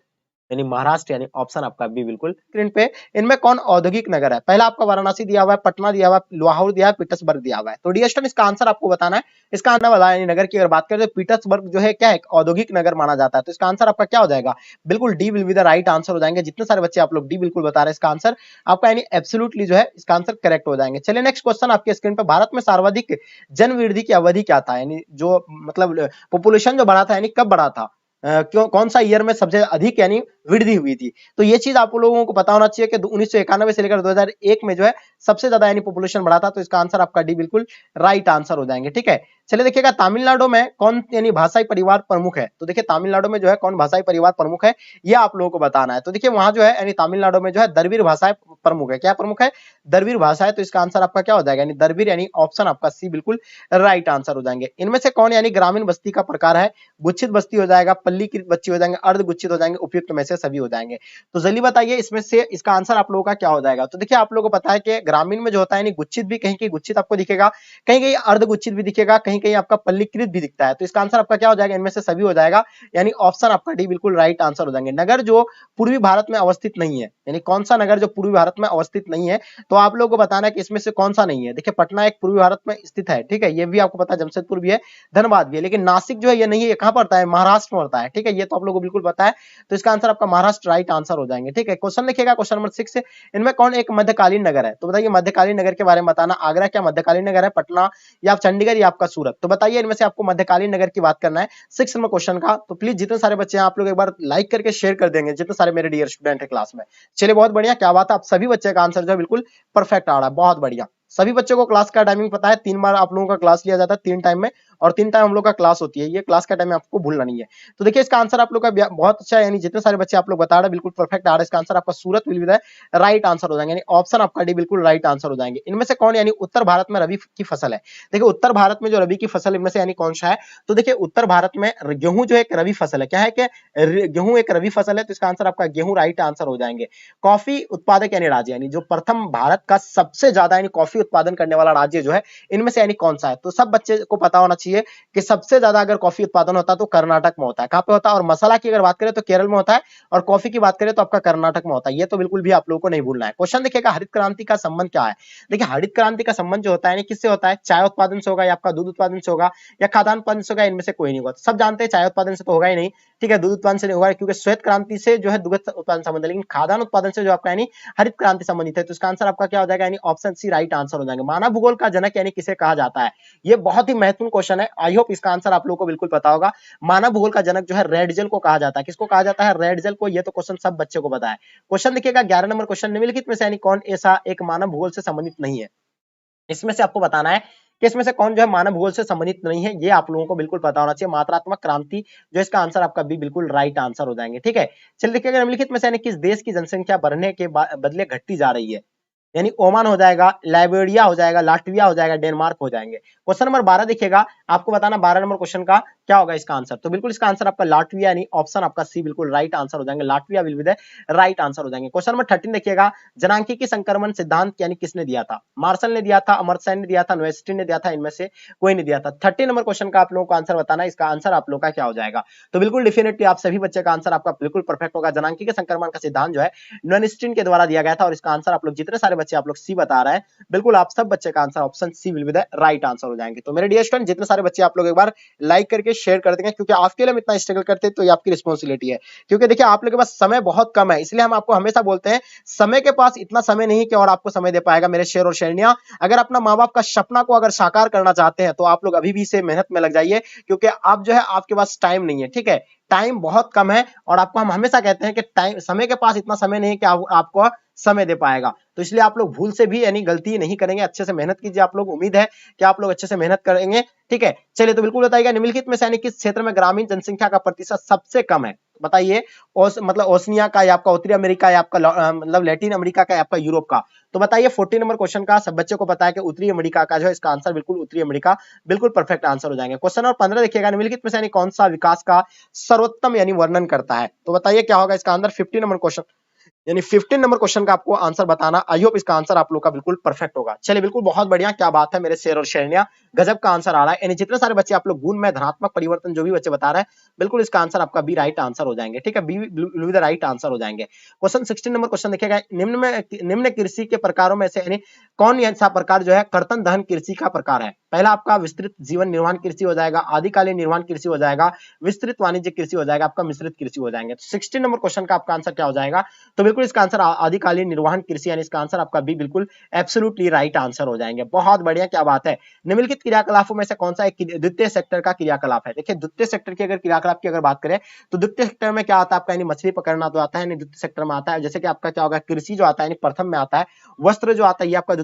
यानी महाराष्ट्र, यानी ऑप्शन आपका बी बिल्कुल स्क्रीन पे। इनमें कौन औद्योगिक नगर है? पहला आपका वाराणसी दिया हुआ है, पटना दिया हुआ है, लाहौर दिया है, पीटर्सबर्ग दिया हुआ है। तो डियर स्टूडेंट इसका आंसर आपको बताना है। इसका आने वाला यानी नगर की अगर बात करें तो पीटर्सबर्ग जो है क्या है? औद्योगिक नगर माना जाता है। तो इसका आंसर आपका क्या हो जाएगा? बिल्कुल D will be the right answer हो जाएंगे। जितने सारे बच्चे आप लोग डी बिल्कुल बता रहे हैं इसका आंसर आपका यानी एब्सोल्युटली जो है इसका आंसर करेक्ट हो जाएंगे। चलिए नेक्स्ट क्वेश्चन आपके स्क्रीन पे, भारत में सर्वाधिक जनवृद्धि की अवधि क्या था? यानी जो मतलब पॉपुलेशन जो बढ़ा था यानी कब बढ़ा था? क्यों, कौन सा ईयर में सबसे अधिक यानी वृद्धि हुई थी? तो ये चीज आप लोगों को पता होना चाहिए कि 1991 से लेकर 2001 में जो है सबसे ज्यादा यानी पॉपुलेशन बढ़ा था। तो इसका आंसर आपका डी बिल्कुल राइट आंसर हो जाएंगे, ठीक है। चलिए देखिएगा तमिलनाडु में कौन यानी भाषाई परिवार प्रमुख है? तो देखिए तमिलनाडु में जो है कौन भाषाई परिवार प्रमुख है, ये आप लोगों को बताना है। तो देखिए वहां जो है यानी तमिलनाडु में जो है द्रविड़ भाषाएं प्रमुख है। क्या प्रमुख है? द्रविड़ भाषा है। तो इसका आंसर आपका क्या हो जाएगा? यानी द्रविड़ यानी ऑप्शन आपका सी बिल्कुल राइट आंसर हो जाएंगे। इनमें से कौन यानी ग्रामीण बस्ती का प्रकार है? गुच्छित बस्ती हो जाएगा, पल्लीकृत बस्ती हो जाएंगे, अर्ध गुच्छित हो जाएंगे, उपयुक्त में से सभी हो जाएंगे। तो जल्दी बताइए इसमें से इसका आंसर आप लोगों का क्या हो जाएगा? तो देखिए आप लोगों को पता है कि ग्रामीण में जो होता है यानी गुच्छित भी कहीं कहीं गुच्छित आपको दिखेगा, कहीं कहीं अर्ध गुच्छित भी दिखेगा, कहीं कहीं आपका पल्लीकृत भी दिखता है। तो इसका आंसर आपका क्या हो जाएगा? इनमें से सभी हो जाएगा, यानी ऑप्शन आपका डी बिल्कुल राइट आंसर हो जाएंगे। नगर जो पूर्वी भारत में अवस्थित नहीं है, यानी कौन सा नगर जो पूर्वी भारत में अवस्थित नहीं है? तो आप लोगों को बताना है कि इसमें से कौन सा नहीं है। देखिए पटना एक पूर्वी भारत में स्थित है, ठीक है, ये भी आपको पता है, जमशेदपुर भी है, धनबाद भी है, लेकिन नासिक जो है ये नहीं है। ये कहां पड़ता है? महाराष्ट्र में पड़ता है, ठीक है, ये तो आप लोगों को बिल्कुल पता है। तो इसका आंसर आपका महाराष्ट्र राइट आंसर हो जाएंगे, ठीक है। क्वेश्चन देखिएगा क्वेश्चन नंबर 6, इनमें कौन एक मध्यकालीन नगर है? तो बताइए मध्यकालीन नगर के बारे में बताना। आगरा क्या मध्यकालीन नगर है? पटना या चंडीगढ़ या आपका सूरत? तो बताइए इनमें से आपको मध्यकालीन नगर की बात करना है 6 नंबर क्वेश्चन का। तो प्लीज जितने सारे बच्चे हैं आप लोग एक बार लाइक करके शेयर कर देंगे, जितने सारे मेरे डियर स्टूडेंट है क्लास में। चलिए बहुत बढ़िया, क्या बात है, आप सभी बच्चे का आंसर जो है बिल्कुल परफेक्ट आ रहा है, बहुत बढ़िया। सभी बच्चों को क्लास का टाइमिंग पता है, 3 बार आप लोगों का क्लास लिया जाता है, 3 टाइम में, और 3 टाइम हम लोग का क्लास होती है। ये क्लास का टाइम आपको भूलना नहीं है। तो देखिए इसका आंसर आप लोग का बहुत अच्छा है, यानी जितने सारे बच्चे आप लोग बता रहे हैं बिल्कुल परफेक्ट आ रहा है। इसका आंसर आपका Surat will be the right answer हो जाएंगे, यानी ऑप्शन आपका डी बिल्कुल राइट आंसर हो जाएंगे। इनमें से कौन यानी उत्तर भारत में रबी की फसल है? देखिए उत्तर भारत में जो रबी की फसल इनमें से यानी कौन सा है? तो देखिए उत्तर भारत में गेहूं जो एक रबी फसल है। क्या है कि गेहूं एक रबी फसल है, तो इसका आंसर आपका गेहूं राइट आंसर हो जाएंगे। कॉफी उत्पादक यानी राज्य, यानी जो प्रथम भारत का सबसे ज्यादा यानी कॉफी उत्पादन करने वाला राज्य जो है इनमें से यानी कौन सा है? तो सब बच्चे को पता होना चाहिए कि सबसे ज्यादा अगर कॉफी उत्पादन होता है तो कर्नाटक में होता है। कहां पे होता है? और मसाला की अगर बात करें तो केरल में होता है, और कॉफी की बात करें तो आपका कर्नाटक में होता है। ये तो बिल्कुल भी आप लोगों को नहीं भूलना है। क्वेश्चन देखिएगा हरित क्रांति का संबंध क्या है? देखिए हरित क्रांति का संबंध जो होता है किससे होता है? चाय उत्पादन से होगा, या आपका दूध उत्पादन से होगा, या खाद्यान्न उत्पादन से होगा, इनमें से कोई नहीं होगा। सब जानते हैं चाय उत्पादन से तो होगा ही नहीं, ठीक है, दूध उत्पादन से नहीं होगा, क्योंकि श्वेत क्रांति से जो है दुग्ध उत्पादन संबंध है, लेकिन खाद्यान्न उत्पादन से जो आपका यानी हरित क्रांति संबंधित है। तो इसका आंसर आपका क्या हो जाएगा? यानी ऑप्शन सी राइट आंसर हो जाएंगे। मानव भूगोल का जनक यानी किसे कहा जाता है? ये बहुत ही महत्वपूर्ण क्वेश्चन है, आई होप इसका आंसर आप लोगों को बिल्कुल पता होगा। मानव भूगोल का जनक जो है रेड जेल को कहा जाता है। किसको कहा जाता है? रेड जेल को। ये तो क्वेश्चन सब बच्चे को पता है। क्वेश्चन देखिएगा 11 नंबर क्वेश्चन, निम्नलिखित में से यानी कौन ऐसा एक मानव भूगोल से संबंधित नहीं है? इसमें से आपको बताना है कि इसमें से कौन जो है मानव भूगोल से संबंधित नहीं है। ये आप लोगों को बिल्कुल पता होना चाहिए। मात्रात्मक क्रांति जो इसका आंसर आपका बी बिल्कुल राइट आंसर हो जाएंगे, ठीक है। चलिए देखिएगा निम्नलिखित में से यानी किस देश की जनसंख्या बढ़ने के बदले घटती जा रही है? यानी ओमान हो जाएगा, लाइबेरिया हो जाएगा, लाटविया हो जाएगा, डेनमार्क हो जाएंगे। क्वेश्चन नंबर 12 देखिएगा, आपको बताना 12 नंबर क्वेश्चन का क्या होगा इसका आंसर। तो बिल्कुल इसका आंसर आपका लाटविया यानी ऑप्शन आपका सी बिल्कुल राइट आंसर हो जाएंगे। Latvia will be the right answer हो जाएंगे। क्वेश्चन नंबर 13 देखिएगा, जनांकीय संक्रमण सिद्धांत यानी किसने दिया था? मार्शल ने दिया था, अमर्त्य सेन ने दिया था, नोएस्टिन ने दिया था, इनमें से कोई नहीं दिया था। 13 नंबर क्वेश्चन का आप लोगों को आंसर बताना है। इसका आंसर आप लोगों का क्या हो जाएगा? तो बिल्कुल डेफिनेटली आप सभी बच्चे का आंसर आपका बिल्कुल परफेक्ट होगा। जनांकीय संक्रमण का सिद्धांत जो है नोएस्टिन के द्वारा दिया गया था, और इसका आंसर आप लोग जितने सारे बच्चे आप लोग सी बता रहे हैं बिल्कुल आप सब बच्चे का answer option C will be the right answer हो जाएंगे। तो मेरे डियर स्टूडेंट जितने सारे बच्चे आप लोग एक बार लाइक करके शेयर कर देंगे, क्योंकि आपके लिए हम इतना स्ट्रगल करते हैं तो ये आपकी रिस्पॉन्सिबिलिटी है। क्योंकि देखिए आप लोग के पास समय बहुत कम है, इसलिए हम आपको हमेशा बोलते हैं समय के पास इतना समय नहीं कि और आपको समय दे पाएगा। मेरे शेर और शेरनियां, अगर अपना माँ बाप का सपना को अगर साकार करना चाहते हैं तो आप लोग अभी भी से मेहनत में लग जाइए, क्योंकि आप जो है आपके पास टाइम नहीं है, ठीक है। टाइम बहुत कम है और आपको हम हमेशा कहते हैं कि टाइम, समय के पास इतना समय नहीं है कि आपको समय दे पाएगा। तो इसलिए आप लोग भूल से भी यानी गलती नहीं करेंगे, अच्छे से मेहनत कीजिए आप लोग, उम्मीद है कि आप लोग अच्छे से मेहनत करेंगे। ठीक है, चलिए तो बिल्कुल बताइएगा निम्नलिखित में से यानी किस क्षेत्र में ग्रामीण जनसंख्या का प्रतिशत सबसे कम है? बताइए, मतलब ओसनिया का या आपका उत्तरी अमेरिका या आपका मतलब लैटिन अमेरिका का या आपका यूरोप का? तो बताइए 14 नंबर क्वेश्चन का सब बच्चों को पता है कि उत्तरी अमेरिका का जो है इसका आंसर बिल्कुल उत्तरी अमेरिका, बिल्कुल परफेक्ट आंसर हो जाएंगे। क्वेश्चन नंबर 15 देखिएगा, निम्नलिखित में से यानी कौन सा विकास का सर्वोत्तम यानी वर्णन करता है? तो बताइए क्या होगा इसका आंसर? 15 नंबर क्वेश्चन यानी 15 नंबर क्वेश्चन का आपको आंसर बताना। आई होप इसका आंसर आप लोग का बिल्कुल परफेक्ट होगा। चलिए बिल्कुल बहुत बढ़िया, क्या बात है मेरे शेर और शेरनियां, गजब का आंसर आ रहा है। यानी जितने सारे बच्चे आप लोग गुण में धनात्मक परिवर्तन जो भी बच्चे बता रहे हैं, बिल्कुल इसका आंसर आपका बी राइट आंसर हो जाएंगे। ठीक है, B will be the right answer हो जाएंगे। क्वेश्चन 16 नंबर क्वेश्चन देखिएगा, निम्न कृषि के प्रकारों में से यानी कौन ऐसा प्रकार जो है कर्तन दहन कृषि का प्रकार है? पहला आपका विस्तृत जीवन निर्वहन कृषि हो जाएगा, आदिकालीन निर्वहन कृषि हो जाएगा, विस्तृत वाणिज्य कृषि हो जाएगा, आपका मिश्रित कृषि हो जाएंगे। तो 16 नंबर क्वेश्चन का आपका आंसर क्या हो जाएगा? तो बिल्कुल इसका आंसर आदिकालीन निर्वहन कृषि, यानी इसका आंसर आपका बी बिल्कुल एब्सोल्युटली राइट आंसर हो जाएंगे। बहुत बढ़िया, क्या बात है। निम्नलिखित क्रियाकलापों में से कौन सा एक द्वितीय सेक्टर का क्रियाकलाप है? देखिए द्वितीय सेक्टर की अगर क्रियाकलाप की अगर बात करें तो द्वितीय सेक्टर में क्या आता है आपका, यानी मछली पकड़ना तो आता है, यानी द्वितीय सेक्टर में आता है। जैसे कि आपका क्या होगा, कृषि जो आता है यानी प्रथम में आता है, वस्त्र जो आता है ये आपका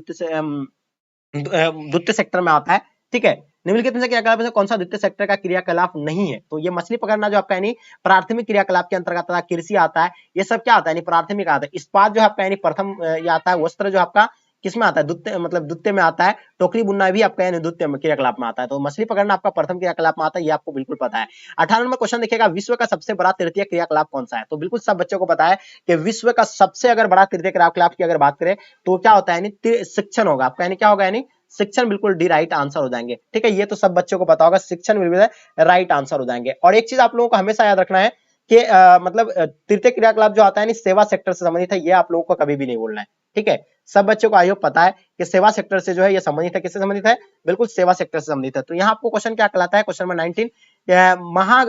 द्वितीय सेक्टर में आता है। ठीक है, निम्नलिखित में से क्रियाकलाप में कौन सा द्वितीय सेक्टर का क्रियाकलाप नहीं है? तो ये मछली पकड़ना जो आपका यानी प्राथमिक क्रियाकलाप के अंतर्गत आता है, कृषि आता है, ये सब क्या आता है यानी प्राथमिक आता है। इस्पात जो आपका यानी प्रथम ये आता है, वस्त्र जो आपका किसमें आता है, द्वितीय मतलब द्वितीय में आता है, टोकरी बुनना भी आपका यानी द्वितीय क्रियाकलाप में आता है। तो मछली पकड़ना आपका प्रथम क्रियाकलाप में आता है, ये आपको बिल्कुल पता है। 18 नंबर क्वेश्चन देखिएगा, विश्व का सबसे बड़ा तृतीय क्रियाकलाप कौन सा है? तो बिल्कुल सब बच्चों को पता है कि विश्व का सबसे अगर बड़ा तृतीय क्रियाकलाप की अगर बात करें तो क्या होता है, यानी शिक्षण होगा आपका, यानी क्या होगा, यानी शिक्षण, बिल्कुल डी राइट आंसर हो जाएंगे। ठीक है, ये तो सब बच्चों को पता होगा, शिक्षण विल बी राइट आंसर हो जाएंगे। और एक चीज आप लोगों को हमेशा याद रखना है कि मतलब तृतीय क्रियाकलाप जो आता है सेवा सेक्टर से संबंधित है, ये आप लोगों को कभी भी नहीं बोलना है। ठीक है, सब बच्चों को आयोग पता है कि सेवा सेक्टर से जो है ये संबंधित है, किससे संबंधित है, बिल्कुल सेवा सेक्टर से संबंधित है। तो यहाँ आपको क्वेश्चन क्या कहलाता है, क्वेश्चन नंबर 19,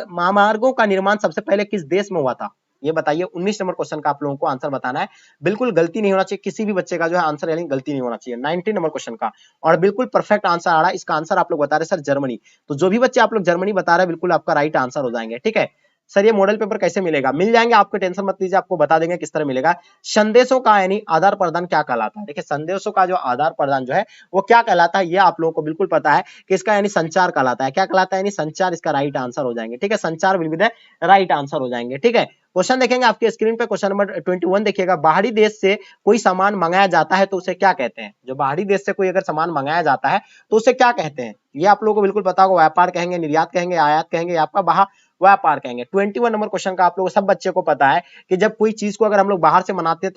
महामार्गों का निर्माण सबसे पहले किस देश में हुआ था? ये बताइए। 19 नंबर क्वेश्चन का आप लोगों को आंसर बताना है, बिल्कुल गलती नहीं होना चाहिए, किसी भी बच्चे का जो है आंसर यानी गलती नहीं होना चाहिए। 19 नंबर क्वेश्चन का, और बिल्कुल परफेक्ट आंसर आ रहा है। इसका आंसर आप लोग बता रहे सर जर्मनी, तो जो भी बच्चे आप लोग जर्मनी बता रहे हैं बिल्कुल आपका राइट आंसर हो जाएंगे। ठीक है सर, ये मॉडल पेपर कैसे मिलेगा? मिल जाएंगे, आपको टेंशन मत लीजिए, आपको बता देंगे किस तरह मिलेगा। संदेशों का यानी आदान प्रदान क्या कहलाता है? देखिए संदेशों का जो आदान प्रदान जो है वो क्या कहलाता है, ये आप लोगों को बिल्कुल पता है कि इसका यानी संचार कहलाता है। क्या कहलाता है? यानी संचार, इसका राइट आंसर हो जाएंगे। ठीक है, संचार will be the right answer हो जाएंगे। ठीक है, क्वेश्चन देखेंगे आपके स्क्रीन पे, क्वेश्चन नंबर 21 देखिएगा, बाहरी देश से कोई सामान मंगाया जाता है तो उसे क्या कहते हैं? जो बाहरी देश से कोई अगर सामान मंगाया जाता है तो उसे क्या कहते हैं? ये आप लोगों को बिल्कुल पता होगा, व्यापार कहेंगे, निर्यात कहेंगे, आयात कहेंगे, आपका बाहर व्यापार कहेंगे। 21 नंबर क्वेश्चन का आप लोग सब बच्चे को पता है कि जब कोई चीज को अगर हम लोग बाहर से मंगाते हैं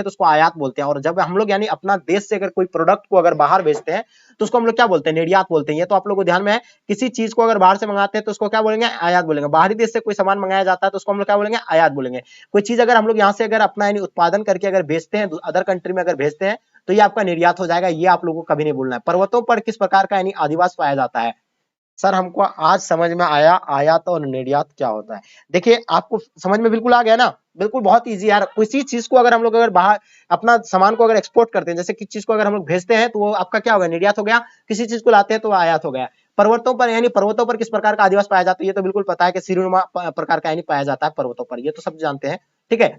तो उसको आयात बोलते हैं, और जब हम लोग यानी अपना देश से अगर कोई प्रोडक्ट को अगर बाहर भेजते हैं तो उसको हम लोग क्या बोलते हैं? निर्यात बोलते हैं। ये तो आप लोग को ध्यान में है, किसी चीज को अगर बाहर से मंगाते हैं तो उसको क्या बोलेंगे? आयात बोलेंगे। बाहरी देश से कोई सामान मंगाया जाता है तो उसको हम लोग क्या बोलेंगे? आयात बोलेंगे। कोई चीज अगर हम लोग यहाँ से अगर अपना यानी उत्पादन करके अगर भेजते हैं अदर कंट्री में अगर भेजते हैं तो ये आपका निर्यात हो जाएगा। ये आप लोगों को कभी नहीं बोलना है। पर्वतों पर किस प्रकार का यानी आदिवास पाया जाता है? सर हमको आज समझ में आया आयात और निर्यात क्या होता है। देखिए आपको समझ में बिल्कुल आ गया ना, बिल्कुल बहुत इजी यार। किसी चीज को अगर हम लोग अगर बाहर अपना सामान को अगर एक्सपोर्ट करते हैं, जैसे किसी चीज को अगर हम लोग भेजते हैं तो वो आपका क्या होगा? निर्यात हो गया। किसी चीज को लाते हैं तो आयात हो गया। पर्वतों पर यानी पर्वतों पर किस प्रकार का आदिवास पाया जाता है? ये तो बिल्कुल पता है कि सिरुनुमा प्रकार का यानी पाया जाता है पर्वतों पर, ये तो सब जानते हैं। ठीक है,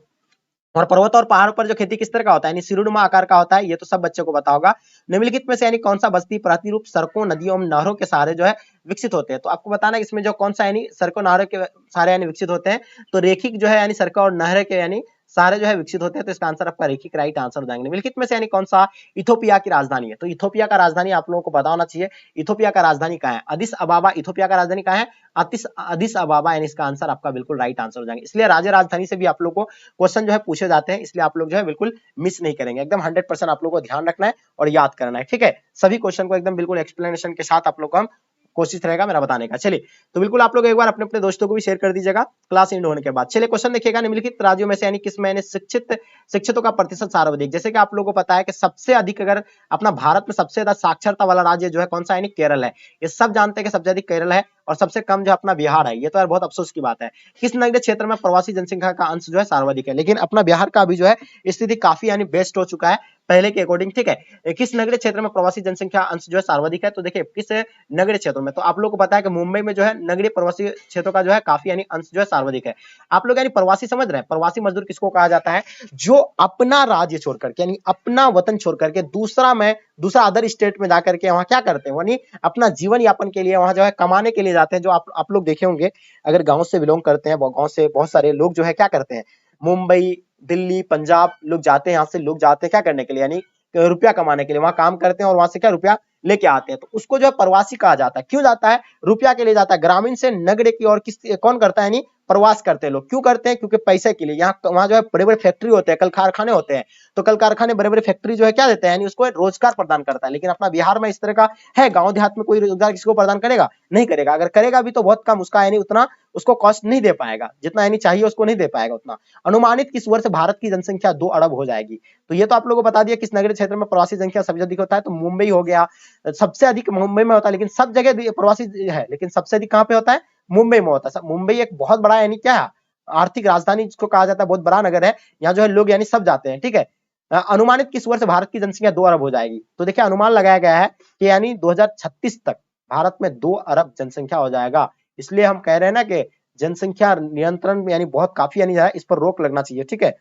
और पर्वत और पहाड़ों पर जो खेती किस तरह का होता है? यानी सिरुनुमा आकार का होता है, ये तो सब बच्चों को पता होगा। निम्नलिखित में से यानी कौन सा बस्ती प्रतिरूप सड़कों, नदियों और नहरों के सहारे जो है विकसित होते हैं? तो आपको बताना है इसमें जो कौन सा यानी सड़कों नहरों के सहारे यानी विकसित होते हैं, तो रेखिक जो है यानी सड़कों और नहर के यानी सारे जो है विकसित होते हैं। तो इसका आंसर आपका रेखिक राइट आंसर हो जाएंगे। निम्नलिखित में से यानी कौन सा इथोपिया की राजधानी है? तो इथोपिया का राजधानी आप लोगों को पता होना चाहिए। इथोपिया का राजधानी कहाँ है? अदिस अबाबा इथोपिया का राजधानी कहाँ है? अदिस अबाबा, यानी इसका आंसर आपका बिल्कुल राइट आंसर हो जाएंगे। इसलिए राज्य राजधानी से भी आप लोग को क्वेश्चन जो है पूछे जाते हैं, इसलिए आप लोग जो है बिल्कुल मिस नहीं करेंगे। एकदम 100% आप लोग को ध्यान रखना है और याद करना है। ठीक है, सभी क्वेश्चन को एकदम बिल्कुल एक्सप्लेनेशन के साथ आप लोग को हम कोशिश रहेगा मेरा बताने का। चलिए तो बिल्कुल आप लोग एक बार अपने अपने दोस्तों को भी शेयर कर दीजिएगा क्लास एंड होने के बाद। चलिए क्वेश्चन देखिएगा, निम्नलिखित राज्यों में से यानी किस में शिक्षितों का प्रतिशत सर्वाधिक? जैसे कि आप लोगों को पता है कि सबसे अधिक अगर अपना भारत में सबसे ज्यादा साक्षरता वाला राज्य जो है कौन सा? यानी केरल है। ये सब जानते हैं कि सबसे अधिक केरल है और सबसे कम जो अपना बिहार है। ये तो यार बहुत अफसोस की बात है। किस नगरीय क्षेत्र में प्रवासी जनसंख्या का अंश जो है सर्वाधिक है? लेकिन अपना बिहार का अभी जो है स्थिति काफी यानी बेस्ट हो चुका है। पहले के अकॉर्डिंग, ठीक है। किस नगरीय क्षेत्र में प्रवासी जनसंख्या अंश जो है सर्वाधिक है, तो देखिए किस नगरीय क्षेत्रों में, तो आप लोगों को पता है कि मुंबई में जो है नगरीय प्रवासी क्षेत्रों का जो है काफी यानी अंश जो है सर्वाधिक है। आप लोग यानी प्रवासी समझ रहे हैं, प्रवासी मजदूर किसको कहा जाता है, जो अपना राज्य छोड़ करके यानी अपना वतन छोड़ करके दूसरा अदर स्टेट में जाकर के वहां क्या करते हैं, यानी अपना जीवन यापन के लिए वहां जो है कमाने के लिए जाते हैं। जो आप लोग देखे होंगे, अगर गांव से बिलोंग करते हैं, गांव से बहुत सारे लोग जो है क्या करते हैं, मुंबई, दिल्ली, पंजाब लोग जाते हैं, यहाँ से लोग जाते हैं क्या करने के लिए, यानी रुपया कमाने के लिए वहां काम करते हैं और वहां से क्या रुपया लेके आते हैं। तो उसको जो है प्रवासी कहा जाता है। क्यों जाता है, रुपया के लिए जाता है। ग्रामीण से नगरीय की ओर कौन करता है, यानी प्रवास करते हैं लोग। क्यों करते हैं, क्योंकि पैसे के लिए। यहाँ वहां जो है बड़े बड़े फैक्ट्री होते हैं, कल कारखाने होते हैं, तो कल कारखाने बड़े बड़े फैक्ट्री जो है क्या देते हैं, यानी उसको रोजगार प्रदान करता है। लेकिन अपना बिहार में इस तरह का है, गांव देहात में कोई रोजगार किसको प्रदान करेगा, नहीं करेगा। अगर करेगा भी तो बहुत कम, उसका यानी उतना उसको कॉस्ट नहीं दे पाएगा, जितना यानी चाहिए उसको नहीं दे पाएगा उतना। अनुमानित किस वर्ष भारत की जनसंख्या 2 अरब हो जाएगी, तो ये तो आप लोगों को बता दिया किस नगरीय क्षेत्र में प्रवासी संख्या सबसे अधिक होता है, तो मुंबई हो गया। सबसे अधिक मुंबई में होता है, लेकिन सब जगह प्रवासी है, लेकिन सबसे अधिक कहां पे होता है, मुंबई में होता है। मुंबई एक बहुत बड़ा यानी क्या है, आर्थिक राजधानी जिसको कहा जाता है, बहुत बड़ा नगर है। यहाँ जो है लोग यानी सब जाते हैं, ठीक है। अनुमानित किस वर्ष भारत की जनसंख्या 2 अरब हो जाएगी, तो देखिए अनुमान लगाया गया है कि यानी 2036 तक भारत में 2 अरब जनसंख्या हो जाएगा। इसलिए हम कह रहे हैं ना कि जनसंख्या नियंत्रण यानी बहुत काफी यानी इस पर रोक लगना चाहिए, ठीक है।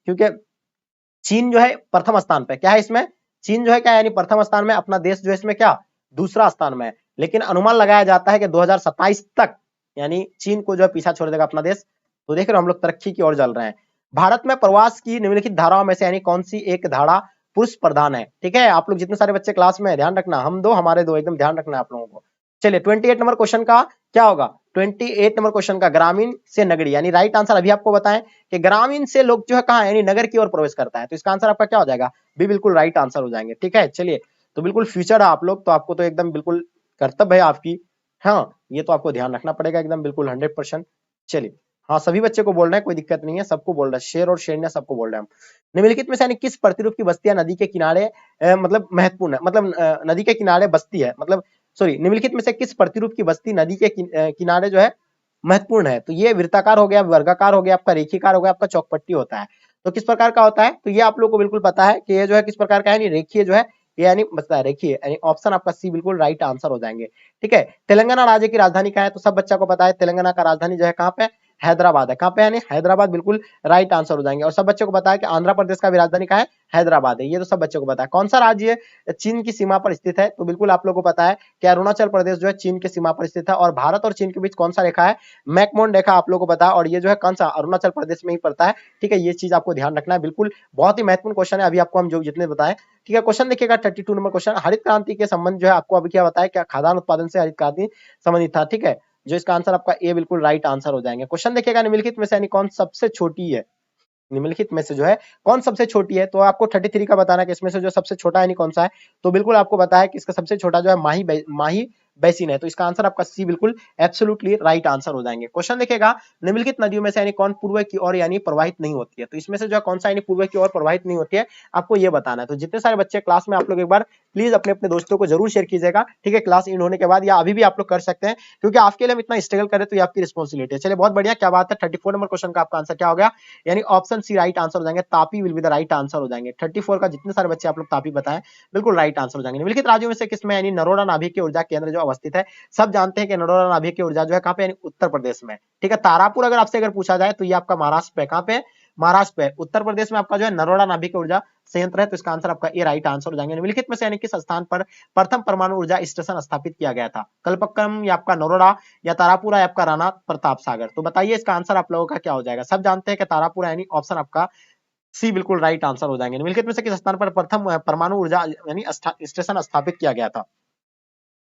क्योंकि चीन जो है प्रथम स्थान पे, क्या है इसमें, चीन जो है क्या यानी प्रथम स्थान में, अपना देश जो है इसमें क्या दूसरा स्थान में है। लेकिन अनुमान लगाया जाता है कि 2027 तक यानी चीन को जो है पीछा छोड़ देगा अपना देश। तो देख रहे हो हम लोग तरक्की की ओर चल रहे हैं। भारत में प्रवास की निम्नलिखित धाराओं में से यानी कौन सी एक धारा पुरुष प्रधान है, ठीक है। आप लोग जितने सारे बच्चे क्लास में ध्यान रखना, हम दो हमारे दो, एकदम ध्यान रखना है आप लोगों को। चलिए 28 नंबर क्वेश्चन का क्या होगा, 28 नंबर क्वेश्चन का ग्रामीण से नगरीय, यानी राइट आंसर अभी आपको बताएं कि ग्रामीण से लोग जो है कहां यानी नगर की ओर प्रवेश करता है, तो इसका आंसर आपका क्या हो जाएगा, भी बिल्कुल राइट आंसर हो जाएंगे, ठीक है। चलिए तो बिल्कुल फ्यूचर है आप लोग, तो आपको तो एकदम बिल्कुल कर्तव्य है आपकी, हाँ ये तो आपको ध्यान रखना पड़ेगा एकदम बिल्कुल 100%। चलिए हाँ सभी बच्चे को बोल रहे हैं, कोई दिक्कत नहीं है, सबको बोल रहे हैं, शेर और शेरनिया सबको बोल रहे हैं हम। निम्नलिखित में से यानी किस प्रतिरूप की बस्तियां नदी के किनारे मतलब महत्वपूर्ण है, मतलब नदी के किनारे बस्ती है, मतलब सॉरी, निम्नलिखित में से किस प्रतिरूप की बस्ती नदी के किनारे जो है महत्वपूर्ण है, तो ये वृत्ताकार हो गया, वर्गाकार हो गया, आपका रेखीकार हो गया, आपका चौकपट्टी होता है। तो किस प्रकार का होता है, तो ये आप लोग को बिल्कुल पता है कि ये जो है किस प्रकार का है, रेखीय जो है ये यानी बता है रेखीय, यानी ऑप्शन आपका सी बिल्कुल राइट आंसर हो जाएंगे, ठीक है। तेलंगाना राज्य की राजधानी क्या है, तो सब बच्चा को पता है तेलंगाना का राजधानी जो है कहाँ पे, हैदराबाद है। कहाँ पे, यानी हैदराबाद, बिल्कुल राइट आंसर हो जाएंगे। और सब बच्चों को पता है कि आंध्र प्रदेश का भी राजधानी क्या है, हैदराबाद है, ये तो सब बच्चों को पता है। कौन सा राज्य चीन की सीमा पर स्थित है, तो बिल्कुल आप लोगों को पता है कि अरुणाचल प्रदेश जो है चीन की सीमा पर स्थित है। और भारत और चीन के बीच कौन सा रेखा है, मैकमोहन रेखा आप लोगों को पता है, और ये जो है कौन सा अरुणाचल प्रदेश में ही पड़ता है, ठीक है। ये चीज आपको ध्यान रखना है, बिल्कुल बहुत ही महत्वपूर्ण क्वेश्चन है, अभी आपको हम जो जितने बताए, ठीक है। क्वेश्चन देखिएगा 32 नंबर क्वेश्चन, हरित क्रांति के संबंध जो है आपको अभी क्या बताया, क्या खाद्यान्न उत्पादन से हरित क्रांति संबंधित था, ठीक है। जो इसका आंसर आपका ए बिल्कुल राइट आंसर हो जाएंगे। क्वेश्चन देखिएगा निम्नलिखित में से यानी कौन सबसे छोटी है, निम्नलिखित में से जो है कौन सबसे छोटी है, तो आपको 33 का बताना है कि इसमें से जो सबसे छोटा है कौन सा है, तो बिल्कुल आपको पता है कि इसका सबसे छोटा जो है माही बेसिन है, तो इसका आंसर आपका सी बिल्कुल एब्सोल्युटली राइट आंसर हो जाएंगे। क्वेश्चन देखिएगा निम्नलिखित नदियों में से यानी कौन पूर्व की ओर यानी प्रवाहित नहीं होती है, तो इसमें से जो है कौन सा यानी पूर्व की ओर प्रवाहित नहीं होती है, आपको ये बताना है। तो जितने सारे बच्चे क्लास में आप लोग एक बार प्लीज अपने अपने दोस्तों को जरूर शेयर कीजिएगा, ठीक है। क्लास इन होने के बाद या अभी भी आप लोग कर सकते हैं, क्योंकि आपके लिए हम इतना स्ट्रगल करें तो ये आपकी रिस्पॉन्सिबिलिटी है। चलिए बहुत बढ़िया, क्या बात है। 34 नंबर क्वेश्चन का आपका आंसर क्या हो गया, यानी ऑप्शन सी राइट आंसर हो जाएंगे, Tapi will be the right answer हो जाएंगे। 34 का जितने सारे बच्चे आप लोग तापी बताएं बिल्कुल राइट आंसर हो जाएंगे। निम्नलिखित राज्यों में से किसमें यानी नरोडा नाभिक के ऊर्जा केंद्र जो अवस्थित है, सब जानते हैं कि नरोडा नाभिक की ऊर्जा जो है कहां पे, यानी उत्तर प्रदेश में, ठीक है। तारापुर अगर आपसे अगर पूछा जाए तो ये आपका महाराष्ट्र पे, कहां पे, महाराष्ट्र पे, उत्तर प्रदेश में आपका जो है नरोडा नाभिक ऊर्जा संयंत्र है, तो इसका आंसर आपका ए राइट आंसर हो जाएंगे। निम्नलिखित में से यानी किस स्थान पर प्रथम परमाणु ऊर्जा स्टेशन स्थापित किया गया था, कल्पक्कम या आपका नरोडा या तारापुरा या आपका राणा प्रताप सागर, तो बताइए इसका आंसर आप लोगों का क्या हो जाएगा। सब जानते हैं कि तारापुरा, यानी ऑप्शन आपका सी बिल्कुल राइट आंसर हो जाएंगे। निम्नलिखित में से किस स्थान पर प्रथम परमाणु ऊर्जा यानी स्टेशन स्थापित किया गया था,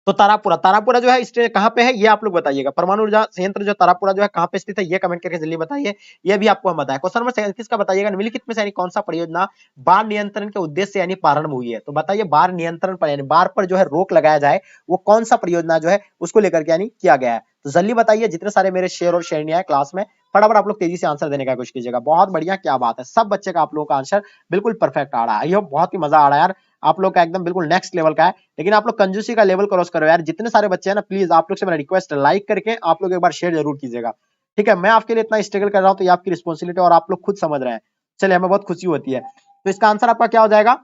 तो तारापुरा, तारापुरा जो है कहां पे है ये आप लोग बताइएगा। परमाणु ऊर्जा संयंत्र जो तारापुरा जो है कहां पे स्थित है, ये कमेंट करके जल्दी बताइए, ये भी आपको हम बताएं। क्वेश्चन नंबर 37 का बताइएगा निम्नलिखित में से यानी कौन सा परियोजना बाढ़ नियंत्रण के उद्देश्य से यानी प्रारंभ हुई है, तो बताइए बाढ़ नियंत्रण पर यानी बाढ़ पर जो है रोक लगाया जाए, वो कौन सा परियोजना जो है उसको लेकर के यानी किया गया है, तो जल्दी बताइए। जितने सारे मेरे शेर और शेरनियां है क्लास में, फटाफट आप लोग तेजी से आंसर देने का कोशिश कीजिएगा। बहुत बढ़िया, क्या बात है, सब बच्चे का आप लोगों का आंसर बिल्कुल परफेक्ट आ रहा है, ये बहुत ही मजा आ रहा है यार, आप लोग का एकदम बिल्कुल नेक्स्ट लेवल का है। लेकिन आप लोग कंजूसी का लेवल क्रॉस करो यार, जितने सारे बच्चे हैं ना, प्लीज आप लोग से मेरा रिक्वेस्ट है, लाइक करके आप लोग एक बार शेयर जरूर कीजिएगा, ठीक है। मैं आपके लिए इतना स्ट्रगल कर रहा हूं, तो ये आपकी रिस्पॉन्सिबिलिटी और आप लोग खुद समझ रहे हैं, चलिए हमें बहुत खुशी होती है। तो इसका आंसर आपका क्या हो जाएगा,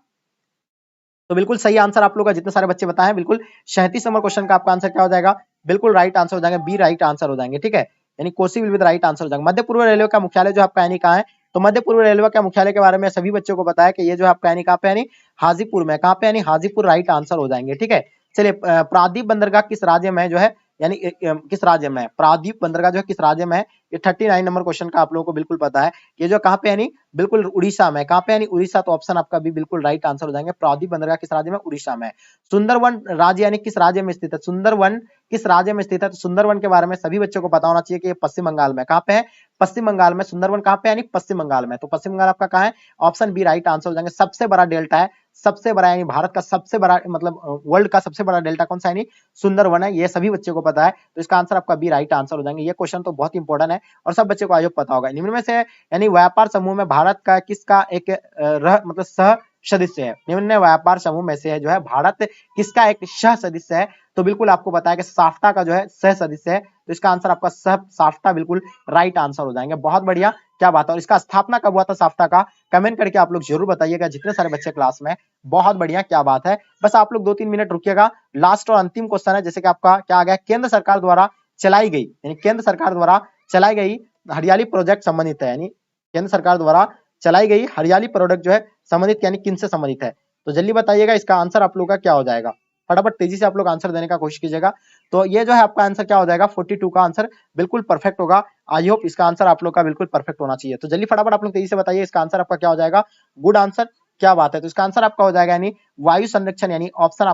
तो बिल्कुल सही आंसर आप लोग का जितने सारे बच्चे बताए हैं, बिल्कुल 37 नंबर क्वेश्चन का आपका आंसर क्या हो जाएगा, बिल्कुल राइट आंसर हो जाएगा, बी राइट आंसर हो जाएंगे, ठीक है। यानी Kosi will be the right answer हो जाएगा। मध्य पूर्व रेलवे का मुख्यालय जो आपका यानी कहाँ है, तो मध्य पूर्व रेलवे का मुख्यालय के बारे में सभी बच्चों को बताया कि ये जो आपका यानी कहाँ पे, यानी हाजीपुर में, कहाँ पे, यानी हाजीपुर राइट आंसर हो जाएंगे, ठीक है। चलिए प्रादीप बंदरगाह किस राज्य में है जो है, यानी किस राज्य में है प्रादीप बंदरगाह जो है, किस राज्य में है, ये 39 नंबर क्वेश्चन का आप लोगों को बिल्कुल पता है। ये जो कहाँ पे, यानी बिल्कुल उड़ीसा में, कहाँ पे, यानी उड़ीसा, तो ऑप्शन आपका भी बिल्कुल राइट आंसर हो जाएंगे। प्रादीप बंदरगाह किस राज्य में, उड़ीसा में। सुंदरवन राज्य यानी किस राज्य में स्थित है, सुंदरवन किस राज्य में स्थित है, तो सुंदरवन के बारे में सभी बच्चों को पता होना चाहिए कि ये पश्चिम बंगाल में, कहाँ पे है, पश्चिम बंगाल में। सुंदरवन कहाँ पे, यानी पश्चिम बंगाल में। तो पश्चिम बंगाल आपका कहाँ है, ऑप्शन बी राइट आंसर हो जाएंगे। सबसे बड़ा डेल्टा है, सबसे बड़ा, यानी भारत का सबसे बड़ा, मतलब वर्ल्ड का सबसे बड़ा डेल्टा कौन सा, यानी सुंदरवन है, ये सभी बच्चों को पता है। तो इसका आंसर आपका बी राइट आंसर हो जाएंगे। ये क्वेश्चन तो बहुत इंपॉर्टेंट है और सब बच्चों को आज पता होगा। निम्न में से यानी व्यापार समूह में भारत का किसका एक मतलब सह सदस्य है, निम्न व्यापार समूह में से है जो है भारत किसका एक सह सदस्य है, तो बिल्कुल आपको बताया कि साफ्टा का जो है सह सदस्य है। तो इसका आंसर आपका साफ्टा बिल्कुल राइट आंसर हो जाएंगे। बहुत बढ़िया, क्या बात है। और इसका स्थापना कब हुआ था साफ्टा का, कमेंट करके आप लोग जरूर बताइएगा, जितने सारे बच्चे क्लास में। बहुत बढ़िया, क्या बात है। बस आप लोग 2-3 मिनट रुकिएगा। लास्ट और अंतिम क्वेश्चन है, जैसे कि आपका क्या आ गया, केंद्र सरकार द्वारा चलाई गई, यानी केंद्र सरकार द्वारा चलाई गई हरियाली प्रोजेक्ट संबंधित है, यानी केंद्र सरकार द्वारा चलाई गई हरियाली प्रोडक्ट जो है संबंधित, यानी किन से संबंधित है, तो जल्दी बताइएगा इसका आंसर आप लोग का क्या हो जाएगा। फटाफट तेजी से आप लोग आंसर देने का कोशिश कीजिएगा। तो ये जो है आपका आंसर क्या हो जाएगा, 42 का आंसर बिल्कुल परफेक्ट होगा। आई होप इसका आंसर आप लोग का बिल्कुल परफेक्ट होना चाहिए। तो जल्दी फटाफट आप लोग तेजी से बताइए इसका आंसर आपका क्या हो जाएगा। गुड आंसर, क्या बात है। तो इसका आंसर आपका हो जाएगा यानी वायु संरक्षण, यानी ऑप्शन